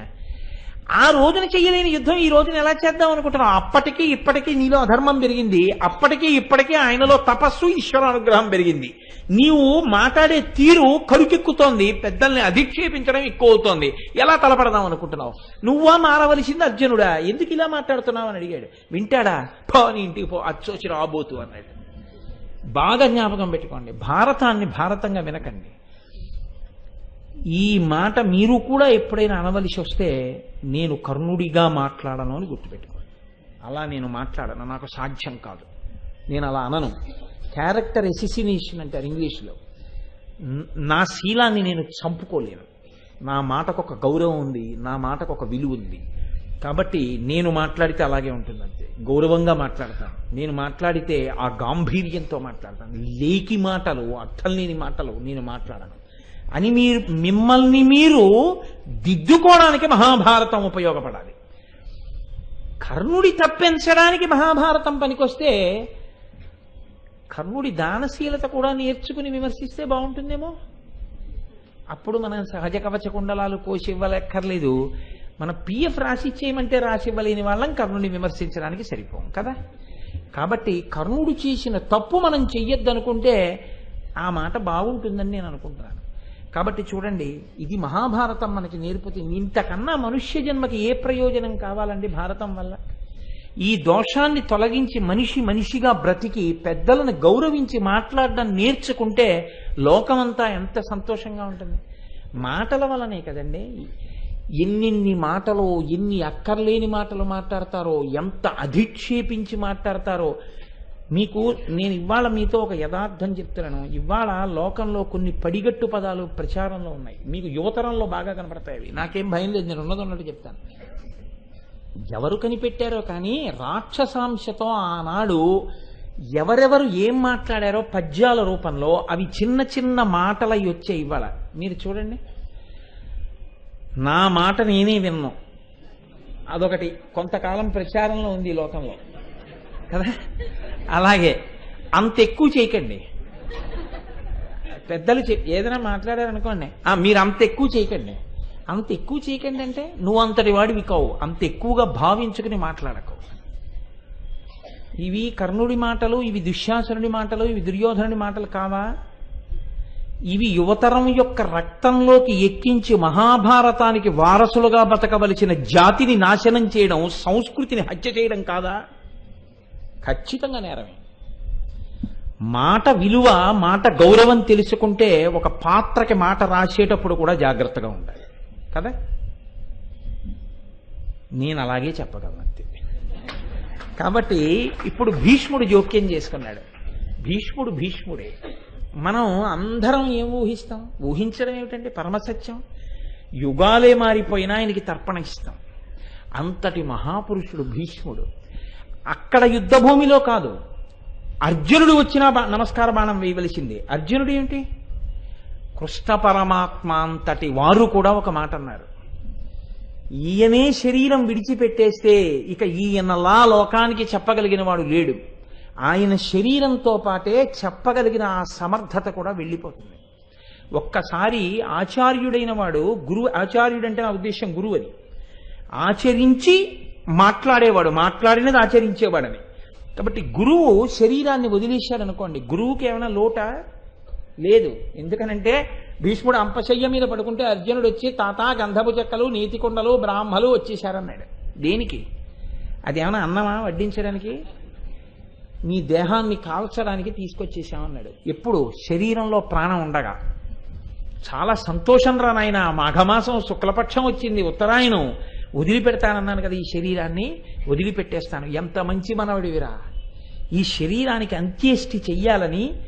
ఆ రోజున చెయ్యలేని యుద్ధం ఈ రోజున ఎలా చేద్దాం అనుకుంటున్నావు? అప్పటికీ ఇప్పటికీ నీలో అధర్మం పెరిగింది, అప్పటికీ ఇప్పటికీ ఆయనలో తపస్సు ఈశ్వర అనుగ్రహం పెరిగింది. నీవు మాట్లాడే తీరు కరుకెక్కుతోంది, పెద్దల్ని అధిక్షేపించడం ఎక్కువ అవుతోంది. ఎలా తలపడదాం అనుకుంటున్నావు? నువ్వా మారవలసింది అర్జునుడా? ఎందుకు ఇలా మాట్లాడుతున్నావు అని అడిగాడు. వింటాడా? పో నీ ఇంటికి పో, అచ్చోచి రాబోతు అన్నాడు. బాగా జ్ఞాపకం పెట్టుకోండి, భారతాన్ని భారతంగా వినకండి. ఈ మాట మీరు కూడా ఎప్పుడైనా అనవలసి వస్తే నేను కర్ణుడిగా మాట్లాడను అని గుర్తుపెట్టుకోండి. అలా నేను మాట్లాడను, నాకు సాధ్యం కాదు, నేను అలా అనను. క్యారెక్టర్ ఎసిసినేషన్ అంటారు ఇంగ్లీష్లో. నా శీలాన్ని నేను చంపుకోలేను. నా మాటకు ఒక గౌరవం ఉంది, నా మాటకు ఒక విలువ ఉంది. కాబట్టి నేను మాట్లాడితే అలాగే ఉంటుంది, అంతే. గౌరవంగా మాట్లాడతాను. నేను మాట్లాడితే ఆ గాంభీర్యంతో మాట్లాడతాను. లేకి మాటలు, అర్థం లేని మాటలు నేను మాట్లాడను అని మిమ్మల్ని మీరు దిద్దుకోవడానికి మహాభారతం ఉపయోగపడాలి. కర్ణుడి తప్పించడానికి మహాభారతం పనికొస్తే కర్ణుడి దానశీలత కూడా నేర్చుకుని విమర్శిస్తే బాగుంటుందేమో. అప్పుడు మనం సహజ కవచ కుండలాలు కోసి ఇవ్వలేక్కర్లేదు. మన పిఎఫ్ రాసి ఇచ్చేయమంటే రాసి ఇవ్వలేని వాళ్ళం కర్ణుడిని విమర్శించడానికి సరిపోం కదా. కాబట్టి కర్ణుడు చేసిన తప్పు మనం చెయ్యొద్దనుకుంటే ఆ మాట బాగుంటుందని నేను అనుకుంటున్నాను. కాబట్టి చూడండి, ఇది మహాభారతం మనకి నేర్పుతుంది. ఇంతకన్నా మనుష్య జన్మకి ఏ ప్రయోజనం కావాలండి భారతం వల్ల? ఈ దోషాన్ని తొలగించి మనిషి మనిషిగా బ్రతికి పెద్దలను గౌరవించి మాట్లాడడం నేర్చుకుంటే లోకమంతా ఎంత సంతోషంగా ఉంటుంది. మాటల వల్లనే కదండి ఎన్ని మాటలు, ఎన్ని అక్కర్లేని మాటలు మాట్లాడతారో, ఎంత అధిక్షేపించి మాట్లాడతారో. మీకు నేను ఇవాళ మీతో ఒక యథార్థం చెప్తున్నాను. ఇవాళ లోకంలో కొన్ని పడిగట్టు పదాలు ప్రచారంలో ఉన్నాయి. మీకు యువతరంలో బాగా కనపడతాయి. నాకేం భయం లేదు, నేను ఉన్నట్టు చెప్తాను. ఎవరు కనిపెట్టారో కానీ రాక్షసాంశతో ఆనాడు ఎవరెవరు ఏం మాట్లాడారో పద్యాల రూపంలో అవి చిన్న చిన్న మాటలై వచ్చాయి. ఇవాళ మీరు చూడండి, నా మాట నేనే విన్నాను, అదొకటి కొంతకాలం ప్రచారంలో ఉంది ఈ లోకంలో కదా. అలాగే అంత ఎక్కువ చేయకండి. పెద్దలు ఏదైనా మాట్లాడారనుకోండి, మీరు అంత ఎక్కువ చేయకండి. అంత ఎక్కువ చేయకండి అంటే నువ్వు అంతటి వాడివి కావు, అంత ఎక్కువగా భావించుకుని మాట్లాడకు. ఇవి కర్ణుడి మాటలు, ఇవి దుశ్శాసనుడి మాటలు, ఇవి దుర్యోధనుడి మాటలు కావా? ఇవి యువతరం యొక్క రక్తంలోకి ఎక్కించి మహాభారతానికి వారసులుగా బతకవలసిన జాతిని నాశనం చేయడం, సంస్కృతిని హత్య చేయడం కాదా? ఖచ్చితంగా నేరమే. మాట విలువ, మాట గౌరవం తెలుసుకుంటే ఒక పాత్రకి మాట రాసేటప్పుడు కూడా జాగ్రత్తగా ఉండాలి కదా. నేను అలాగే చెప్పగలను అంతే. కాబట్టి ఇప్పుడు భీష్ముడు జోక్యం చేసుకున్నాడు. భీష్ముడే. మనం అందరం ఏం ఊహిస్తాం? ఊహించడం ఏమిటంటే పరమసత్యం. యుగాలే మారిపోయినా ఆయనకి తర్పణ ఇస్తాం. అంతటి మహాపురుషుడు భీష్ముడు. అక్కడ యుద్ధభూమిలో కాదు, అర్జునుడు వచ్చినా నమస్కార బాణం వేయవలసిందే. అర్జునుడు ఏమిటి? కృష్ణ పరమాత్మ అంతటి వారు కూడా ఒక మాట అన్నారు, ఈయనే శరీరం విడిచిపెట్టేస్తే ఇక ఈయనలా లోకానికి చెప్పగలిగిన వాడు లేడు. ఆయన శరీరంతో పాటే చెప్పగలిగిన ఆ సమర్థత కూడా వెళ్ళిపోతుంది. ఒక్కసారి ఆచార్యుడైన వాడు, గురువు, ఆచార్యుడంటే నా ఉద్దేశం గురువు అని, ఆచరించి మాట్లాడేవాడు, మాట్లాడినది ఆచరించేవాడని. కాబట్టి గురువు శరీరాన్ని వదిలేశాడు అనుకోండి, గురువుకి ఏమైనా లోట లేదు. ఎందుకనంటే భీష్ముడు అంపశయ్య మీద పడుకుంటే అర్జునుడు వచ్చి తాత గంధపు చెక్కలు నీతికొండలు బ్రాహ్మలు వచ్చేశారన్నాడు. దేనికి? అది ఏమైనా అన్నమా వడ్డించడానికి? నీ దేహాన్ని కాల్చడానికి తీసుకొచ్చేసామన్నాడు. ఎప్పుడు? శరీరంలో ప్రాణం ఉండగా. చాలా సంతోషం రా నాయన, మాఘమాసం శుక్లపక్షం వచ్చింది, ఉత్తరాయణం, వదిలిపెడతానన్నాను కదా, ఈ శరీరాన్ని వదిలిపెట్టేస్తాను. ఎంత మంచి మనవడివిరా, ఈ శరీరానికి అంత్యేష్టి చెయ్యాలని